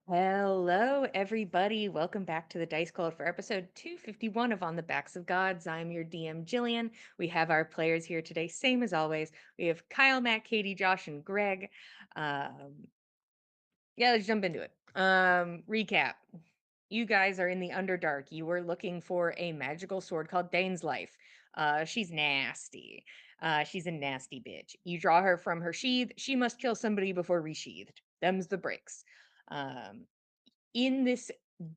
Hello, everybody. Welcome back to the Dice Cult for episode 251 of On the Backs of Gods. I'm your DM, Jillian. We have our players here today, same as always. We have Kyle, Matt, Katie, Josh, and Greg. Um, yeah, let's jump into it. Recap. You guys are in the Underdark. You were looking for a magical sword called Dane's Life. She's nasty. She's a nasty bitch. You draw her from her sheath. She must kill somebody before resheathed. Them's the breaks. Um, in this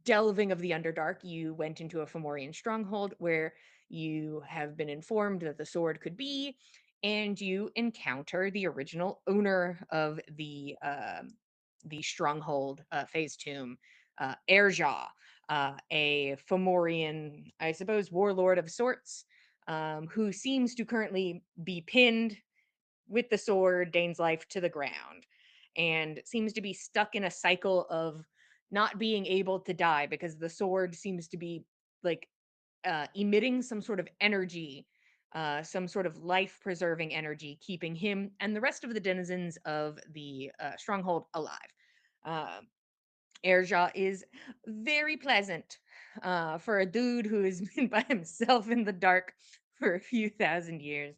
delving of the Underdark, you went into a Fomorian stronghold where you have been informed that the sword could be, and you encounter the original owner of the stronghold, Phase Tomb, Erja, a Fomorian, I suppose, warlord of sorts, who seems to currently be pinned with the sword, Dane's life, to the ground, and seems to be stuck in a cycle of not being able to die because the sword seems to be like emitting some sort of energy, some sort of life preserving energy, keeping him and the rest of the denizens of the stronghold alive. Uh, Airjaw is very pleasant for a dude who has been by himself in the dark for a few thousand years,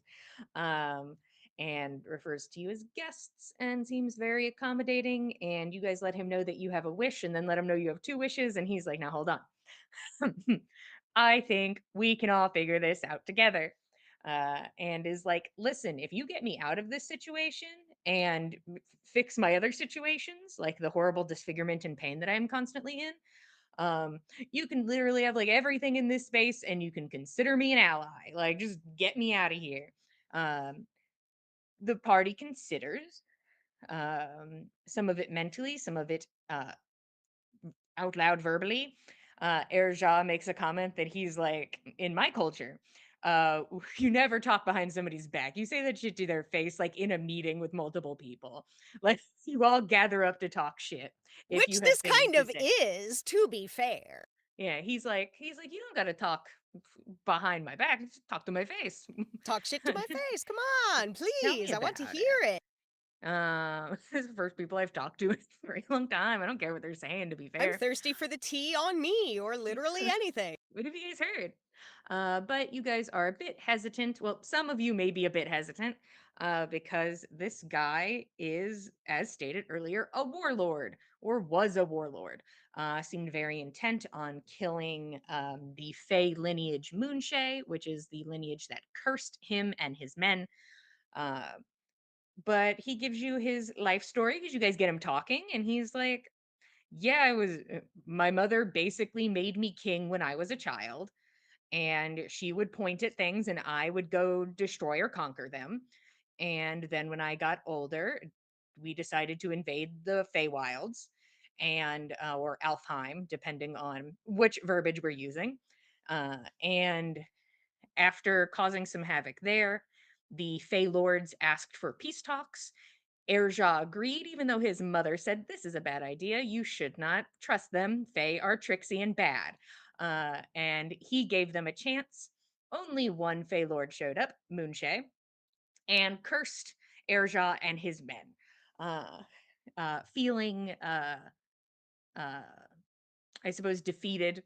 um, and refers to you as guests and seems very accommodating. And you guys let him know that you have a wish and then let him know you have two wishes. And he's like, now hold on. I think we can all figure this out together. And is like, listen, if you get me out of this situation and fix my other situations, like the horrible disfigurement and pain that I'm constantly in, um, you can literally have like everything in this space and you can consider me an ally. Like, just get me out of here. Um, the party considers some of it mentally, some of it out loud verbally. Erja makes a comment that he's like, in my culture, you never talk behind somebody's back. You say that shit to their face, like in a meeting with multiple people. Like, you all gather up to talk shit if you Which have this things kind to of say. is, to be fair. Yeah, he's like, you don't gotta talk behind my back. Just talk to my face. Talk shit to my face. Come on, Tell me please. I want to about hear it. it. This is the first people I've talked to in a very long time. I don't care what they're saying, to be I'm fair. thirsty for the tea on me, or literally anything. What have you guys heard? But you guys are a bit hesitant. Well, some of you may be a bit hesitant because this guy is, as stated earlier, a warlord or was a warlord. Seemed very intent on killing the Fey lineage Moonshay, which is the lineage that cursed him and his men. Uh, but he gives you his life story because you guys get him talking, and he's like, yeah, my mother basically made me king when I was a child, and she would point at things and I would go destroy or conquer them. And then when I got older, we decided to invade the Feywilds and or Alfheim, depending on which verbiage we're using. And after causing some havoc there, the Fey Lords asked for peace talks. Erja agreed, even though his mother said, this is a bad idea. You should not trust them. Fae are tricksy and bad. And he gave them a chance. Only one Fey Lord showed up, Moonshay, and cursed Erja and his men. Uh, feeling, uh, I suppose, defeated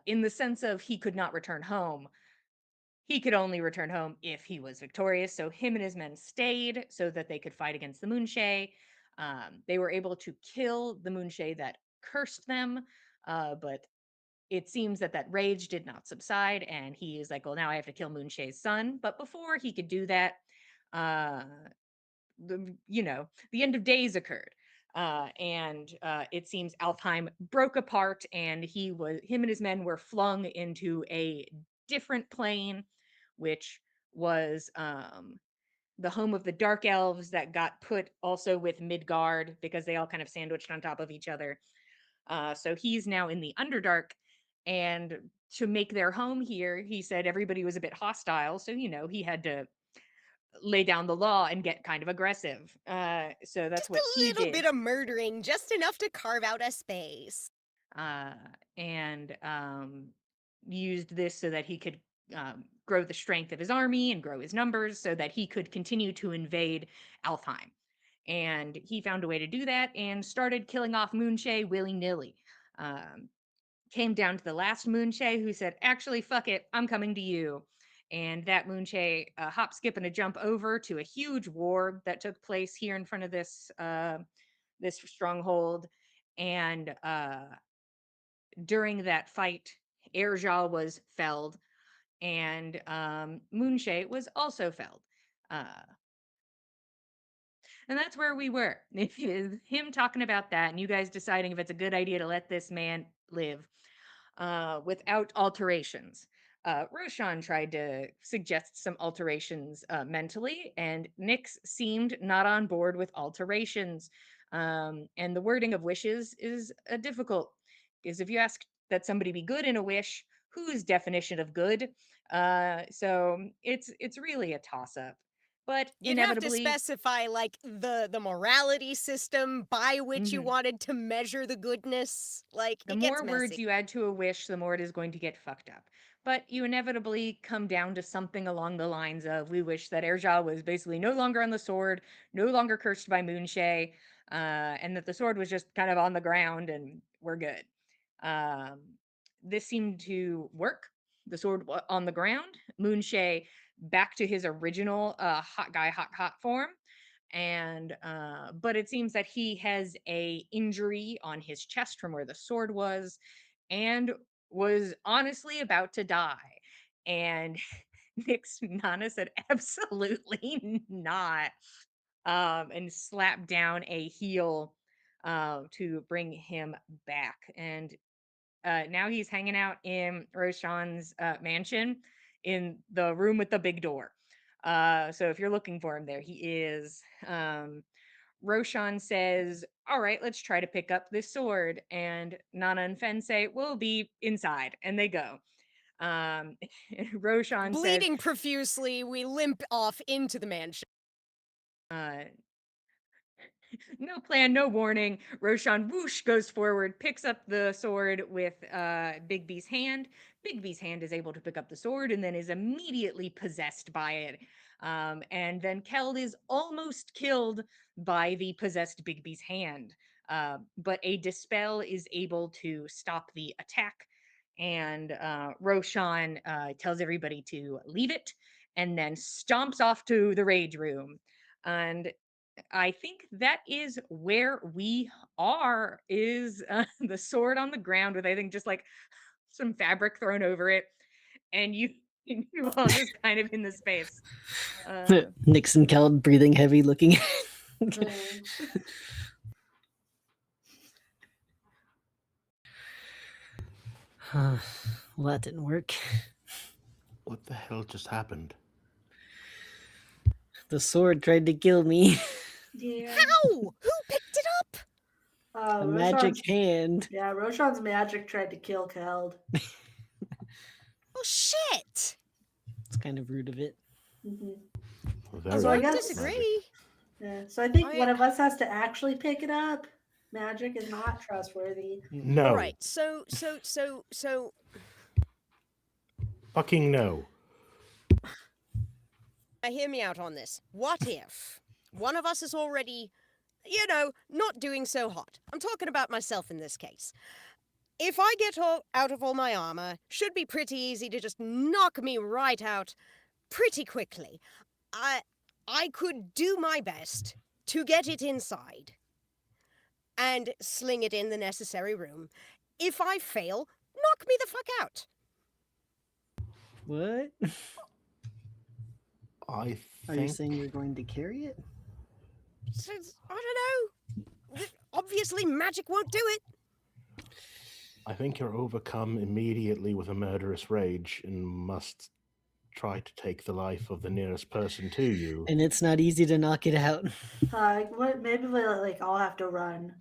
in the sense of he could not return home. He could only return home if he was victorious. So him and his men stayed so that they could fight against the Moonshay. They were able to kill the Moonshay that cursed them, but it seems that that rage did not subside, and he is like, "Well, now I have to kill Moonshay's son." But before he could do that, uh, the end of days occurred. And it seems Alfheim broke apart, and him and his men were flung into a different plane, which was the home of the Dark Elves that got put also with Midgard because they all kind of sandwiched on top of each other. So he's now in the Underdark, and to make their home here, he said everybody was a bit hostile, so he had to lay down the law and get kind of aggressive. So that's Just what a he little did. bit of murdering, just enough to carve out a space. Uh, and used this so that he could grow the strength of his army and grow his numbers so that he could continue to invade Alfheim. And he found a way to do that and started killing off Moonshay willy-nilly. Um, Came down to the last Moonshay who said, "Actually, fuck it, I'm coming to you." And that Moonshay hop, skip, and a jump over to a huge war that took place here in front of this stronghold. And during that fight, Airjal was felled, and Moonshay was also felled. Uh, and that's where we were. If him talking about that, and you guys deciding if it's a good idea to let this man live without alterations. Roshan tried to suggest some alterations mentally, and Nyx seemed not on board with alterations. And the wording of wishes is difficult, because if you ask that somebody be good in a wish, whose definition of good? So it's really a toss up. But You'd have to inevitably, specify, like, the morality system by which you mhm, wanted to measure the goodness. Like, the it gets more words messy. you add to a wish, the more it is going to get fucked up. But you inevitably come down to something along the lines of, we wish that Erja was basically no longer on the sword, no longer cursed by Moonshay, and that the sword was just kind of on the ground and we're good. Um, this seemed to work. The sword on the ground, Moonshay back to his original hot guy, hot form. And but it seems that he has a injury on his chest from where the sword was, and was honestly about to die. And Nyx Nana said absolutely not, and slapped down a heel to bring him back. And now he's hanging out in Roshan's mansion in the room with the big door. So if you're looking for him there, he is. Roshan says, "All right, let's try to pick up this sword." And Nana and Fen say, "We'll be inside." And they go. Um, Roshan says, Bleeding profusely, we limp off into the mansion. uh, "No plan, no warning." Roshan whoosh goes forward, picks up the sword with Bigby's hand. Bigby's hand is able to pick up the sword and then is immediately possessed by it. And then Keld is almost killed by the possessed Bigby's hand. But a dispel is able to stop the attack. And Roshan tells everybody to leave it and then stomps off to the rage room. And I think that is where we are, is the sword on the ground with, I think, just like some fabric thrown over it, and you you all just kind of in the space. Nixon Keld breathing heavy, looking. Mm. Well, that didn't work. What the hell just happened? The sword tried to kill me. Yeah. How? Who picked it up? A magic Roshan's, hand. yeah, Roshan's magic tried to kill Keld. Oh, shit. It's kind of rude of it. Hmm. Very So I I guess- disagree. Yeah, so I think I- one of us has to actually pick it up. Magic is not trustworthy. No. All right, so, Fucking no. now hear me out on this. What if one of us is already, not doing so hot? I'm talking about myself in this case. If I get out of all my armor, should be pretty easy to just knock me right out pretty quickly. I could do my best to get it inside and sling it in the necessary room. If I fail, knock me the fuck out. What? I Are you think saying you're going to carry it? I don't know. Obviously, magic won't do it. you're overcome immediately with a murderous rage and must try to take the life of the nearest person to you. And it's not easy to knock it out. Maybe we like all have to run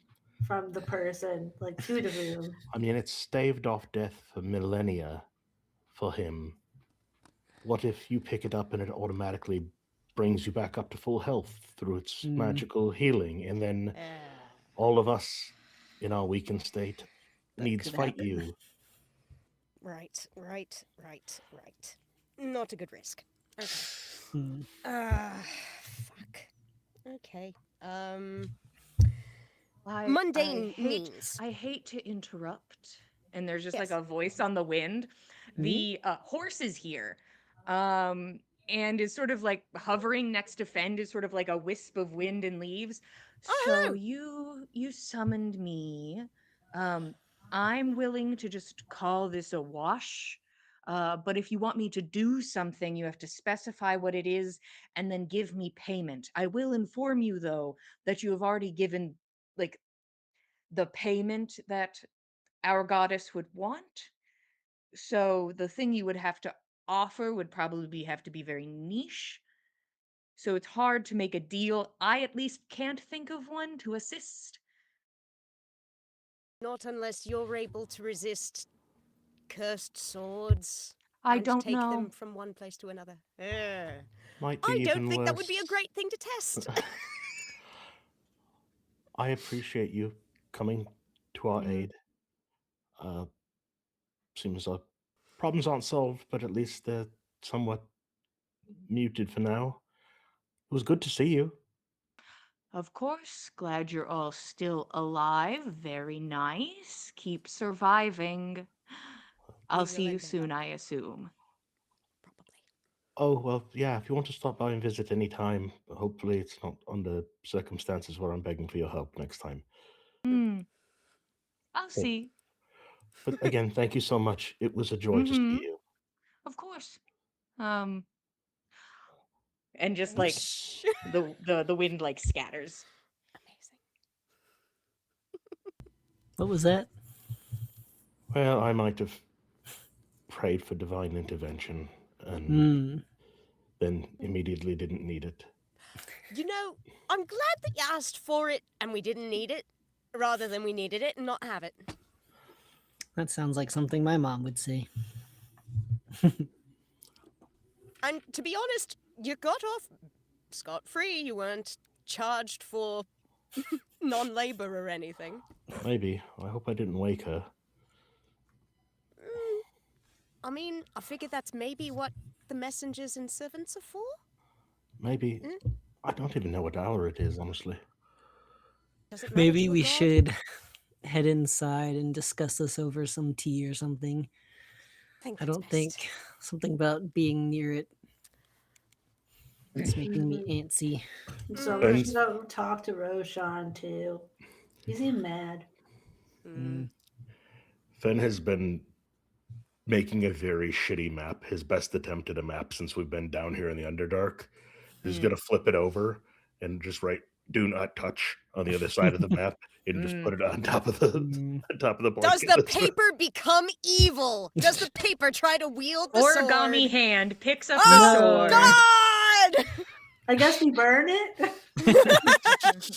from the person like to the room. I mean, it's staved off death for millennia for him. What if you pick it up and it automatically brings you back up to full health through its magical healing, and then all of us in our weakened state needs could fight happen. you? Right. Not a good risk. Okay. Hmm. Fuck. Okay. Mundane hate, means. I hate to interrupt. And there's just like Yes. a voice on the wind. The horse is here. Um, and is sort of like hovering next to Fend, is sort of like a wisp of wind and leaves. Oh, So hello. you summoned me. I'm willing to just call this a wash. But if you want me to do something, you have to specify what it is and then give me payment. I will inform you, though, that you have already given like the payment that our goddess would want. So the thing you would have to offer would probably have to be very niche. So it's hard to make a deal. I at least can't think of one to assist. Not unless you're able to resist cursed swords I and don't take them know. from one place to another. Might be I don't even think that would be a worse. great thing to test. I appreciate you coming to our aid. Seems like problems aren't solved, but at least they're somewhat muted for now. It was good to see you. Of course, glad you're all still alive. Very nice. Keep surviving. I'll will see you endeavor. soon, I assume. Probably. Oh, well, yeah, if you want to stop by and visit any time, hopefully it's not under circumstances where I'm begging for your help next time. Hmm. I'll Oh, see. but again, thank you so much. It was a joy to see Mm-hmm. you. Of course. Um, and just like Whoosh. the wind like scatters. Amazing. What was that? Well, I might have prayed for divine intervention and Hmm. then immediately didn't need it. You know, I'm glad that you asked for it and we didn't need it, rather than we needed it and not have it. That sounds like something my mom would say. And to be honest, you got off scot-free. You weren't charged for non-labor or anything. Maybe. I hope I didn't wake her. I mean, I figured that's maybe what the messengers and servants are for. Maybe. I don't even know what hour it is, honestly. Does it matter Maybe to a we god? should head inside and discuss this over some tea or something. Think I that's don't best. think something about being near it. It's making me antsy. So we Ben's- should go talk to Roshan too. He seemed mad. Fen has been making a very shitty map, his best attempt at a map since we've been down here in the Underdark. He's going to flip it over and just write "Do not touch" on the other side of the map and just put it on top of the on top of the Does blanket. the paper become evil? Does the paper try to wield the Origami sword? hand picks up Oh, the sword. God! I guess we burn it.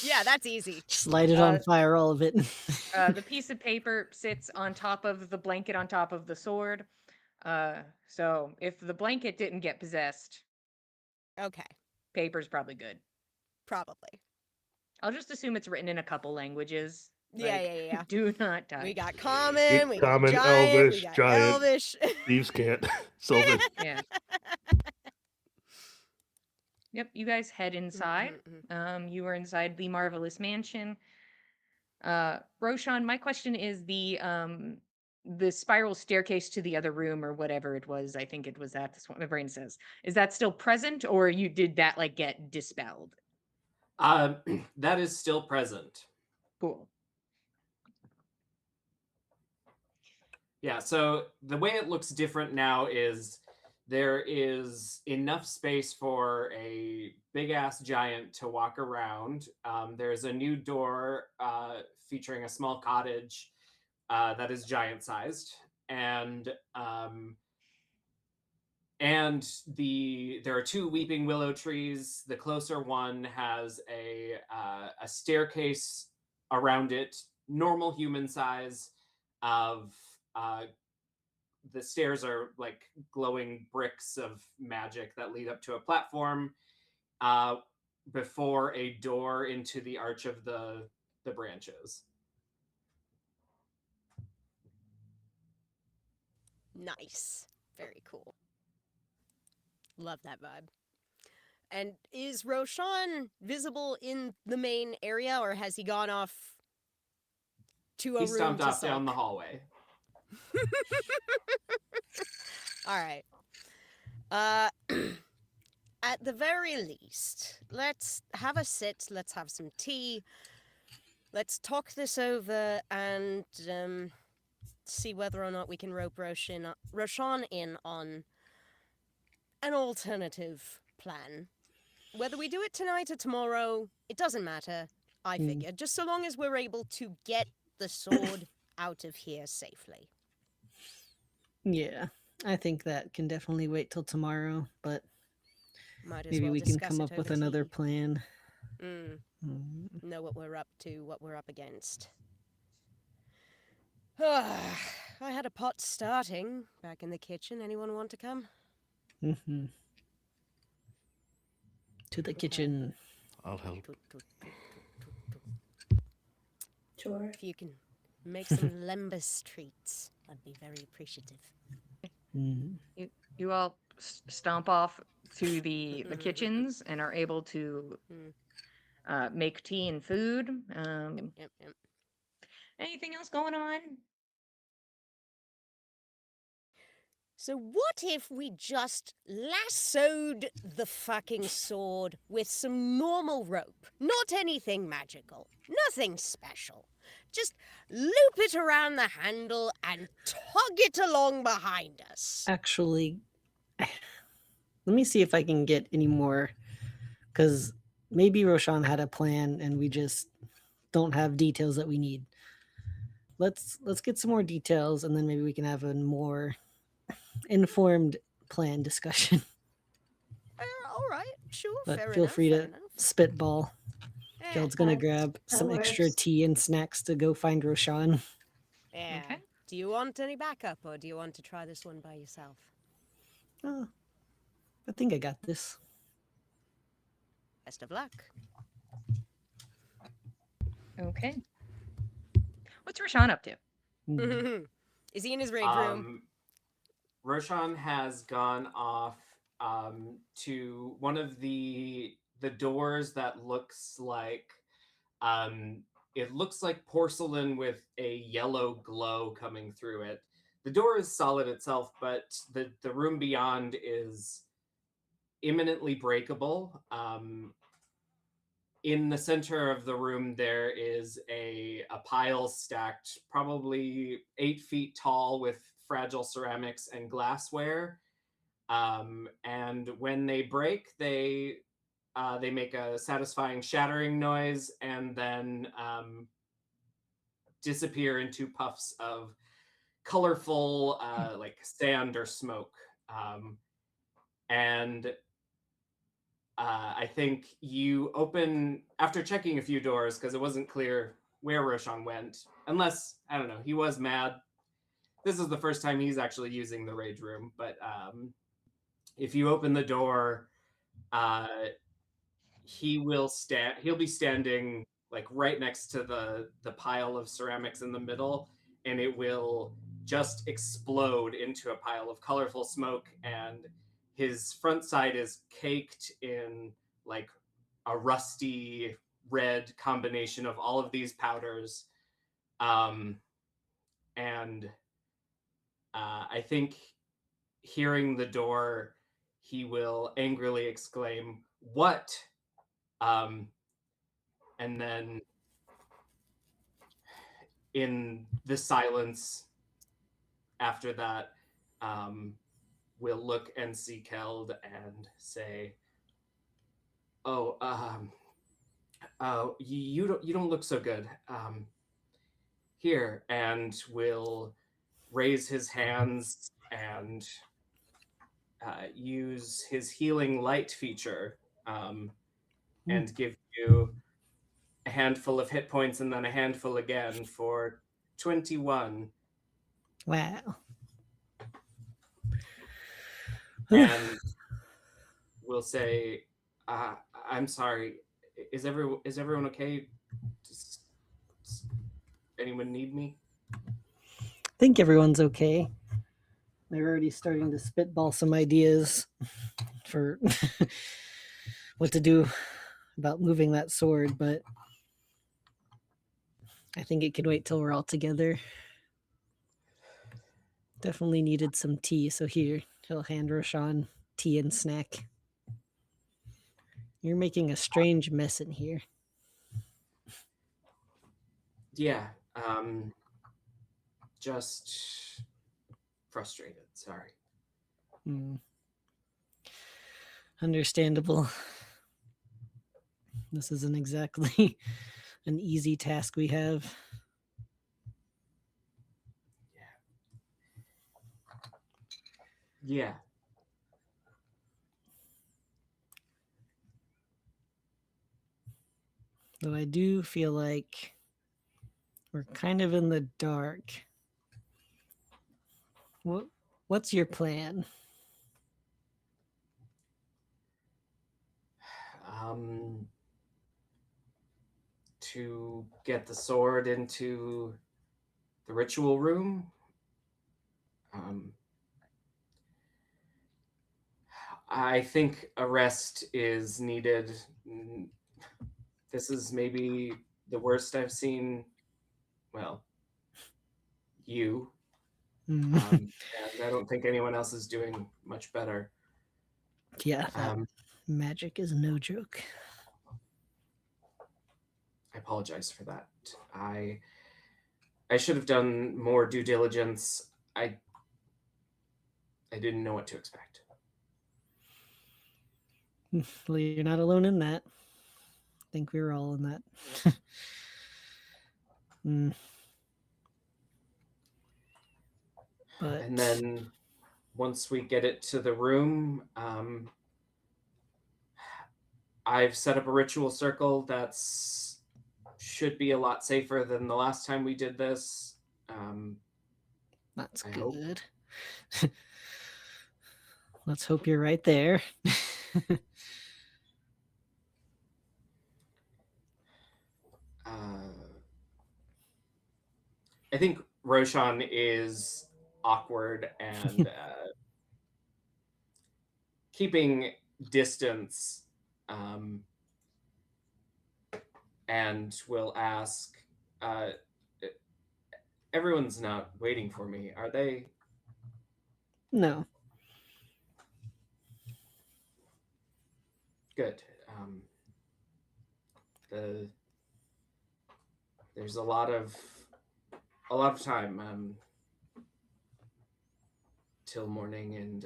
Yeah, that's easy. Just light it on fire, all of it. The piece of paper sits on top of the blanket on top of the sword. So if the blanket didn't get possessed, Okay, paper's probably good. probably. I'll just assume it's written in a couple languages. Yeah, Like, yeah, yeah. Do not touch. We got common, we got Common, giant, we Elvish, got giant. elvish. Thieves can't. Sylvan. Yeah. Yep, you guys head inside. You are inside the Marvelous Mansion. Roshan, my question is the spiral staircase to the other room or whatever it was. I think it was that. That's what my brain says. Is that still present, or you did that like get dispelled? That is still present. Cool. Yeah, so the way it looks different now is there is enough space for a big ass giant to walk around. There's a new door featuring a small cottage that is giant sized, and there are two weeping willow trees. The closer one has a staircase around it, normal human size. Of the stairs are like glowing bricks of magic that lead up to a platform before a door into the arch of the branches. Nice. Very cool. Love that vibe. And is Roshan visible in the main area, or has he gone off to a He room stomped to off down the sulk? hallway. All right. Uh, at the very least, let's have a sit. Let's have some tea. Let's talk this over and see whether or not we can rope Roshan in on an alternative plan. Whether we do it tonight or tomorrow, it doesn't matter. I Mm. figure, just so long as we're able to get the sword out of here safely. Yeah, I think that can definitely wait till tomorrow, but Might as maybe well we can discuss come it up with over another tea. plan. Mm, Mm. know what we're up to, what we're up against. I had a pot starting back in the kitchen. Anyone want to come? Mhm. To the kitchen. I'll help. Sure. If you can make some lembas treats, I'd be very appreciative. Mhm. You all stomp off to the kitchens and are able to make tea and food. Yep. Anything else going on? So what if we just lassoed the fucking sword with some normal rope? Not anything magical. Nothing special. Just loop it around the handle and tug it along behind us. Actually, let me see if I can get any more, because maybe Roshan had a plan and we just don't have details that we need. Let's get some more details, and then maybe we can have a more informed plan discussion. All right, sure, But fair feel enough. free fair to enough. spitball. Eh, Geld's gonna That- grab that some extra works. tea and snacks to go find Roshan. yeah. Okay. Do you want any backup, or do you want to try this one by yourself? Oh, I think I got this. Best of luck. Okay. What's Rashawn up to? Mm. Is he in his rage room? Roshan has gone off to one of the doors that looks like it looks like porcelain with a yellow glow coming through it. The door is solid itself, but the room beyond is imminently breakable. In the center of the room, there is a pile stacked probably 8 feet tall with fragile ceramics and glassware. And when they break, they make a satisfying shattering noise and then disappear into puffs of colorful like sand or smoke. And I think you open after checking a few doors because it wasn't clear where Roshan went, unless I don't know, he was mad. This is the first time he's actually using the rage room, but if you open the door, he'll be standing like right next to the pile of ceramics in the middle, and it will just explode into a pile of colorful smoke, and his front side is caked in like a rusty red combination of all of these powders. And I think hearing the door, he will angrily exclaim, "What?" And then in the silence after that, we'll look and see Keld and say, "Oh, you don't look so good. Here," and will raise his hands and use his healing light feature and give you a handful of hit points and then a handful again for 21. Wow. And we'll say, "I'm sorry. Is everyone okay? Does anyone need me?" I think everyone's okay. They're already starting to spitball some ideas for what to do about moving that sword, but I think it can wait till we're all together. Definitely needed some tea, so here, he'll hand Roshan tea and snack. You're making a strange mess in here. Yeah, just frustrated. Sorry. Hmm. Understandable. This isn't exactly an easy task we have. Yeah. Though I do feel like we're kind of in the dark. What's your plan? To get the sword into the ritual room. I think a rest is needed. This is maybe the worst I've seen. Well, you. And I don't think anyone else is doing much better. Yeah, that magic is no joke. I apologize for that. I should have done more due diligence. I didn't know what to expect. Well, you're not alone in that. I think we were all in that. But And then once we get it to the room, I've set up a ritual circle that's should be a lot safer than the last time we did this. that's I hope. good. Let's hope you're right there. I think Roshan is awkward and keeping distance, and will ask, everyone's not waiting for me, are they? No. Good. There's a lot of time till morning, and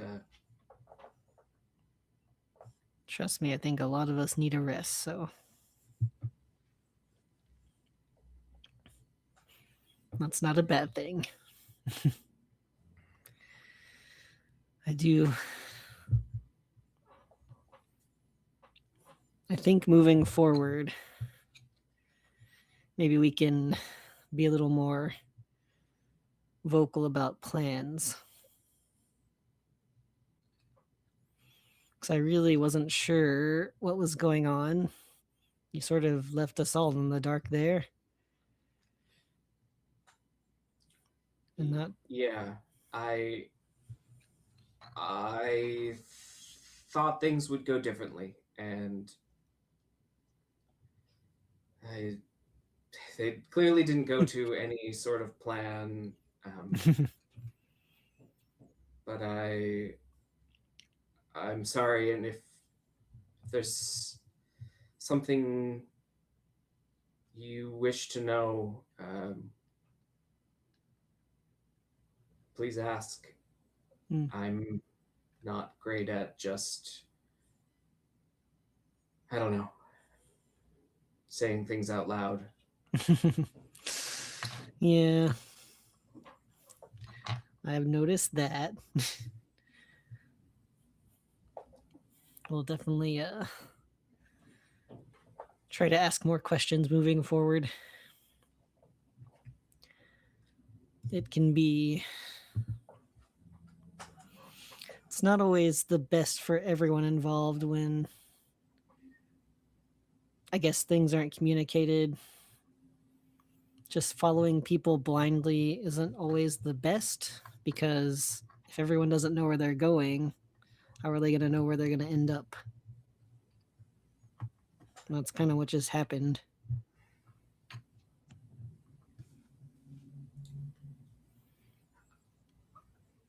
Trust me, I think a lot of us need a rest, so that's not a bad thing. I think moving forward, maybe we can be a little more vocal about plans. Because I really wasn't sure what was going on. You sort of left us all in the dark there. And that, yeah, I thought things would go differently, and they clearly didn't go to any sort of plan. But I'm sorry, and if there's something you wish to know, please ask. I'm not great at just, I don't know, saying things out loud. Yeah. I've noticed that. We'll definitely try to ask more questions moving forward. It can be... It's not always the best for everyone involved when, I guess, things aren't communicated. Just following people blindly isn't always the best, because if everyone doesn't know where they're going, how are they going to know where they're going to end up? That's kind of what just happened.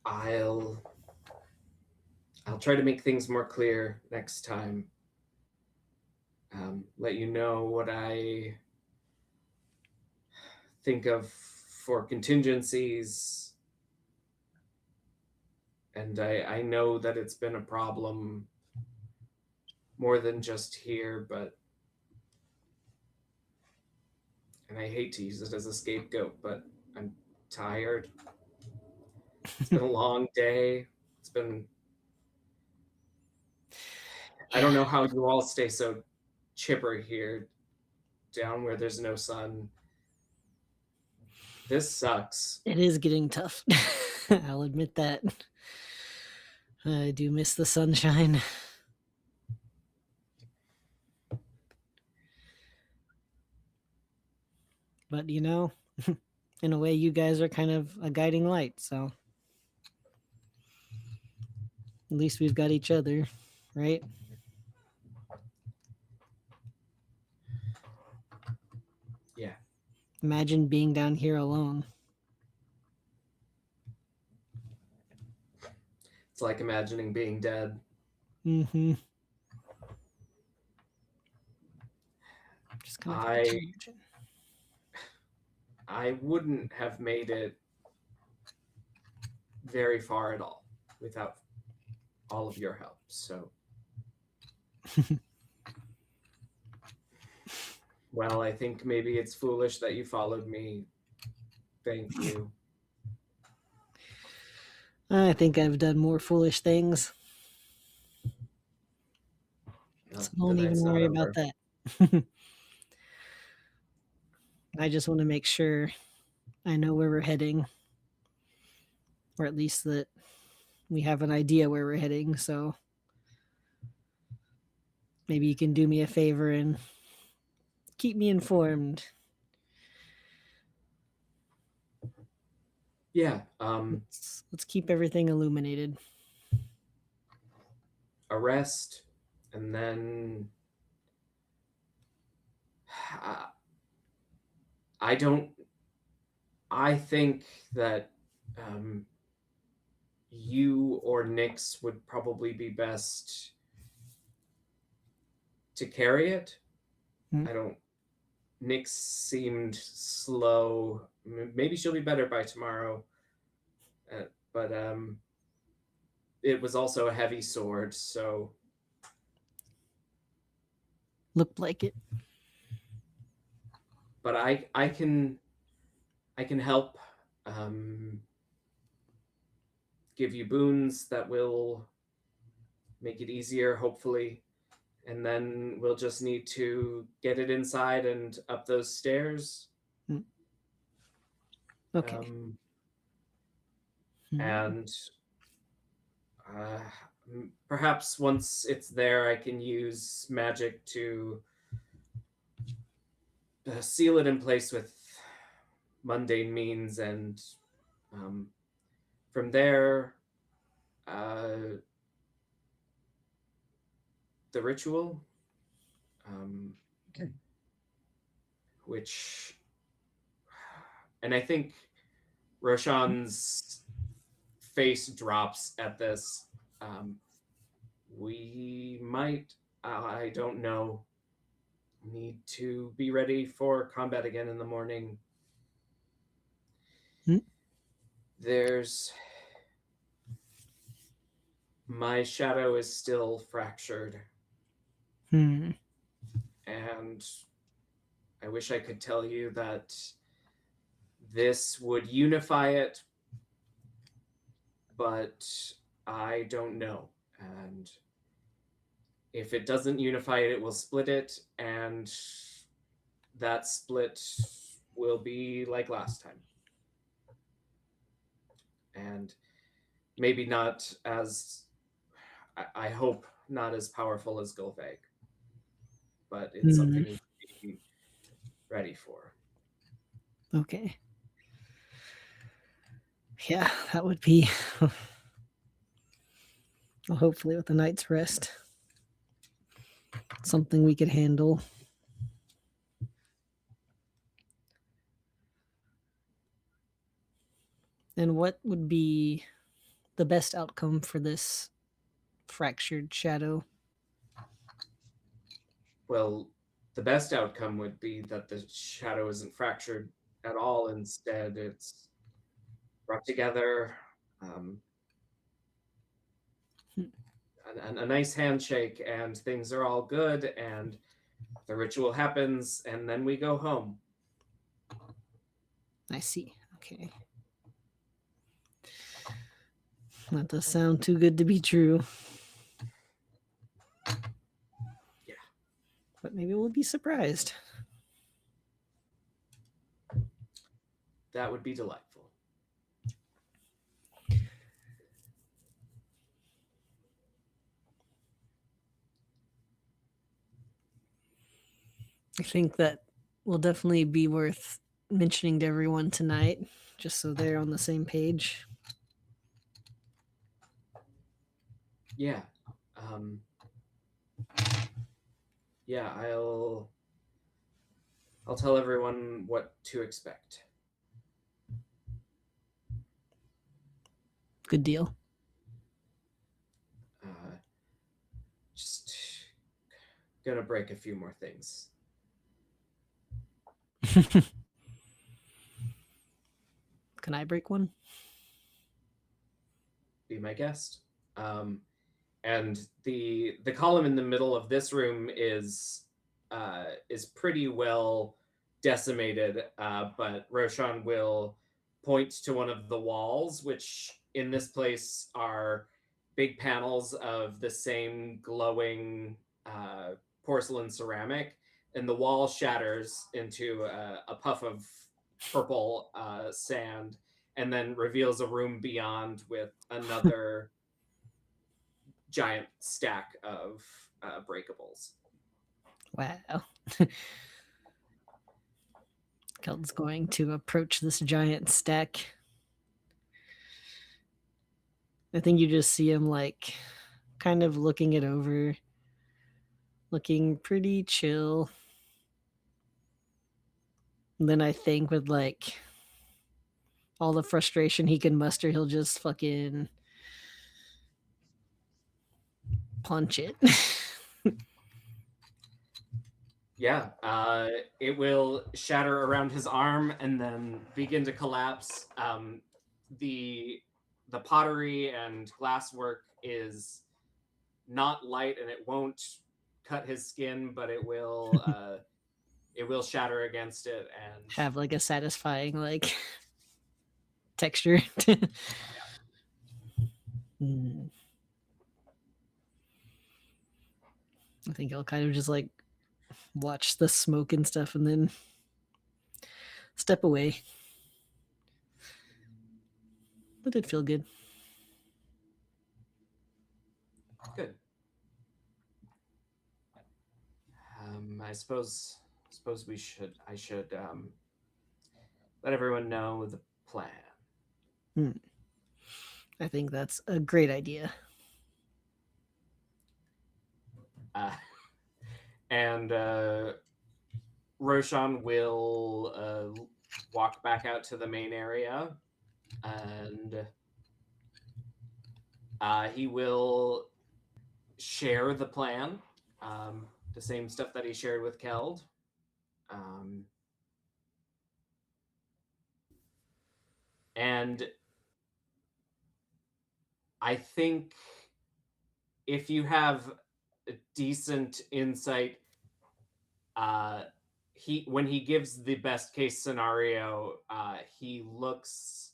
I'll try to make things more clear next time. Let you know what I think of for contingencies. And I know that it's been a problem more than just here, and I hate to use it as a scapegoat, but I'm tired. It's been a long day. I don't know how you all stay so chipper here down where there's no sun. This sucks. It is getting tough. I'll admit that. I do miss the sunshine. But you know, in a way, you guys are kind of a guiding light, so at least we've got each other, right? Yeah. Imagine being down here alone. It's like imagining being dead. Mm-hmm. Just kind of I wouldn't have made it very far at all without all of your help. So, well, I think maybe it's foolish that you followed me. Thank you. I think I've done more foolish things. So don't The even night's not worry over. about that. I just want to make sure I know where we're heading, or at least that we have an idea where we're heading. So maybe you can do me a favor and keep me informed. Yeah. Let's keep everything illuminated. Arrest, and then I think that you or Nyx would probably be best to carry it. Nyx seemed slow. Maybe she'll be better by tomorrow. But it was also a heavy sword, so Looked like it. But I can help give you boons that will make it easier, hopefully. And then we'll just need to get it inside and up those stairs. Okay. And perhaps once it's there, I can use magic to seal it in place with mundane means, and from there, the ritual, which, and I think Roshan's face drops at this. We might, I don't know, need to be ready for combat again in the morning. There's, my shadow is still fractured. And I wish I could tell you that this would unify it, but I don't know. And if it doesn't unify it, it will split it, and that split will be like last time. And maybe not as, I hope not as powerful as Gulveig, but it's something you should be ready for. Okay. Yeah, that would be, well, hopefully with a night's rest. something we could handle. And what would be the best outcome for this fractured shadow? Well, the best outcome would be that the shadow isn't fractured at all. Instead, it's brought together. A nice handshake, and things are all good, and the ritual happens, and then we go home. I see. Okay. That does sound too good to be true. Yeah. But maybe we'll be surprised. That would be delightful. I think that will definitely be worth mentioning to everyone tonight, just so they're on the same page. Yeah. Yeah, I'll tell everyone what to expect. Good deal. Just gonna break a few more things. Can I break one? Be my guest. And the column in the middle of this room is pretty well decimated, but Roshan will point to one of the walls, which in this place are big panels of the same glowing porcelain ceramic, and the wall shatters into a puff of purple sand, and then reveals a room beyond with another giant stack of breakables. Wow. Keld's going to approach this giant stack. I think you just see him like kind of looking it over, looking pretty chill. And then I think with like all the frustration he can muster, he'll just fucking punch it. Yeah, it will shatter around his arm and then begin to collapse. The pottery and glasswork is not light, and it won't cut his skin, but it will shatter against it and have like a satisfying like texture. Hmm. I think I'll kind of just like watch the smoke and stuff and then step away. That did feel good. Good. I suppose I should let everyone know the plan. I think that's a great idea. And Roshan will walk back out to the main area, and he will share the plan, the same stuff that he shared with Keld. And I think if you have a decent insight, when he gives the best case scenario, he looks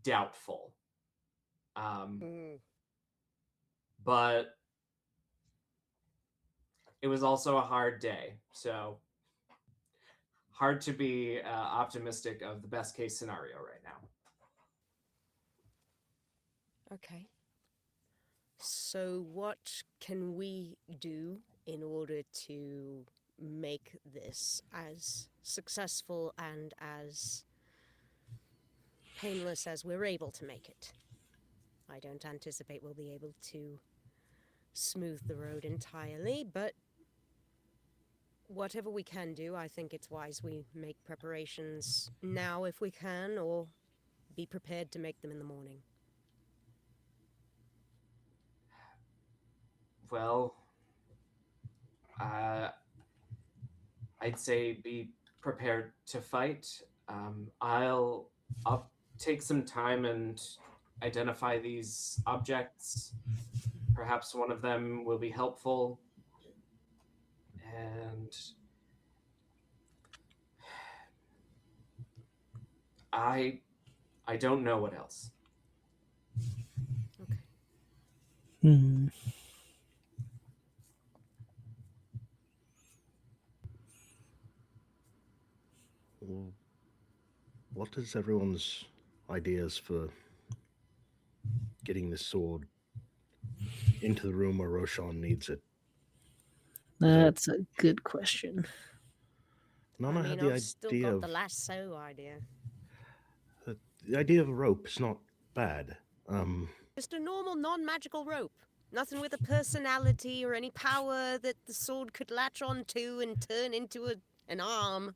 doubtful. But it was also a hard day, so hard to be optimistic of the best case scenario right now. Okay. So what can we do in order to make this as successful and as painless as we're able to make it? I don't anticipate we'll be able to smooth the road entirely, but whatever we can do, I think it's wise we make preparations now if we can, or be prepared to make them in the morning. Well, I'd say be prepared to fight. I'll take some time and identify these objects. Perhaps one of them will be helpful. And I don't know what else. Okay. Hmm. Well, what is everyone's ideas for getting this sword into the room where Roshan needs it? That's a good question. Nana I mean, had the I've still idea got of the lasso idea. the idea of a rope is not bad. Just a normal, non-magical rope. Nothing with a personality or any power that the sword could latch onto and turn into an arm.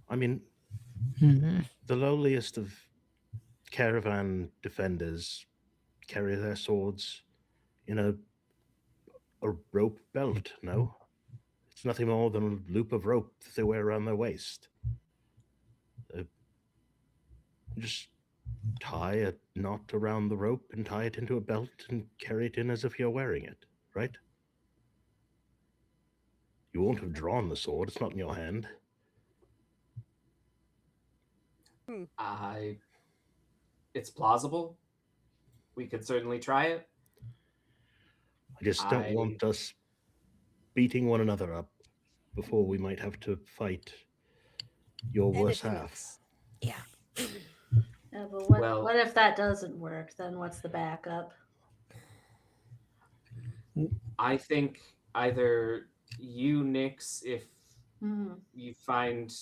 I mean, Hmm. the lowliest of caravan defenders carry their swords in a rope belt, no? It's nothing more than a loop of rope that they wear around their waist. Just tie a knot around the rope and tie it into a belt and carry it in as if you're wearing it, right? You won't have drawn the sword, it's not in your hand. It's plausible. We could certainly try it. I just don't want us beating one another up before we might have to fight your worse Anything half. else? Yeah. Yeah, but Well- what if that doesn't work? Then what's the backup? I think either you, Nyx, if Hmm, you find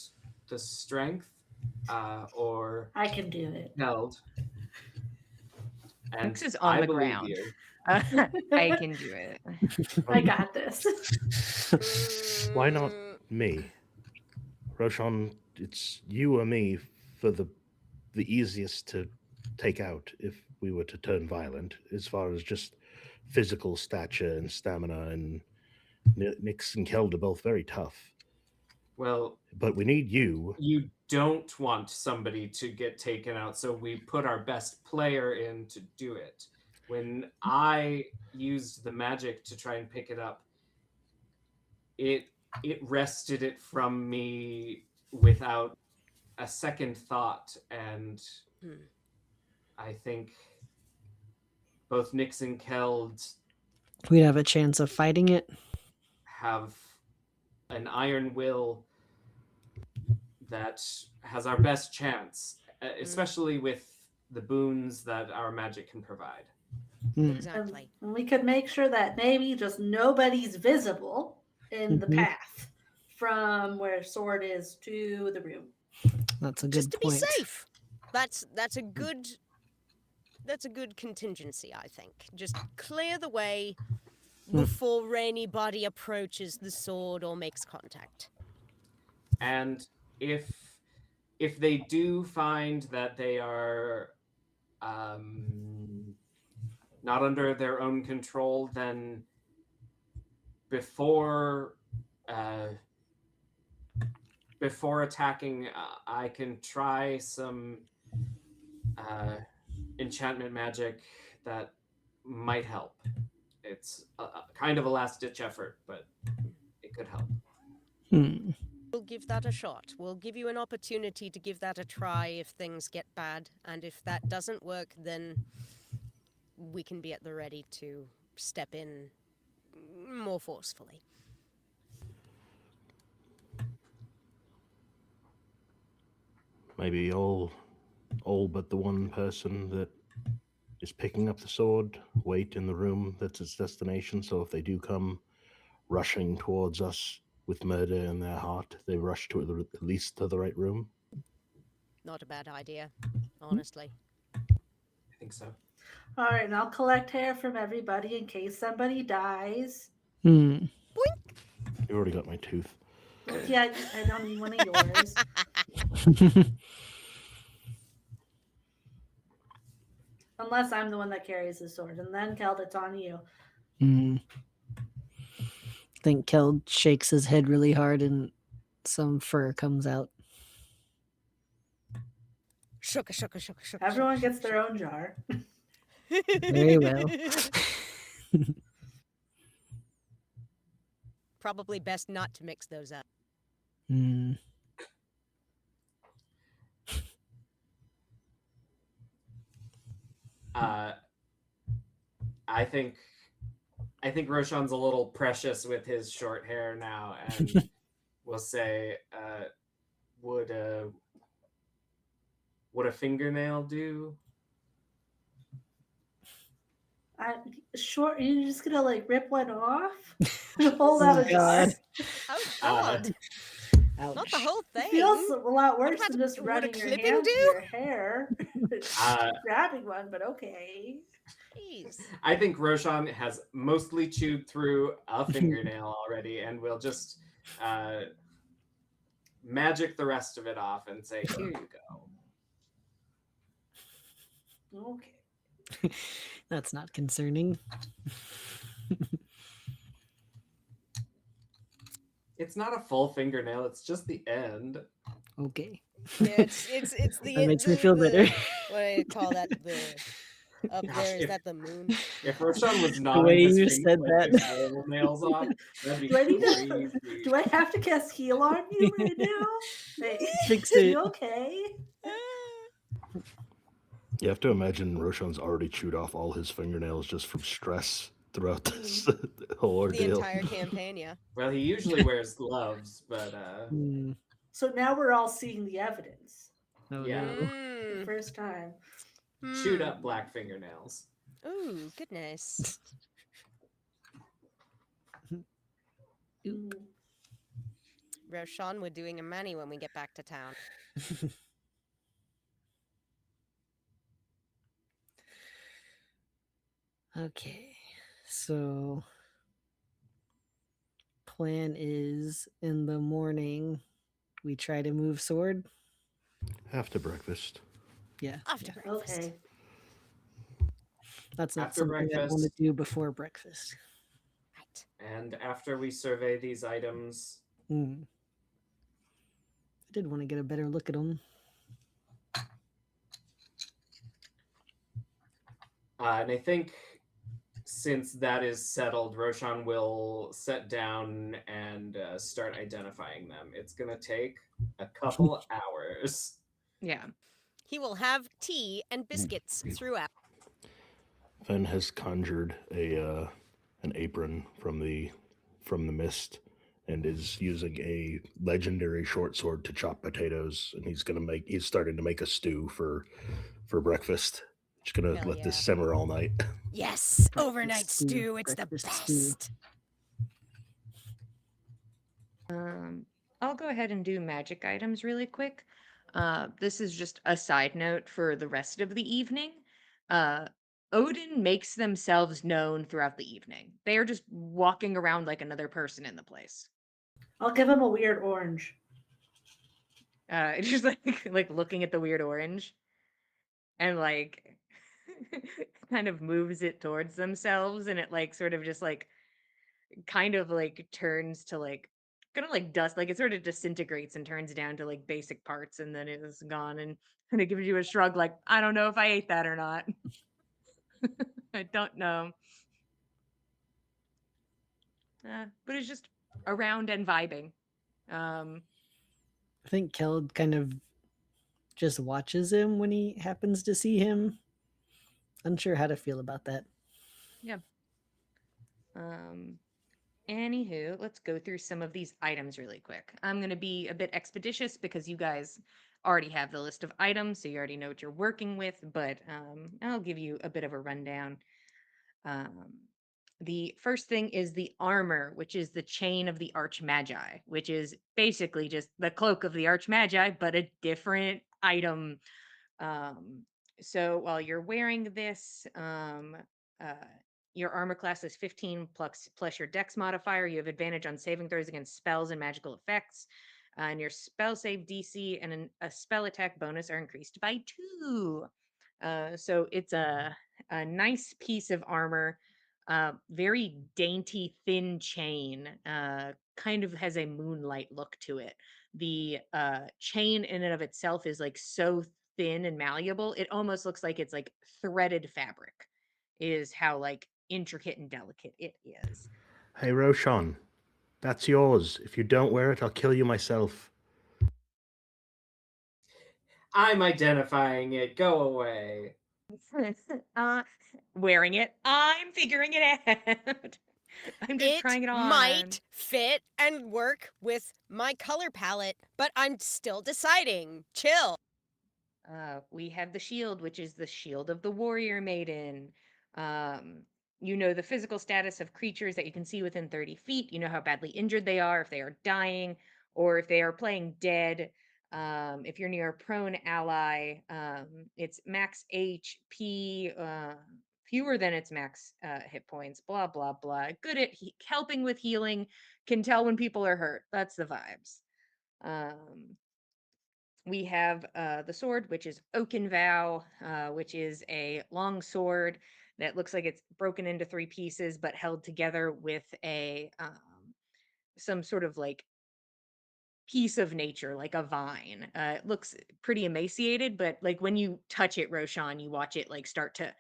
the strength, or I can do it. held. And Nyx is on I the believe ground. you. I can do it. I got this. Why not Mm, me? Roshan, it's you or me for the easiest to take out if we were to turn violent, as far as just physical stature and stamina, and Nyx and Keld are both very tough. Well, But we need you. you don't want somebody to get taken out, so we put our best player in to do it. When I used the magic to try and pick it up, it wrested it from me without a second thought, and Hmm. I think both Nyx and Keld We'd have a chance of fighting it. have an iron will that has our best chance, especially with the boons that our magic can provide. Hmm. Exactly. And we could make sure that maybe just nobody's visible in the Mhm. path from where sword is to the room. That's a good Just to point. be safe. That's a good contingency, I think. Just clear the way before anybody approaches the sword or makes contact. And if they do find that they are not under their own control, then before attacking, I can try some enchantment magic that might help. It's kind of a last-ditch effort, but it could help. Hmm. We'll give that a shot. We'll give you an opportunity to give that a try if things get bad. And if that doesn't work, then we can be at the ready to step in more forcefully. Maybe all but the one person that is picking up the sword wait in the room that's its destination, so if they do come rushing towards us with murder in their heart, they rush to at least to the right room. Not a bad idea, honestly. I think so. All right, and I'll collect hair from everybody in case somebody dies. Hmm. You already got my tooth. Well, yeah, I don't need one of yours. Unless I'm the one that carries the sword, and then Keld, it's on you. I think Keld shakes his head really hard and some fur comes out. Shuka, shuka, shuka, shuka. Everyone gets their own jar. Very well. Probably best not to mix those up. Hmm. I think Roshan's a little precious with his short hair now, and we'll say, would a fingernail do? Short, you're just gonna like rip one off and hold out Oh, a jar. God. Oh God! Not the Ouch. whole It thing. feels a lot worse about than just would a running your clipping hand do? through your hair, Uh, grabbing one, but okay. Jeez. I think Roshan has mostly chewed through a fingernail already, and will just magic the rest of it off and say, "Here you go." Okay. That's not concerning. It's not a full fingernail; it's just the end. Okay. Yeah, it's the. That makes me the- feel the- better. What do you call that? The up Gosh, there is if- that the moon? If Roshan was The not way his you said that. nail nails off, that'd be Do I need crazy. to? Do I have to cast heal on you right now? Hey, Fix are it. you okay? You have to imagine Roshan's already chewed off all his fingernails just from stress throughout this whole The ordeal. entire campaign, yeah. Well, he usually wears gloves, but Hmm. So now we're all seeing the evidence. Oh Yeah. no. The Mm. first time. chewed Hmm. up black fingernails. Ooh, goodness. Mm. Roshan, we're doing a mani when we get back to town. Okay. So plan is in the morning we try to move sword. After breakfast. Yeah. After breakfast. Okay. That's not After something I want to breakfast. do before breakfast. Right. And after we survey these items, Hmm. I did want to get a better look at them. and I think since that is settled, Roshan will sit down and start identifying them. It's going to take a couple hours. Yeah. He will have tea and biscuits throughout. Fen has conjured an apron from the mist and is using a legendary short sword to chop potatoes, and he's starting to make a stew for breakfast. Just gonna Hell let this yeah. simmer all night. Yes, Breakfast overnight stew, stew. It's the breakfast stew. best. I'll go ahead and do magic items really quick. This is just a side note for the rest of the evening. Odin makes themselves known throughout the evening. They are just walking around like another person in the place. I'll give him a weird orange. It's just like looking at the weird orange and like kind of moves it towards themselves, and it like sort of just like kind of like turns to like kind of like dust, like it sort of disintegrates and turns down to like basic parts, and then it is gone, and it gives you a shrug like, I don't know if I ate that or not. I don't know. But it's just around and vibing. I think Keld kind of just watches him when he happens to see him. Unsure how to feel about that. Anywho, let's go through some of these items really quick. I'm going to be a bit expeditious because you guys already have the list of items, so you already know what you're working with, but I'll give you a bit of a rundown. The first thing is the armor, which is the chain of the Archmagi, which is basically just the cloak of the Archmagi, but a different item So while you're wearing this, uh, your armor class is 15 plus your dex modifier. You have advantage on saving throws against spells and magical effects. And your spell save DC and a spell attack bonus are increased by 2. So it's a nice piece of armor, very dainty, thin chain, kind of has a moonlight look to it. The chain in and of itself is like so thin and malleable, it almost looks like it's like threaded fabric, is how like intricate and delicate it is. Hey, Roshan, that's yours. If you don't wear it, I'll kill you myself. I'm identifying it. Go away. uh, Wearing it, I'm figuring it out. I'm just It trying it on. might fit and work with my color palette, but I'm still deciding. Chill. We have the shield, which is the shield of the warrior maiden. Um, you know the physical status of creatures that you can see within 30 feet. You know how badly injured they are, if they are dying, or if they are playing dead. If you're near a prone ally, it's max HP, fewer than its max hit points, blah, blah, blah. Good at helping with healing, can tell when people are hurt. That's the vibes. We have the sword, which is Oaken Vow, which is a long sword that looks like it's broken into 3 pieces, but held together with a some sort of like piece of nature, like a vine. It looks pretty emaciated, but like when you touch it, Roshan, you watch it like start to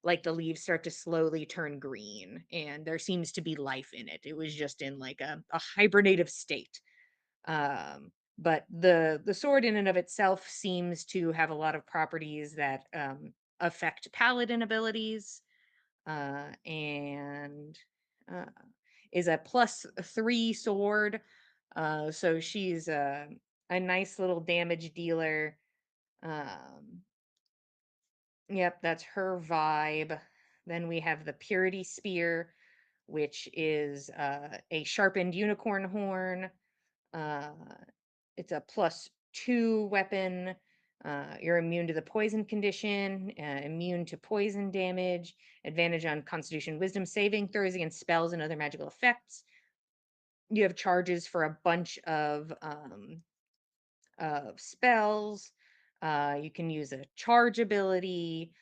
like the leaves start to slowly turn green, and there seems to be life in it. It was just in like a hibernative state. But the sword in and of itself seems to have a lot of properties that affect paladin abilities, and uh, is a +3 sword. So she's a nice little damage dealer. Um, yep, that's her vibe. Then we have the Purity Spear, which is a sharpened unicorn horn. Uh, it's a +2 weapon. You're immune to the poison condition, immune to poison damage, advantage on Constitution Wisdom saving throws against spells and other magical effects. You have charges for a bunch of spells. You can use a charge ability.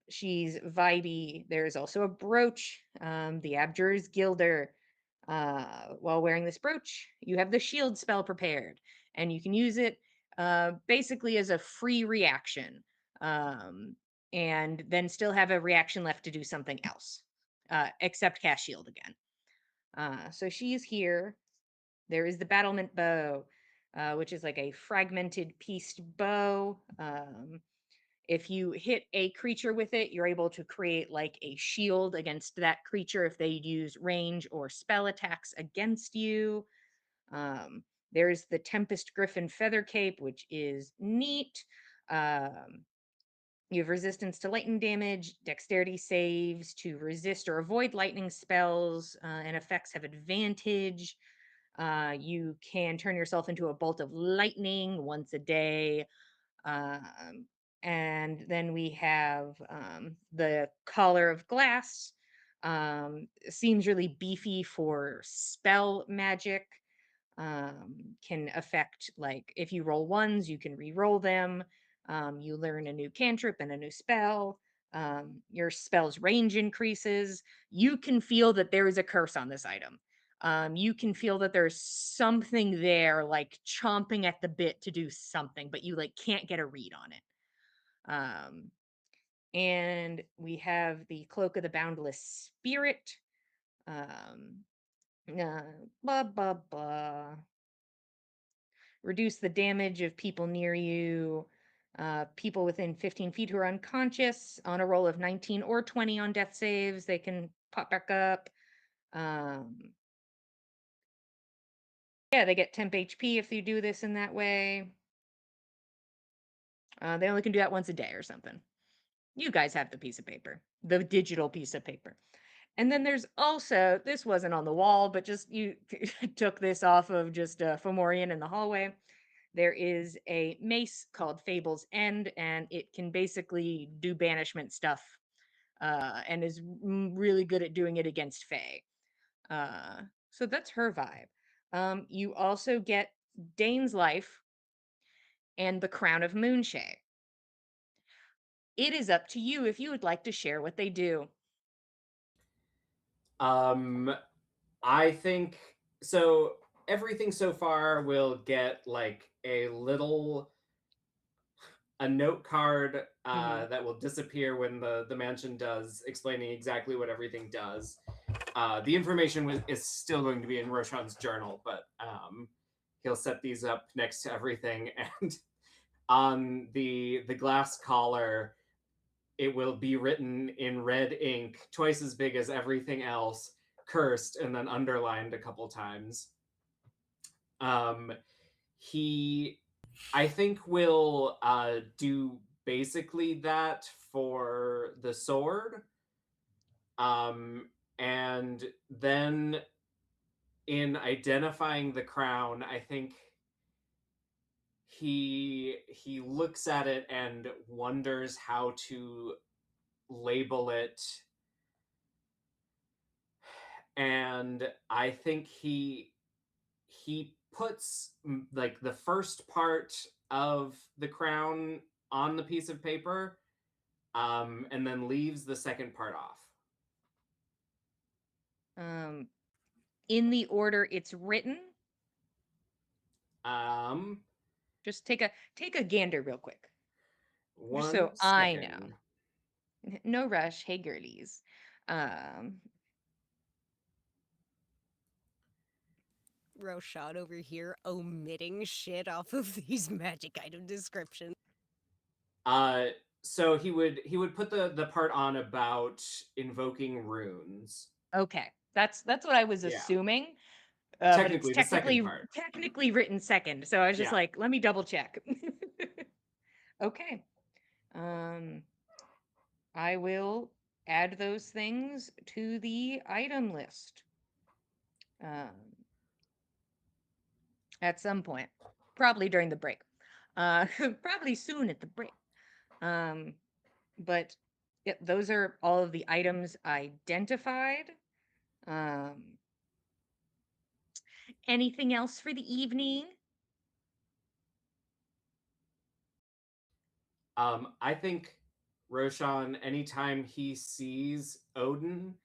She's vibey. There's also a brooch, the Abjur's Gilder. While wearing this brooch, you have the shield spell prepared, and you can use it basically as a free reaction, um, and then still have a reaction left to do something else, except cast shield again. So she's here. There is the battlement bow, which is like a fragmented pieced bow. If you hit a creature with it, you're able to create like a shield against that creature if they use range or spell attacks against you. There's the Tempest Griffin Feather Cape, which is neat. Um, you have resistance to lightning damage, dexterity saves to resist or avoid lightning spells, and effects have advantage. You can turn yourself into a bolt of lightning once a day. Um, and then we have the Collar of Glass. Seems really beefy for spell magic. Can affect, like, if you roll ones, you can re-roll them. You learn a new cantrip and a new spell. Your spell's range increases. You can feel that there is a curse on this item. You can feel that there's something there, like chomping at the bit to do something, but you like can't get a read on it. Um, and we have the Cloak of the Boundless Spirit. Um, blah blah blah. Reduce the damage of people near you. People within 15 feet who are unconscious on a roll of 19 or 20 on death saves, they can pop back up. Yeah, they get temp HP if you do this in that way. They only can do that once a day or something. You guys have the piece of paper, the digital piece of paper. And then there's also, this wasn't on the wall, but just you took this off of just Fomorian in the hallway. there is a mace called Fable's End, and it can basically do banishment stuff, and is really good at doing it against Fae. So that's her vibe. You also get Dane's Life and the Crown of Moonshay. It is up to you if you would like to share what they do. I think so. Everything so far will get like a note card that will disappear when the mansion does, explaining exactly what everything does. The information is still going to be in Roshan's journal, but he'll set these up next to everything, and on the glass collar, it will be written in red ink, twice as big as everything else, cursed, and then underlined a couple times. He, I think, will do basically that for the sword. And then in identifying the crown, I think he looks at it and wonders how to label it. And I think he puts like the first part of the crown on the piece of paper, and then leaves the second part off. In the order it's written, just take a gander real quick. One So I know. second. No rush. Hey, girlies. Roshan over here omitting shit off of these magic item descriptions. So he would put the part on about invoking runes. Okay, that's what I was Yeah. assuming. Technically, but it's the second part. technically written second. So I was just Yeah. like, let me double check. Okay. I will add those things to the item list. At some point, probably during the break. Probably soon at the break. But yep, those are all of the items identified. Anything else for the evening? I think Roshan, anytime he sees Odin,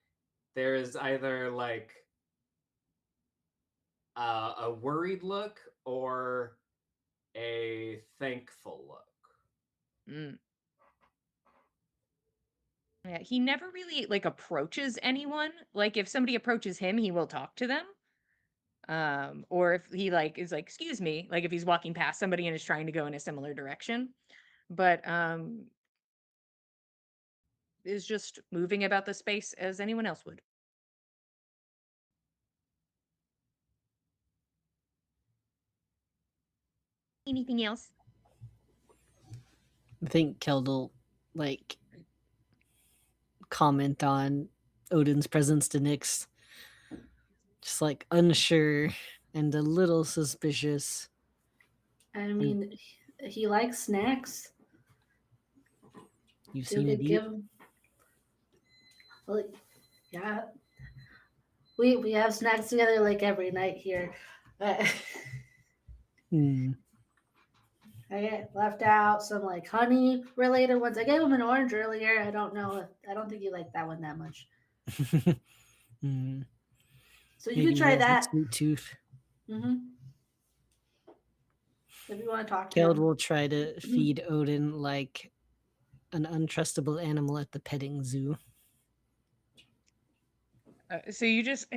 there is either like a worried look or a thankful look. Yeah, he never really like approaches anyone. Like if somebody approaches him, he will talk to them. Or if he like is like, excuse me, like if he's walking past somebody and is trying to go in a similar direction. But is just moving about the space as anyone else would. Anything else? I think Keld'll like comment on Odin's presence to Nyx. Just like unsure and a little suspicious. I mean, he likes snacks. You've You seen could it give him. Well, yeah. We have snacks together like every night here. I get left out some like honey related ones. I gave him an orange earlier. I don't think he liked that one that much. So you Maybe could try he has a that. sweet tooth. If you want to talk to Keld him. will try to feed Odin like an untrustable animal at the petting zoo. So you just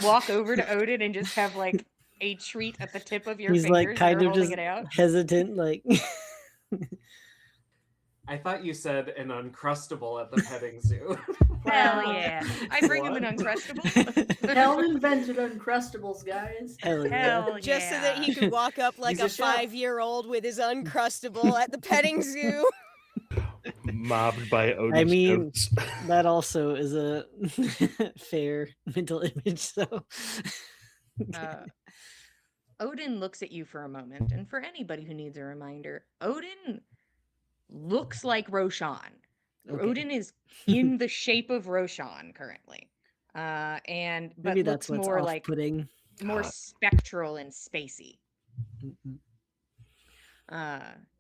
walk over to Odin and just have like a treat at the tip of your He's fingers. like kind you're of holding just it out. hesitant, like. I thought you said an Uncrustable at the petting zoo. Hell yeah. I bring him an Uncrustable. Hell invented Uncrustables, guys. Hell yeah. Hell Just so that he yeah. could walk up like He's a a chef. 5-year-old with his Uncrustable at the petting zoo. Mobbed by Odin's I mean, goats. that also is a fair mental image. So, Odin looks at you for a moment, and for anybody who needs a reminder, Odin looks like Roshan. Okay. Odin is in the shape of Roshan currently. But Maybe looks that's what's more like off-putting. more spectral and spacey. Mm-mm.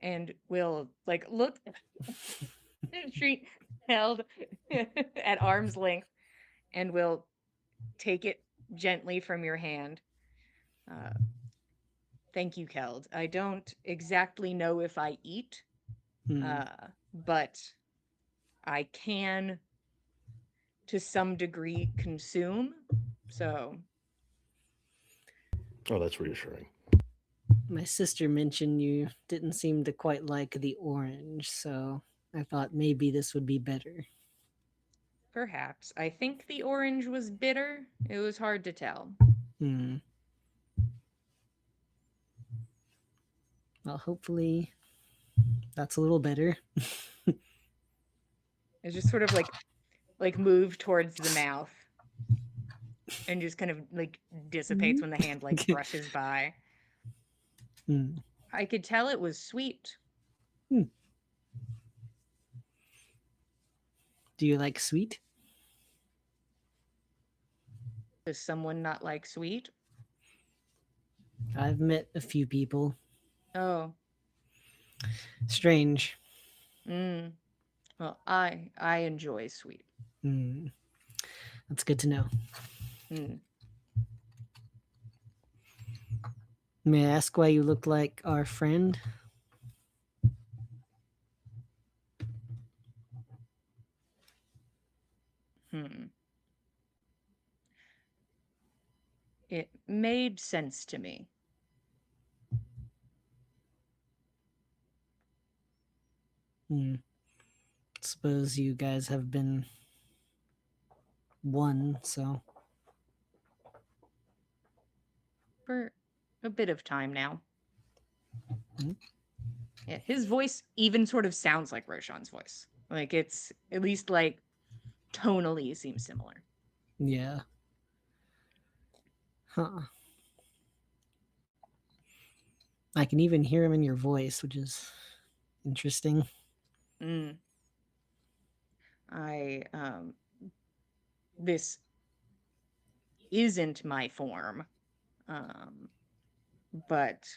And will like look treat held at arm's length and will take it gently from your hand. Thank you, Keld. I don't exactly know if I eat, Hmm. but I can, to some degree, consume. So, Oh, that's reassuring. My sister mentioned you didn't seem to quite like the orange, so I thought maybe this would be better. perhaps. I think the orange was bitter. It was hard to tell. Hmm. Well, hopefully that's a little better. It's just sort of like move towards the mouth and just kind of like dissipates when the hand like brushes by. Hmm. I could tell it was sweet. Do you like sweet? Does someone not like sweet? I've met a few people. Oh, Strange. well, I enjoy sweet. Hmm. That's good to know. Mm. May I ask why you look like our friend? It made sense to me. Suppose you guys have been one, so. For a bit of time now. Mhm. Yeah, his voice even sort of sounds like Roshan's voice. Like it's at least like tonally seems similar. Yeah. Huh. I can even hear him in your voice, which is interesting. This isn't my form. But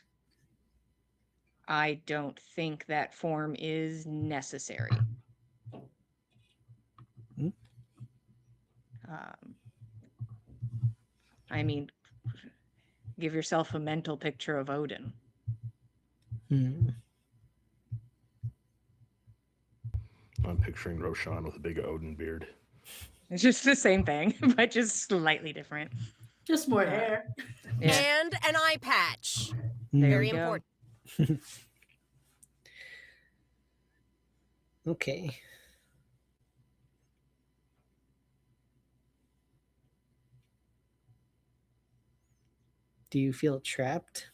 I don't think that form is necessary. Hmm? I mean, give yourself a mental picture of Odin. I'm picturing Roshan with a big Odin beard. It's just the same thing, but just slightly different. Just more hair. Yeah, And an eye patch. there Very we go. important. Okay. Do you feel trapped?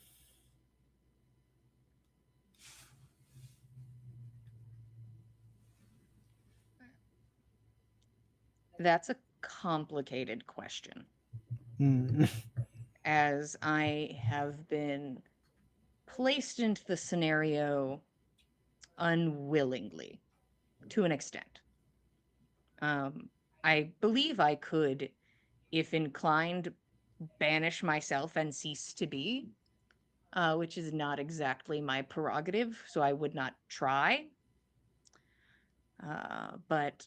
That's a complicated question, Hmm. as I have been placed into the scenario unwillingly to an extent. I believe I could, if inclined, banish myself and cease to be, which is not exactly my prerogative, so I would not try. But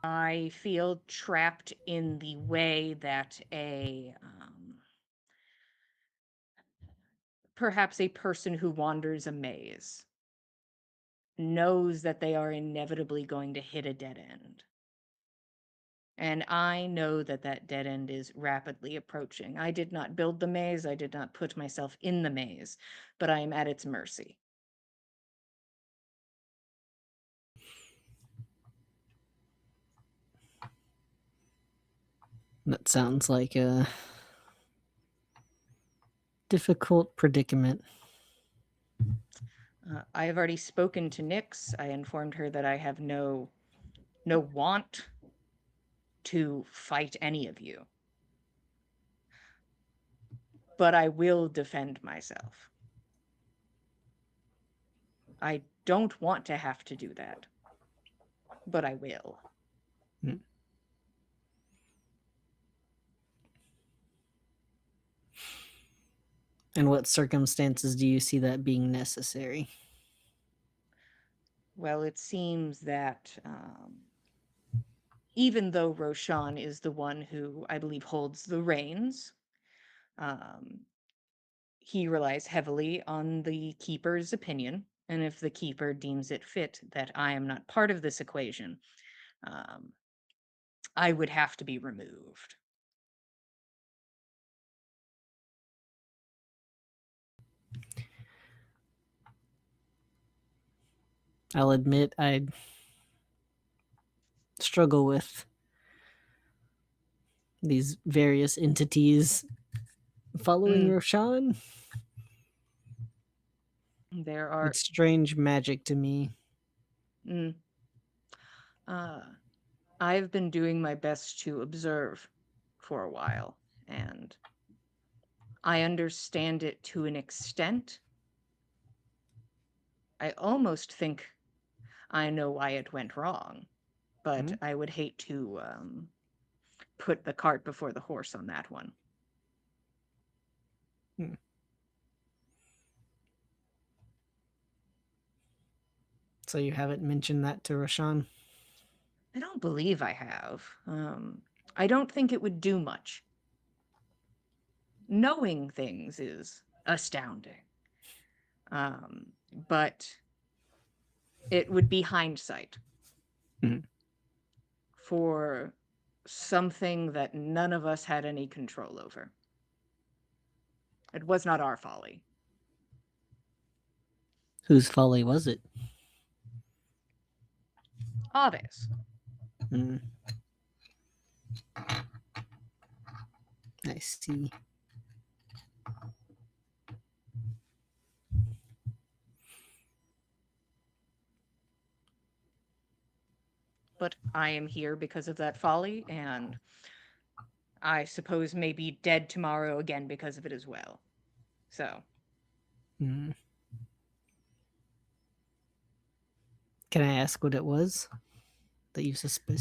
I feel trapped in the way that perhaps a person who wanders a maze knows that they are inevitably going to hit a dead end. And I know that that dead end is rapidly approaching. I did not build the maze. I did not put myself in the maze, but I am at its mercy. That sounds like a difficult predicament. I have already spoken to Nyx. I informed her that I have no want to fight any of you. but I will defend myself. I don't want to have to do that, but I will. In what circumstances do you see that being necessary? Well, it seems that even though Roshan is the one who I believe holds the reins, he relies heavily on the keeper's opinion. And if the keeper deems it fit that I am not part of this equation, I would have to be removed. I'll admit I struggle with these various entities following Roshan. There are It's strange magic to me. I've been doing my best to observe for a while, and I understand it to an extent. I almost think I know why it went wrong, but I would hate to put the cart before the horse on that one. So you haven't mentioned that to Roshan? I don't believe I have. I don't think it would do much. Knowing things is astounding. But it would be hindsight for something that none of us had any control over. It was not our folly. Whose folly was it? Ave's. I see. But I am here because of that folly, and I suppose maybe dead tomorrow again because of it as well. So. Can I ask what it was that you suspect?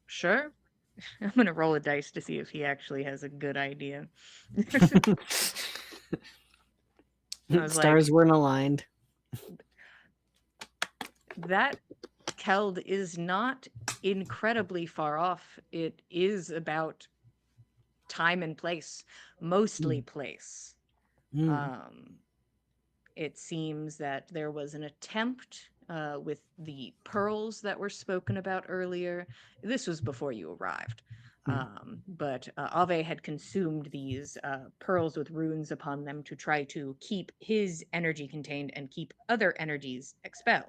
Sure. I'm gonna roll a dice to see if he actually has a good idea. Stars weren't aligned. That Keld is not incredibly far off. It is about time and place, mostly place. It seems that there was an attempt with the pearls that were spoken about earlier. This was before you arrived. But Ave had consumed these pearls with runes upon them to try to keep his energy contained and keep other energies expelled.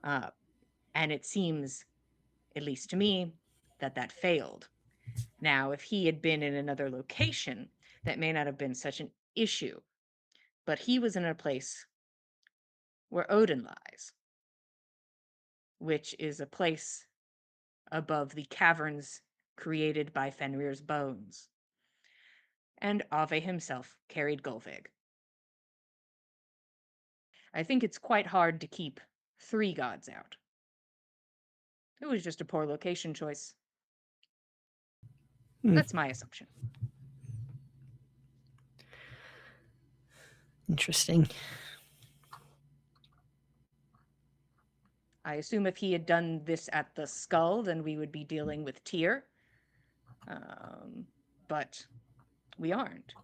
And it seems, at least to me, that failed. Now, if he had been in another location, that may not have been such an issue. But he was in a place where Odin lies, which is a place above the caverns created by Fenrir's bones. And Ave himself carried Gulvig. I think it's quite hard to keep 3 gods out. It was just a poor location choice. That's my assumption. Interesting. I assume if he had done this at the Skull, then we would be dealing with Tyr. But we aren't.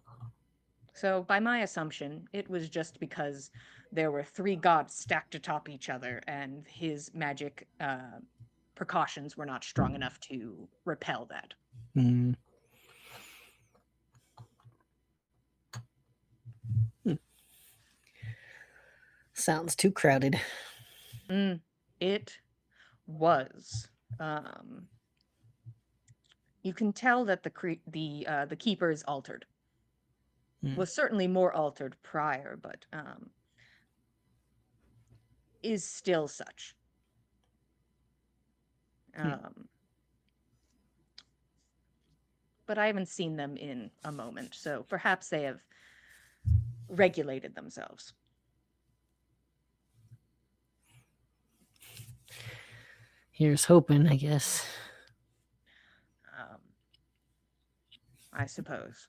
So by my assumption, it was just because there were 3 gods stacked atop each other, and his magic precautions were not strong enough to repel that. Sounds too crowded. It was. You can tell that the keeper is altered. Was certainly more altered prior, but is still such. Um, but I haven't seen them in a moment, so perhaps they have regulated themselves. Here's hoping, I guess. Um, I suppose.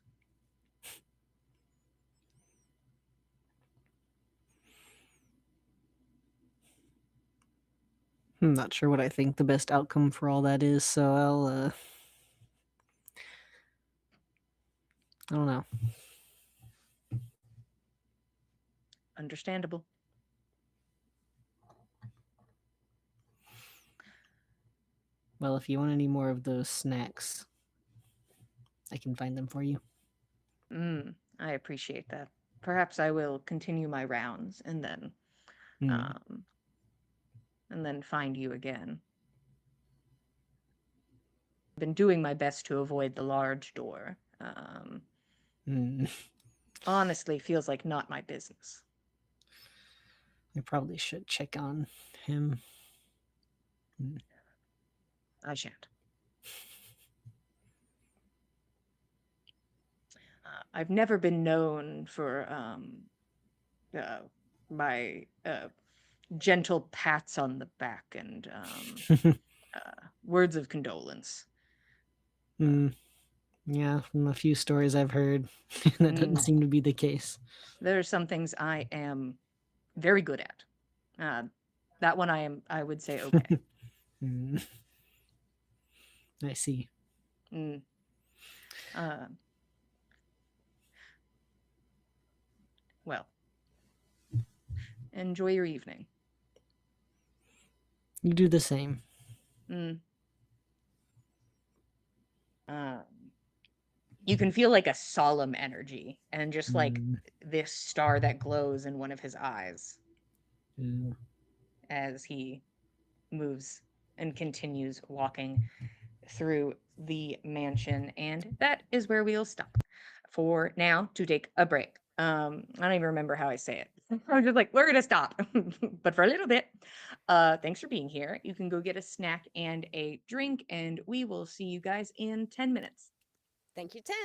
I'm not sure what I think the best outcome for all that is, so I don't know. Understandable. Well, if you want any more of those snacks, I can find them for you. I appreciate that. Perhaps I will continue my rounds and then find you again. I've been doing my best to avoid the large door. Honestly, feels like not my business. I probably should check on him. I shan't. I've never been known for my gentle pats on the back and words of condolence. Yeah, from a few stories I've heard, that doesn't seem to be the case. There are some things I am very good at. That one I would say okay. I see. Well, enjoy your evening. You do the same. You can feel like a solemn energy and just like this star that glows in one of his eyes as he moves and continues walking through the mansion. And that is where we'll stop for now to take a break. I don't even remember how I say it. I was just like, we're gonna stop, but for a little bit. Thanks for being here. You can go get a snack and a drink, and we will see you guys in 10 minutes. Thank you, 10.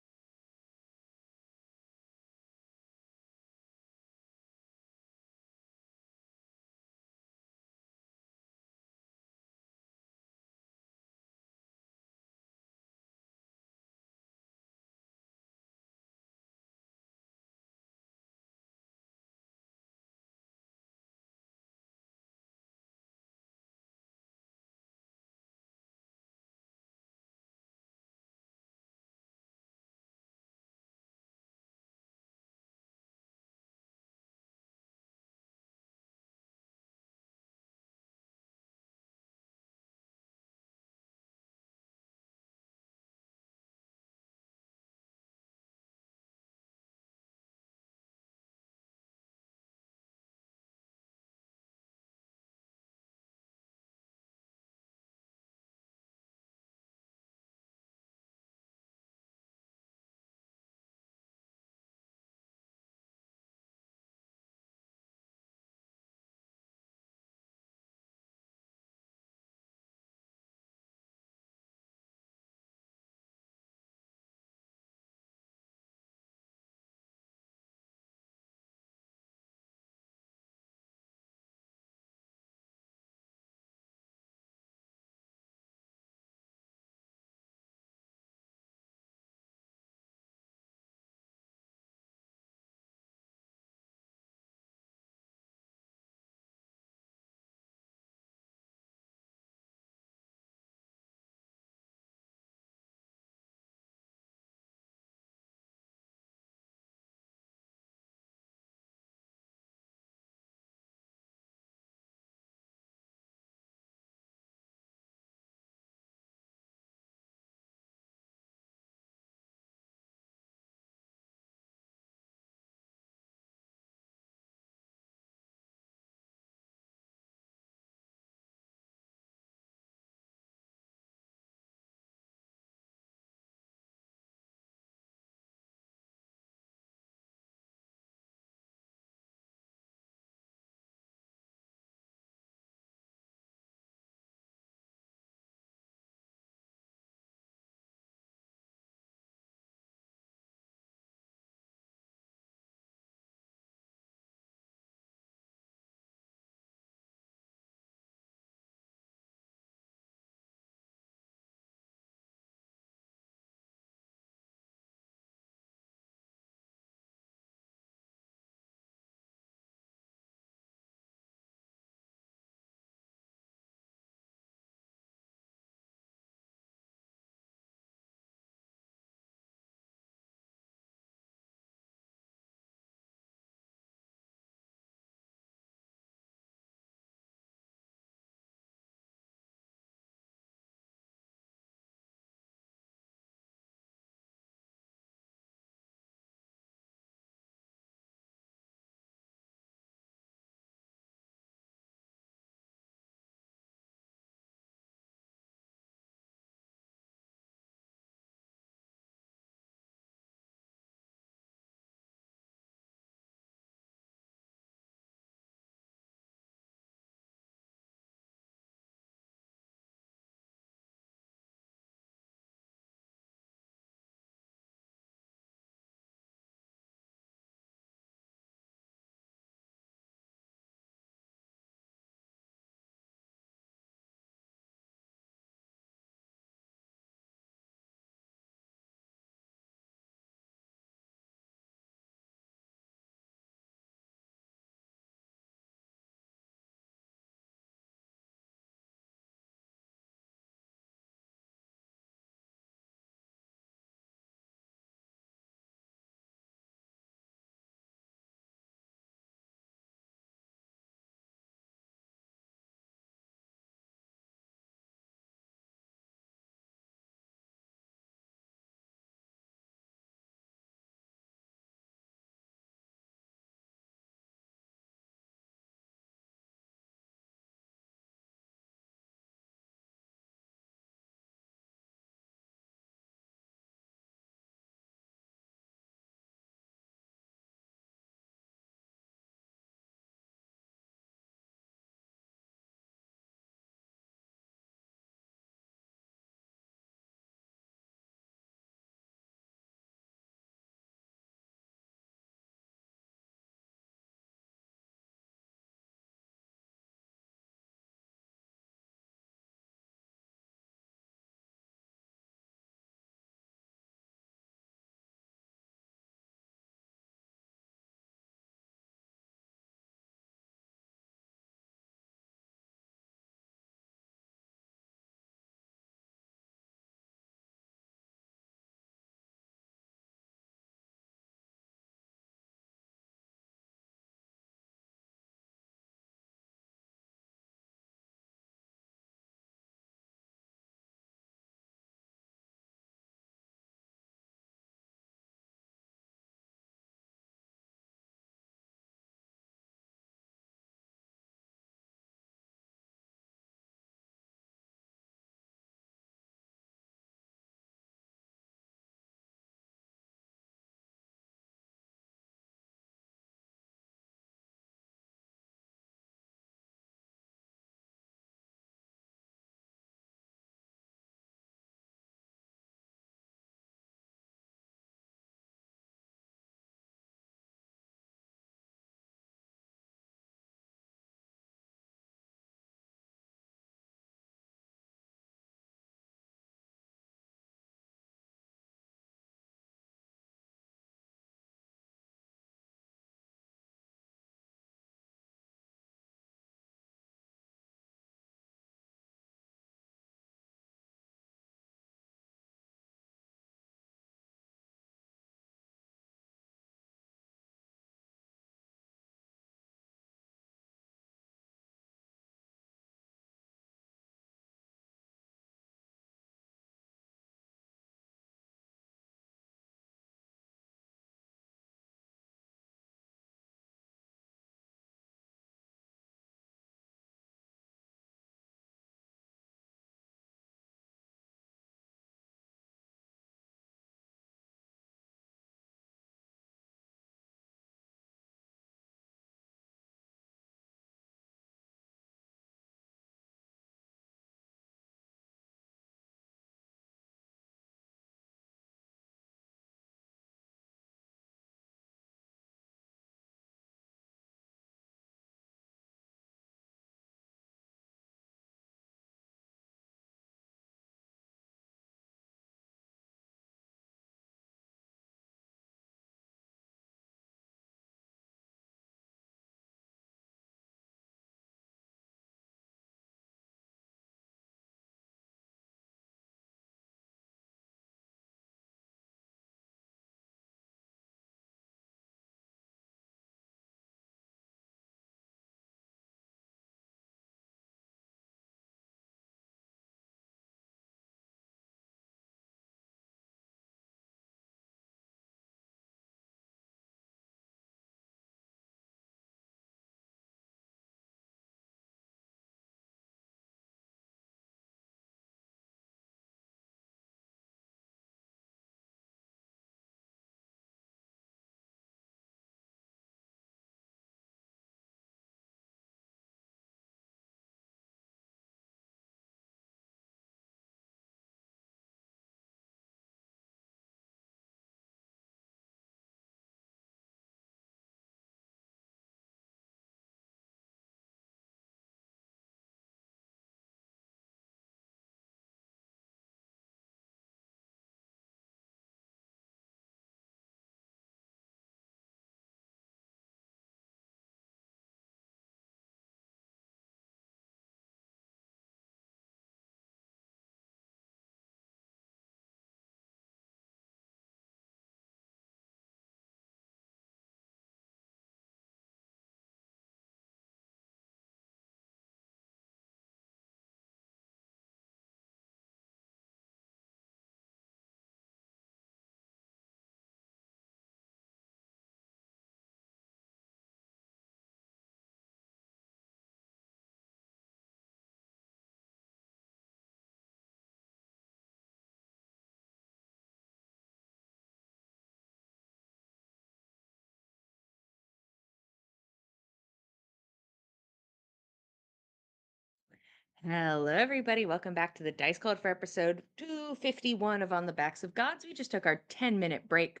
Hello, everybody. Welcome back to the Dice Called for episode 251 of On the Backs of Gods. We just took our 10-minute break.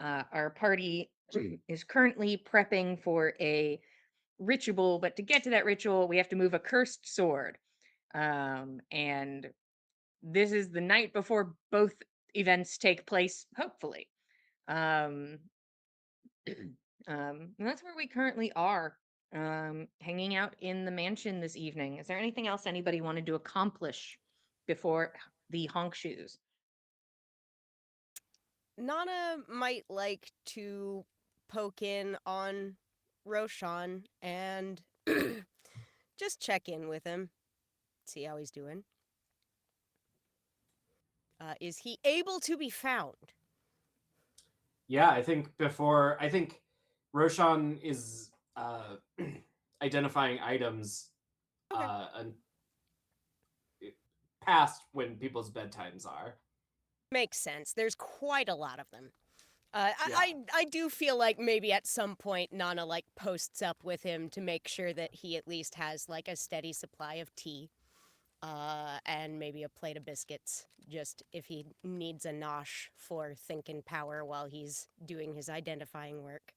Our party is currently prepping for a ritual, but to get to that ritual, we have to move a cursed sword. And this is the night before both events take place, hopefully. Um, and that's where we currently are, hanging out in the mansion this evening. Is there anything else anybody wanted to accomplish before the honk shoes? Nana might like to poke in on Roshan and just check in with him, see how he's doing. Is he able to be found? Yeah, I think Roshan is identifying items Okay. Past when people's bedtimes are. Makes sense. There's quite a lot of them. Yeah. I do feel like maybe at some point Nana like posts up with him to make sure that he at least has like a steady supply of tea, and maybe a plate of biscuits, just if he needs a nosh for thinking power while he's doing his identifying work.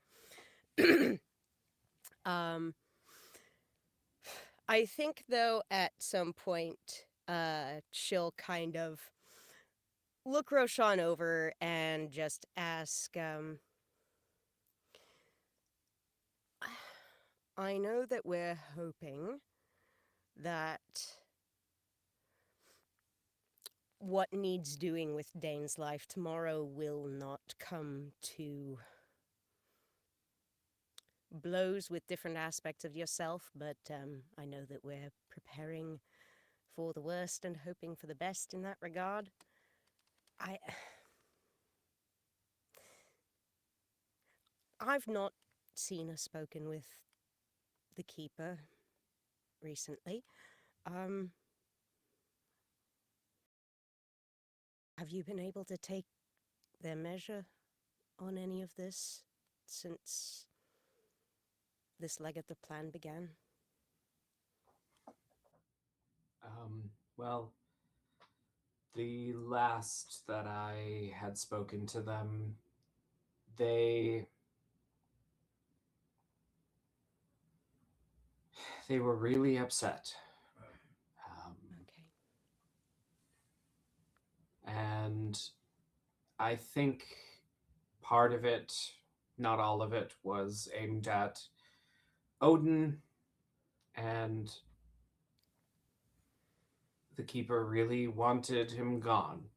I think though at some point, she'll kind of look Roshan over and just ask, I know that we're hoping that what needs doing with Dane's life tomorrow will not come to blows with different aspects of yourself, but I know that we're preparing for the worst and hoping for the best in that regard. I've not seen or spoken with the Keeper recently. Have you been able to take their measure on any of this since this leg of the plan began? Well, the last that I had spoken to them, they were really upset. Okay. And I think part of it, not all of it, was aimed at Odin, and the Keeper really wanted him gone.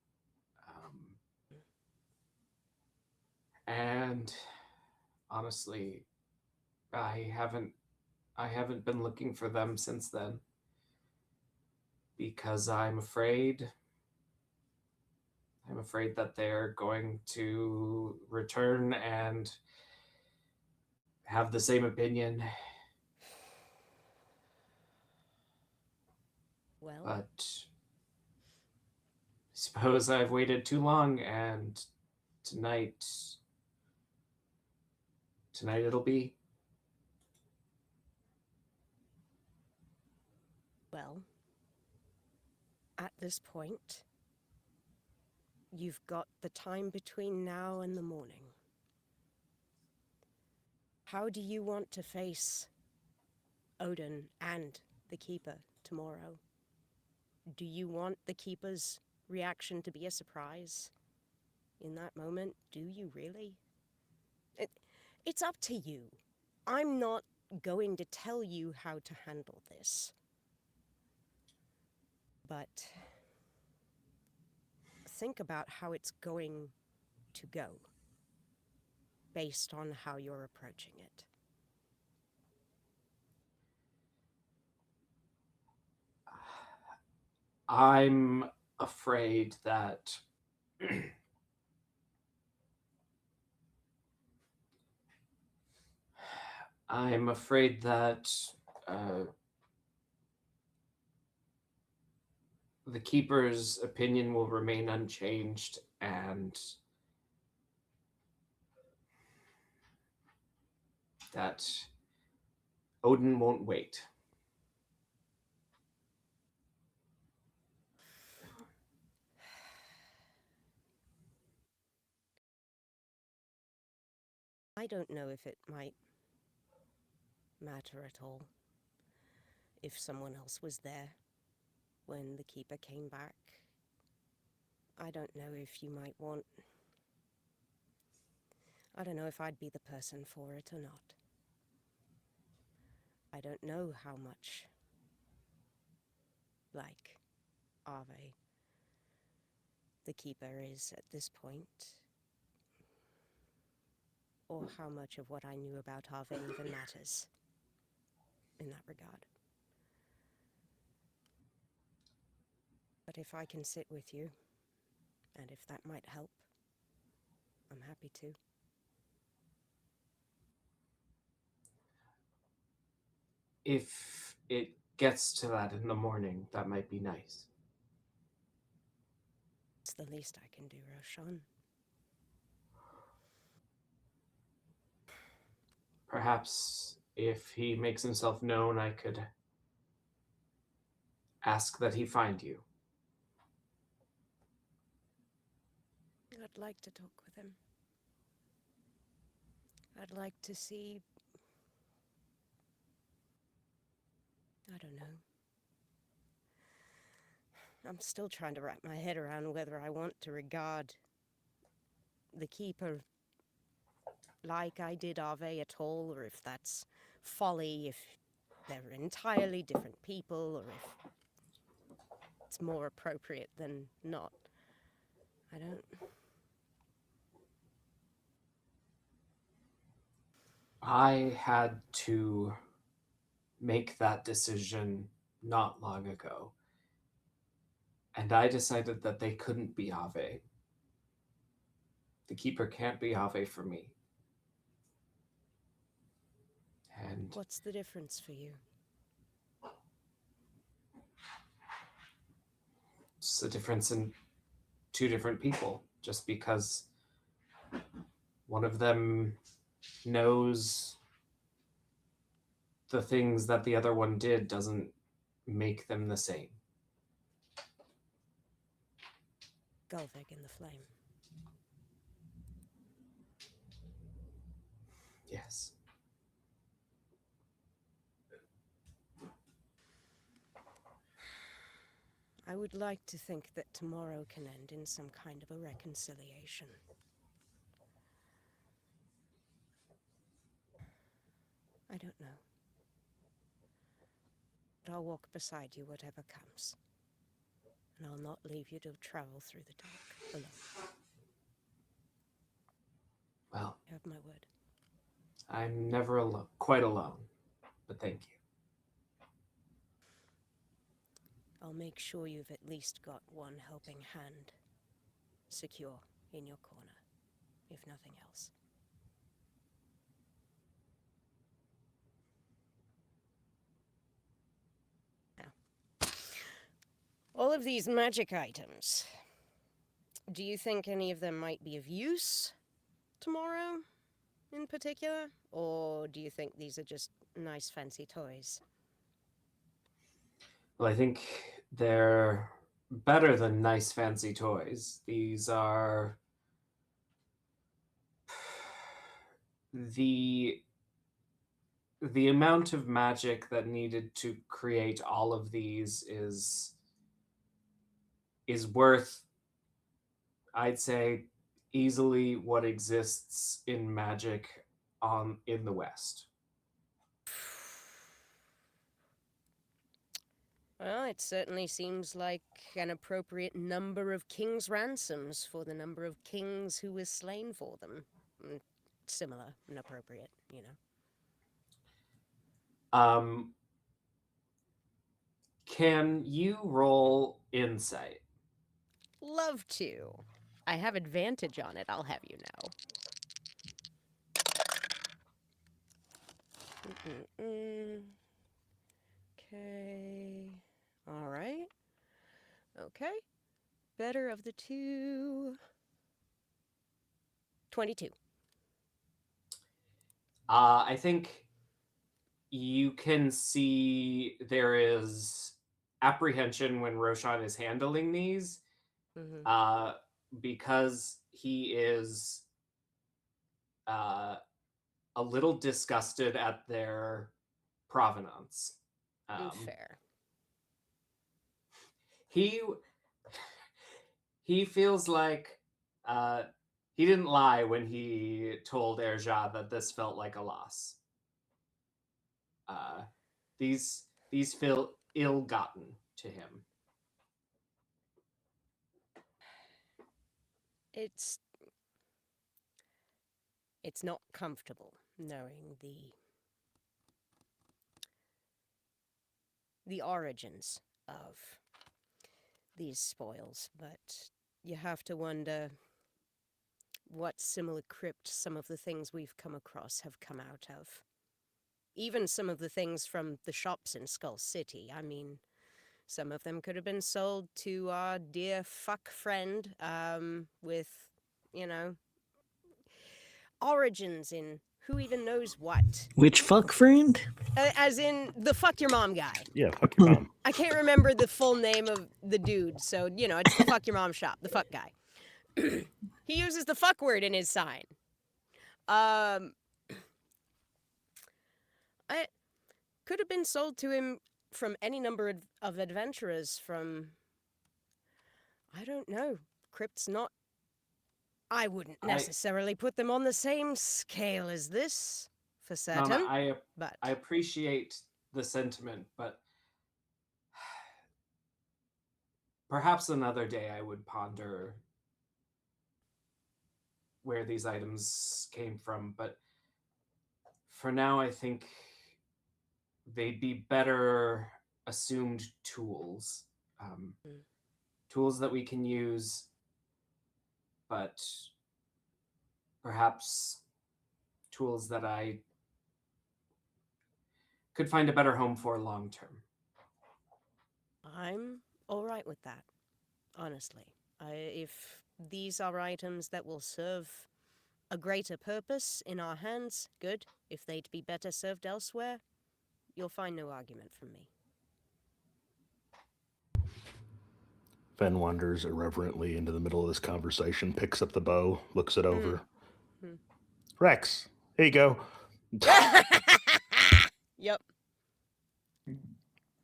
And honestly, I haven't been looking for them since then, because I'm afraid that they're going to return and have the same opinion. Well, But I suppose I've waited too long, and tonight it'll be. well, at this point, you've got the time between now and the morning. How do you want to face Odin and the Keeper tomorrow? Do you want the Keeper's reaction to be a surprise in that moment? Do you really? It's up to you. I'm not going to tell you how to handle this. But think about how it's going to go based on how you're approaching it. I'm afraid that the Keeper's opinion will remain unchanged, and that Odin won't wait. I don't know if it might matter at all if someone else was there when the Keeper came back. I don't know if you might want... I don't know if I'd be the person for it or not. I don't know how much like Ave the Keeper is at this point, or how much of what I knew about Ave even matters in that regard. But if I can sit with you, and if that might help, I'm happy to. If it gets to that in the morning, that might be nice. It's the least I can do, Roshan. Perhaps if he makes himself known, I could ask that he find you. I'd like to talk with him. I'd like to see... I don't know. I'm still trying to wrap my head around whether I want to regard the Keeper like I did Ave at all, or if that's folly, if they're entirely different people, or if it's more appropriate than not. I don't... I had to make that decision not long ago. And I decided that they couldn't be Ave. The Keeper can't be Ave for me. And What's the difference for you? it's the difference in two different people. Just because one of them knows the things that the other one did doesn't make them the same. Gulvig in the flame. Yes. I would like to think that tomorrow can end in some kind of a reconciliation. I don't know. But I'll walk beside you whatever comes. And I'll not leave you to travel through the dark alone. Well, You have my word. I'm never quite alone, but thank you. I'll make sure you've at least got one helping hand secure in your corner, if nothing else. Now, all of these magic items, do you think any of them might be of use tomorrow in particular? Or do you think these are just nice fancy toys? Well, I think they're better than nice fancy toys. These are the amount of magic that needed to create all of these is worth, I'd say, easily what exists in magic in the West. Well, it certainly seems like an appropriate number of king's ransoms for the number of kings who was slain for them. Similar and appropriate, you know. Can you roll insight? Love to. I have advantage on it, I'll have you know. Okay. All right. Okay. Better of the two. 22. I think you can see there is apprehension when Roshan is handling these, because he is a little disgusted at their provenance. Fair. He feels like he didn't lie when he told Erja that this felt like a loss. These feel ill-gotten to him. It's not comfortable knowing the origins of these spoils, but you have to wonder what similar crypt some of the things we've come across have come out of. Even some of the things from the shops in Skull City. I mean, some of them could have been sold to our dear fuck friend, with, you know, origins in who even knows what. Which fuck friend? As in the fuck your mom guy. Yeah, fuck your mom. I can't remember the full name of the dude, so, you know, it's the fuck your mom shop, the fuck guy. He uses the fuck word in his sign. I could have been sold to him from any number of adventurers from, I don't know, crypts not. I wouldn't necessarily put them on the same scale as this, for certain. No, but I appreciate the sentiment, but perhaps another day I would ponder where these items came from. But for now, I think they'd be better assumed tools. Tools that we can use, but perhaps tools that I could find a better home for long term. I'm all right with that, honestly. If these are items that will serve a greater purpose in our hands, good. If they'd be better served elsewhere, you'll find no argument from me. Fen wanders irreverently into the middle of this conversation, picks up the bow, looks it over. Rex, here you go. Yep.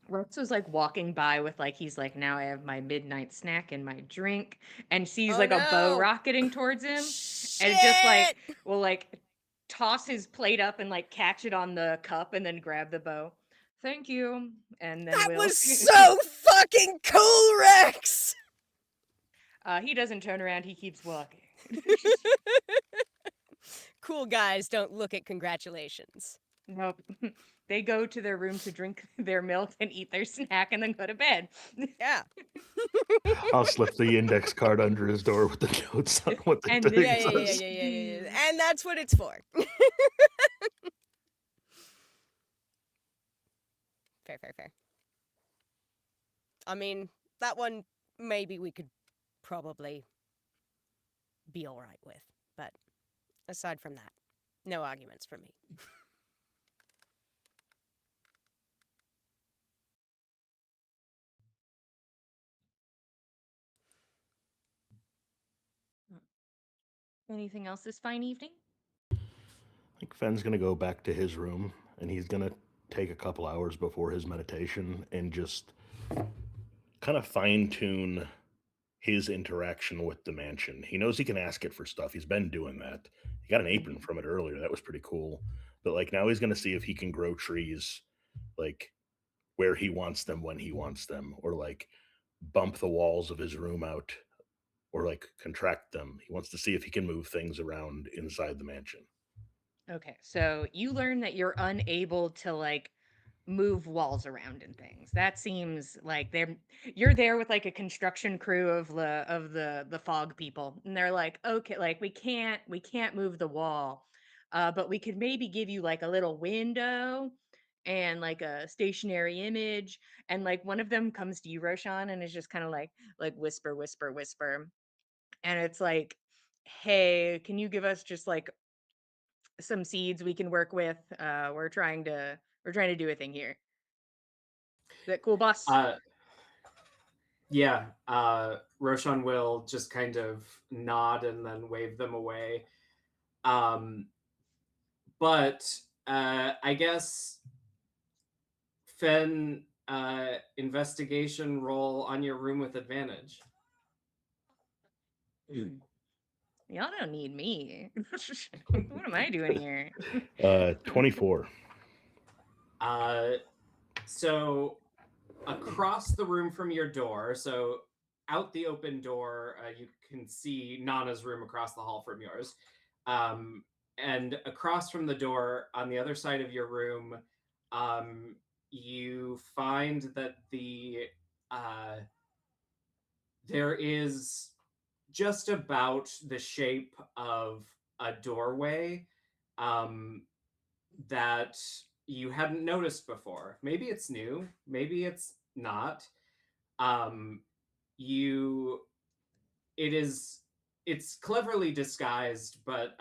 Rex was like walking by with like, he's like, now I have my midnight snack and my drink, and sees Oh, like a bow no. rocketing towards him, Shit! and it just like will like toss his plate up and like catch it on the cup and then grab the bow. Thank you. And then That Will was so fucking cool, Rex! he doesn't turn around, he keeps walking. Cool guys don't look at congratulations. Nope. They go to their room to drink their milk and eat their snack and then go to bed. Yeah. I'll slip the index card under his door with the notes on what the And thing this- says. Yeah. And that's what it's for. Fair. I mean, that one maybe we could probably be all right with. But aside from that, no arguments from me. Anything else this fine evening? I think Fen's going to go back to his room, and he's going to take a couple hours before his meditation and just kind of fine-tune his interaction with the mansion. He knows he can ask it for stuff. He's been doing that. He got an apron from it earlier. That was pretty cool. But like now he's going to see if he can grow trees like where he wants them, when he wants them, or like bump the walls of his room out, or like contract them. He wants to see if he can move things around inside the mansion. Okay, so you learn that you're unable to like move walls around and things. That seems like you're there with like a construction crew of the fog people, and they're like, okay, like we can't move the wall, but we could maybe give you like a little window and like a stationary image. And like one of them comes to you, Roshan, and is just kind of like whisper, and it's like, hey, can you give us just like some seeds we can work with? We're trying to do a thing here. Is that cool, boss? Yeah. Roshan will just kind of nod and then wave them away. but I guess Fen, investigation roll on your room with advantage. Y'all don't need me. What am I doing here? 24. So across the room from your door, so out the open door, you can see Nana's room across the hall from yours. And across from the door on the other side of your room, you find that there is just about the shape of a doorway that you hadn't noticed before. Maybe it's new, maybe it's not. It's cleverly disguised, but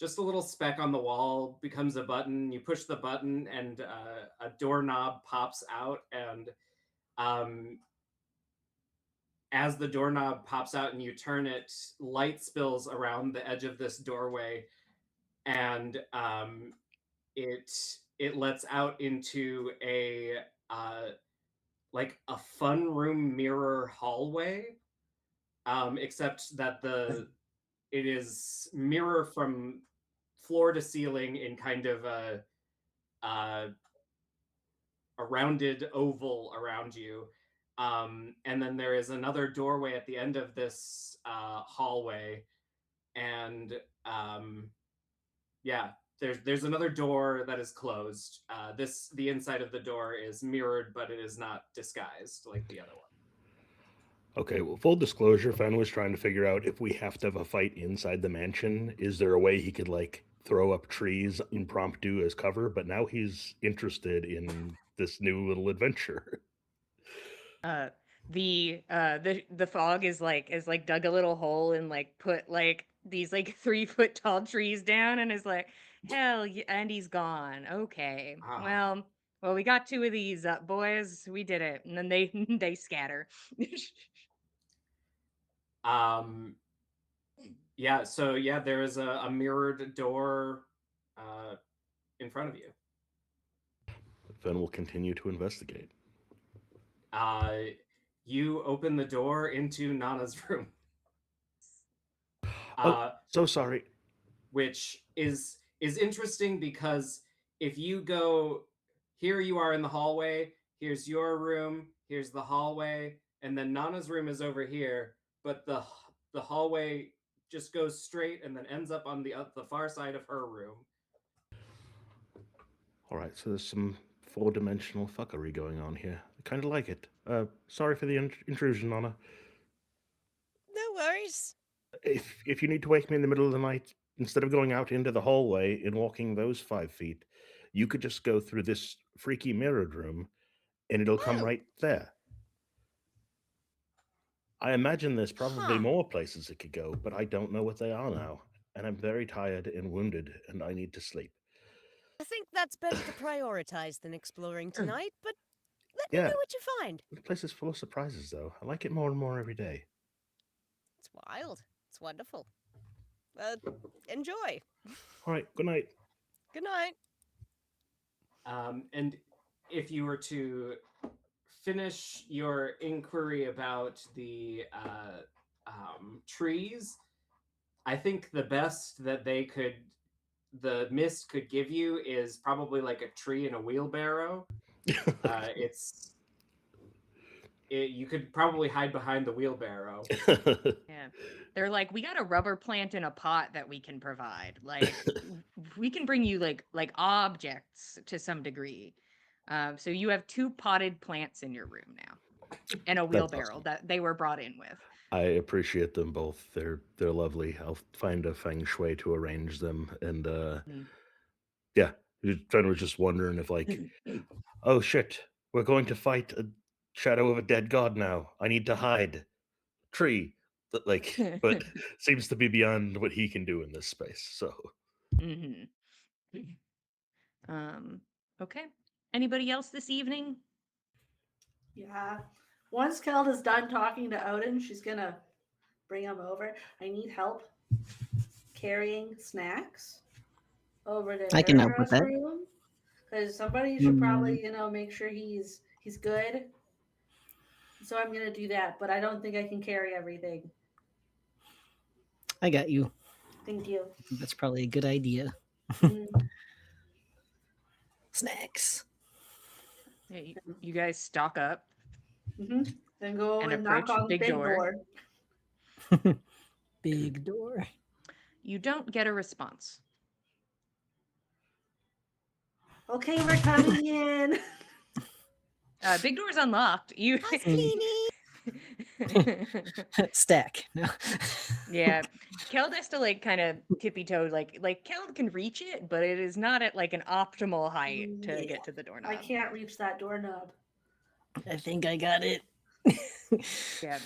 just a little speck on the wall becomes a button. You push the button, and a doorknob pops out, and as the doorknob pops out and you turn it, light spills around the edge of this doorway, and it lets out into a like a fun room mirror hallway, except that it is mirror from floor to ceiling in kind of a rounded oval around you. And then there is another doorway at the end of this hallway, and yeah, there's another door that is closed. The inside of the door is mirrored, but it is not disguised like the other one. Okay, well, full disclosure, Fen was trying to figure out if we have to have a fight inside the mansion, is there a way he could, like, throw up trees impromptu as cover? But now he's interested in this new little adventure. The fog is like dug a little hole and like put like these like 3 foot tall trees down and is like, hell yeah, and he's gone. Okay. Ah. Well, we got 2 of these up, boys. We did it. And then they they scatter. Yeah, so yeah, there is a mirrored door in front of you. Fen will continue to investigate. You open the door into Nana's room. So sorry. Which is interesting because if you go, here you are in the hallway, here's your room, here's the hallway, and then Nana's room is over here, but the hallway just goes straight and then ends up on the far side of her room. All right, so there's some 4-dimensional fuckery going on here. I kind of like it. Sorry for the intrusion, Nana. No worries. If you need to wake me in the middle of the night, instead of going out into the hallway and walking those 5 feet, you could just go through this freaky mirrored room, and it'll come Oh. right there. I imagine there's probably Huh. more places it could go, but I don't know what they are now. And I'm very tired and wounded, and I need to sleep. I think that's better to prioritize than exploring tonight, but let me Yeah. know what you find. The place is full of surprises, though. I like it more and more every day. It's wild. It's wonderful. Enjoy. All right, good night. Good night. And if you were to finish your inquiry about the trees, I think the best that the mist could give you is probably like a tree in a wheelbarrow. You could probably hide behind the wheelbarrow. Yeah. They're like, we got a rubber plant in a pot that we can provide. Like, we can bring you like objects to some degree. So you have 2 potted plants in your room now, and a wheelbarrow awesome. that they were brought in with. I appreciate them both. They're lovely. I'll find a feng shui to arrange them. And yeah, Fen was just wondering if, like, oh shit, we're going to fight a shadow of a dead god now. I need to hide. Tree. But like, but seems to be beyond what he can do in this space. So Mhm. Okay. Anybody else this evening? Yeah. Once Kelda's done talking to Odin, she's gonna bring him over. I need help carrying snacks. over to I can help with Erja's that. room because somebody should Mm, probably, make sure he's good. So I'm gonna do that, but I don't think I can carry everything. I got you. Thank you. I think that's probably a good idea. Mhm. Snacks. Yeah, you guys stock up Then go and and knock approach on the big big door. door. Big door. You don't get a response. Okay, we're coming in. Big door's unlocked. You House cleaning. Stack. No. Yeah. Keld has to like kind of tippy toe, like Keld can reach it, but it is not at like an optimal height to Yeah. get to the doorknob. I can't reach that doorknob. I think I got it. Yeah.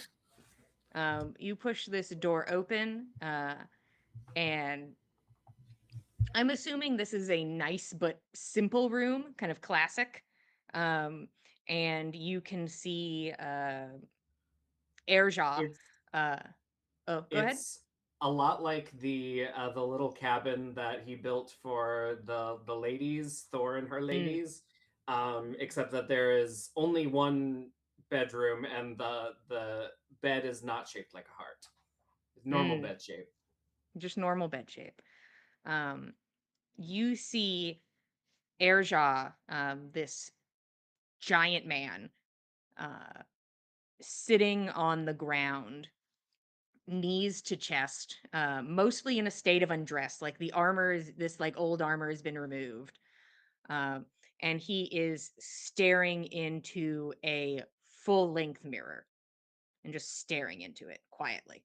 You push this door open, and I'm assuming this is a nice but simple room, kind of classic. And you can see Erja. It's Oh, go ahead. it's a lot like the little cabin that he built for the ladies, Thor and her ladies, except that there is only one bedroom and the bed is not shaped like a heart. It's normal Mm. bed shape. Just normal bed shape. You see Erja, this giant man, sitting on the ground, knees to chest, mostly in a state of undress. Like the armor is this like old armor has been removed. Um, and he is staring into a full length mirror and just staring into it quietly.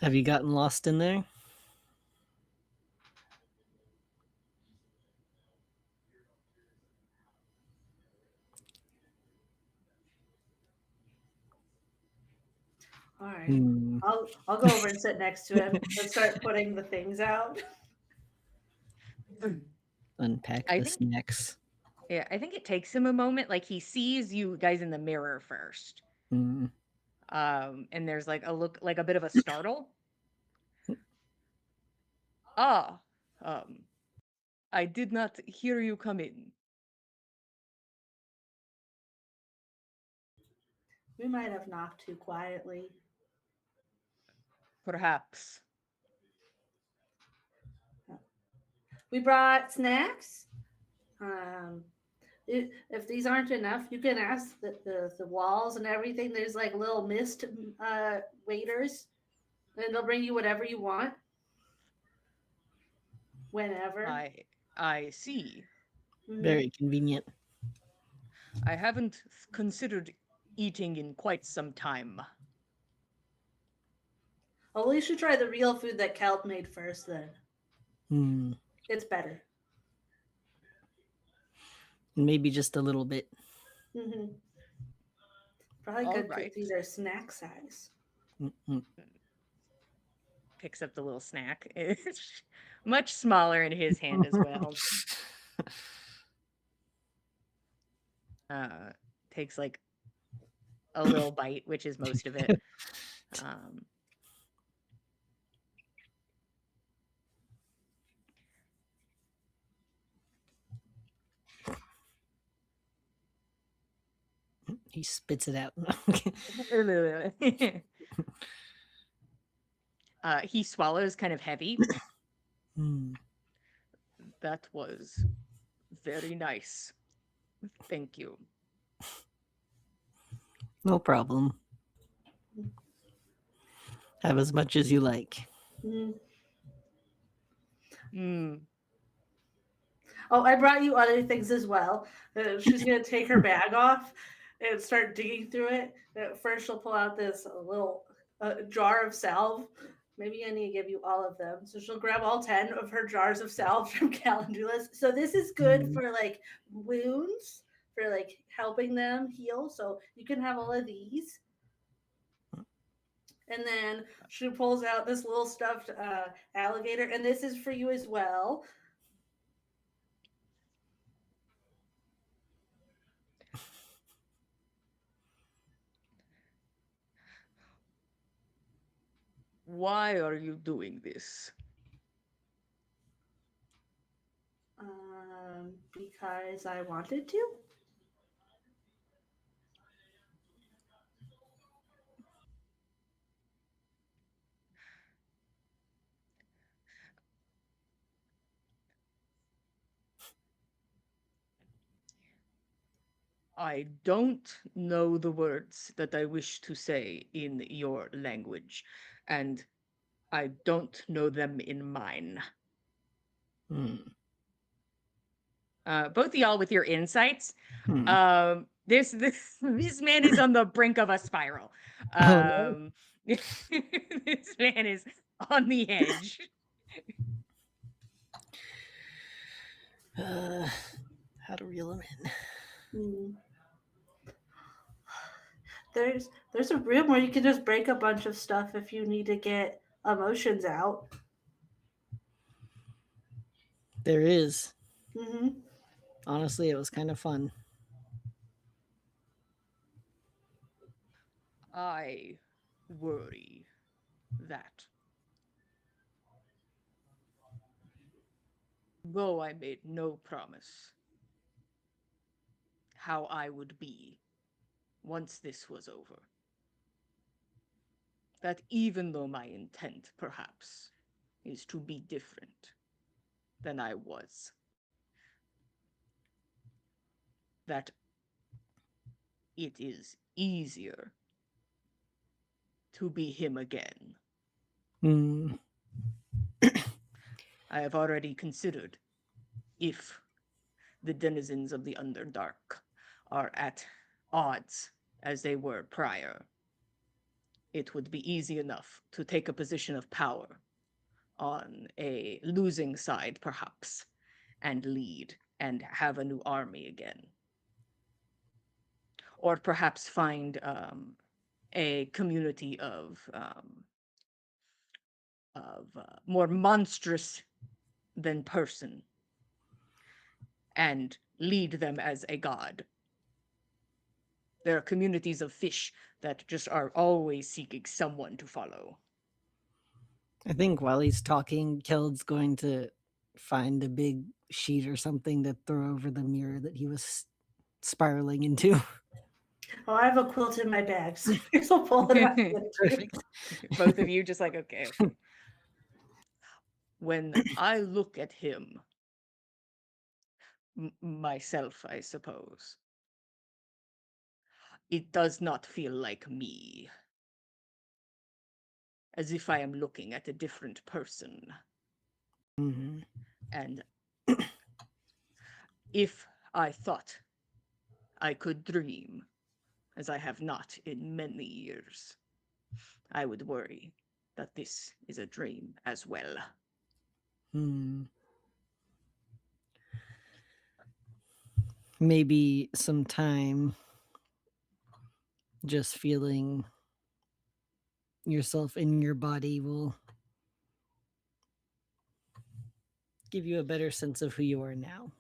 Have you gotten lost in there? All right. Hmm. I'll go over and sit next to him and start putting the things out. Unpack I the think snacks. Yeah, I think it takes him a moment. Like he sees you guys in the mirror first. Hmm. And there's like a look, like a bit of a startle. Ah, I did not hear you come in. We might have knocked too quietly. Perhaps. We brought snacks. If these aren't enough, you can ask the walls and everything. There's like little mist waiters, and they'll bring you whatever you want, whenever. I see. Mhm. Very convenient. I haven't considered eating in quite some time. Well, you should try the real food that Kelp made first. Then Hmm. it's better. Maybe just a little bit. Mm-hmm. Probably All good right. because these are snack size. Mm-mm. Picks up the little snack. It's much smaller in his hand as well. Takes like a little bite, which is most of it. He spits it out. He swallows kind of heavy. Hmm. That was very nice. Thank you. No problem. Have as much as you like. Mm. Oh, I brought you other things as well. She's gonna take her bag off and start digging through it. First, she'll pull out this little jar of salve. Maybe I need to give you all of them. So she'll grab all 10 of her jars of salve from Calendula's. So this is good for like wounds, for like helping them heal. So you can have all of these. And then she pulls out this little stuffed alligator, and this is for you as well. Why are you doing this? Because I wanted to. I don't know the words that I wish to say in your language, and I don't know them in mine. Hmm. Both of y'all with your insights. Hmm. This man is on the brink of a spiral. Oh no. This man is on the edge. How to reel him in. Hmm. There's a room where you can just break a bunch of stuff if you need to get emotions out. There is. Hmm. Honestly, it was kind of fun. I worry that though I made no promise how I would be once this was over, that even though my intent perhaps is to be different than I was, that it is easier to be him again. Hmm. I have already considered if the denizens of the Underdark are at odds as they were prior, it would be easy enough to take a position of power on a losing side, perhaps, and lead and have a new army again. Or perhaps find a community of more monstrous than person and lead them as a god. There are communities of fish that just are always seeking someone to follow. I think while he's talking, Keld's going to find a big sheet or something to throw over the mirror that he was spiraling into. Oh, I have a quilt in my bag, so I'll pull it out. Perfect. Both of you just like, okay. When I look at him, myself, I suppose, it does not feel like me. As if I am looking at a different person. Hmm. And if I thought I could dream, as I have not in many years, I would worry that this is a dream as well. Hmm. Maybe some time just feeling yourself in your body will give you a better sense of who you are now.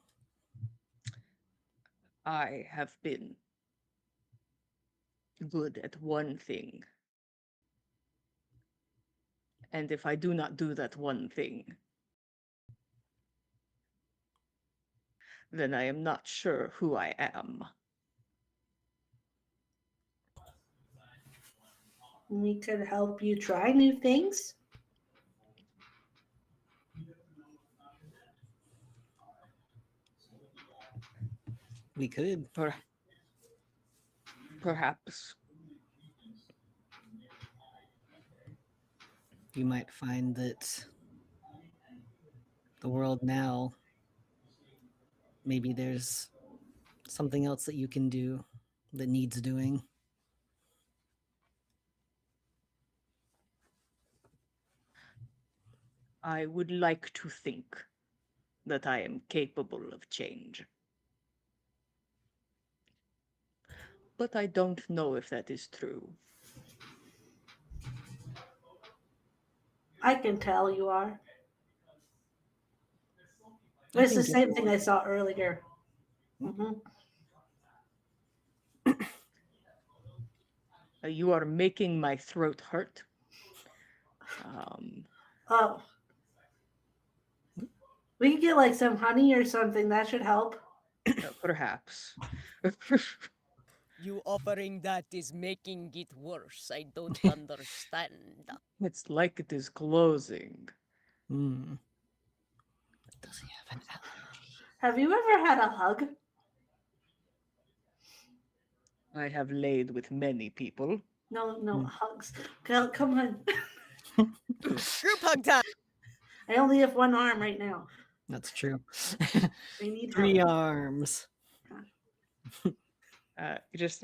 I have been good at one thing. And if I do not do that one thing, then I am not sure who I am. We could help you try new things. We could. Perhaps. You might find that the world now, maybe there's something else that you can do that needs doing. I would like to think that I am capable of change. But I don't know if that is true. I can tell you are. I It's the think same thing I saw earlier. Hmm. You are making my throat hurt. Oh, we can get like some honey or something. That should help. Perhaps. You offering that is making it worse. I don't understand. It's like it is closing. Hmm. Does he have an allergy? Have you ever had a hug? I have laid with many people. No, hugs. Come on. Group hug time. I only have one arm right now. That's true. I need 3 help. arms. Just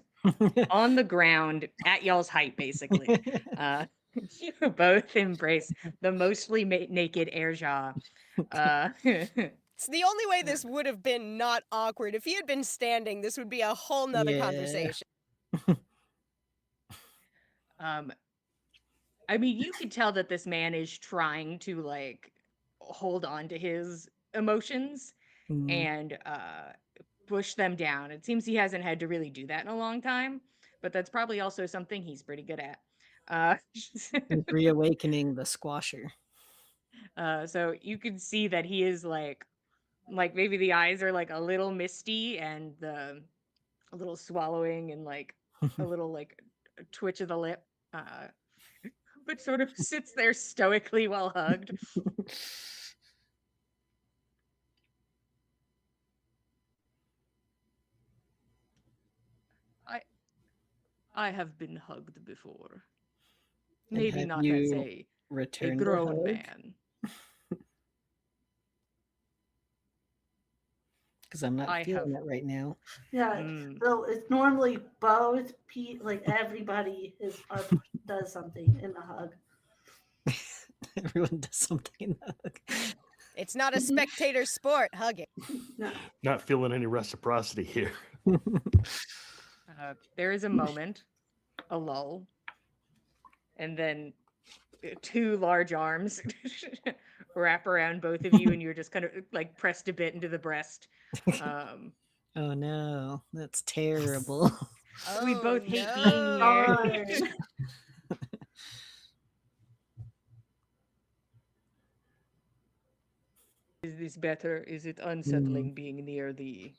on the ground at y'all's height, basically. You both embrace the mostly naked Airjaw. It's the only way this would have been not awkward. If he had been standing, this would be a whole nother Yeah. conversation. I mean, you could tell that this man is trying to like hold on to his emotions Hmm. and push them down. It seems he hasn't had to really do that in a long time, but that's probably also something he's pretty good at. He's reawakening the squasher. So you can see that he is like maybe the eyes are like a little misty and a little swallowing and like a little like twitch of the lip, but sort of sits there stoically while hugged. I have been hugged before. And Maybe have not as you a returned the grown hug? man. Because I'm not I feeling have- it right now. Yeah. Mm. So it's normally both like everybody does something in the hug. Everyone does something in the hug. It's not a spectator sport, hugging. No. Not feeling any reciprocity here. There is a moment, a lull, and then 2 large arms wrap around both of you, and you're just kind of like pressed a bit into the breast. Oh no, that's terrible. We Oh, both hate being no. near. Darn. Is this better? Is it unsettling being near the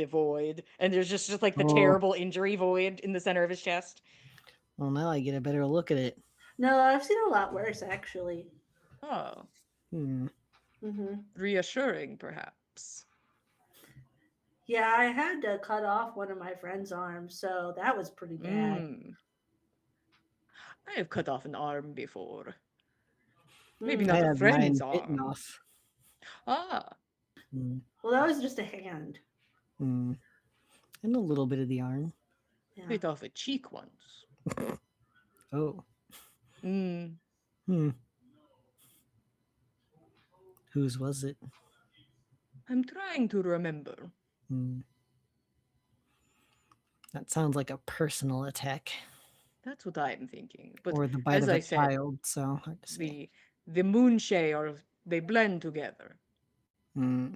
void? And there's just like the Oh. terrible injury void in the center of his chest. Well, now I get a better look at it. No, I've seen a lot worse actually. Oh, Hmm. reassuring, perhaps. Yeah, I had to cut off one of my friend's arms, so that was pretty bad. I have cut off an arm before. Maybe Mm. not I a had friend's mine bitten arm. off. Ah, Hmm. Well, that was just a hand. Hmm. And a little bit of the arm. Yeah. bit off a cheek once. Oh. Mm. Hmm. Whose was it? I'm trying to remember. Hmm. That sounds like a personal attack. That's what I'm thinking. But Or the bite as of a I said, child, so hard to say. the Moonshay they blend together. Hmm.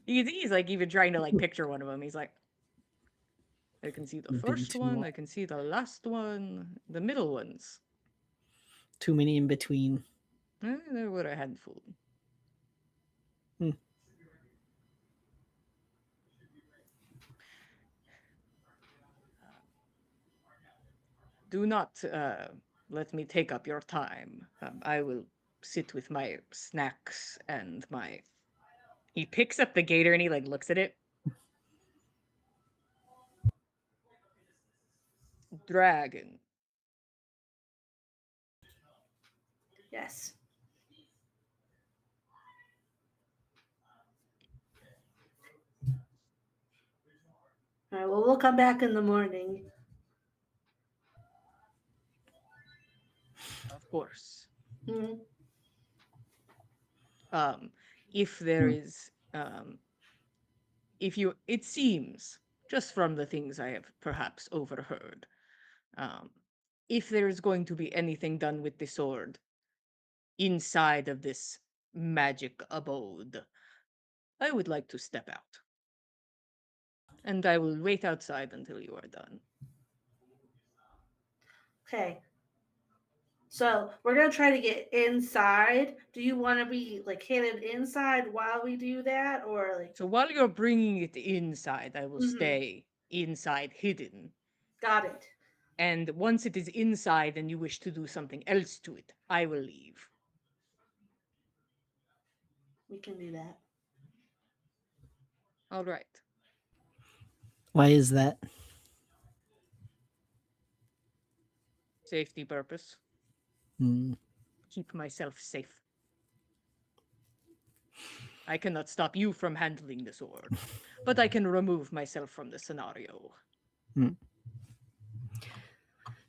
He's like even trying to like picture one of them. He's like, I can see the Been first too one, long. I can see the last one, the middle ones. Too many in between. There were a handful. Hmm. Do not let me take up your time. I will sit with my snacks and my. He picks up the gator and he like looks at it. Dragon. Yes. All right. Well, we'll come back in the morning. Of course. Mhm. If there is if you it seems just from the things I have perhaps overheard, if there is going to be anything done with the sword inside of this magic abode, I would like to step out. And I will wait outside until you are done. Okay. So we're gonna try to get inside. Do you want to be like hidden inside while we do that, or like? So while you're bringing it inside, I will Mhm. stay inside hidden. Got it. And once it is inside and you wish to do something else to it, I will leave. We can do that. All right. Why is that? Safety purpose. Hmm. Keep myself safe. I cannot stop you from handling the sword, but I can remove myself from the scenario.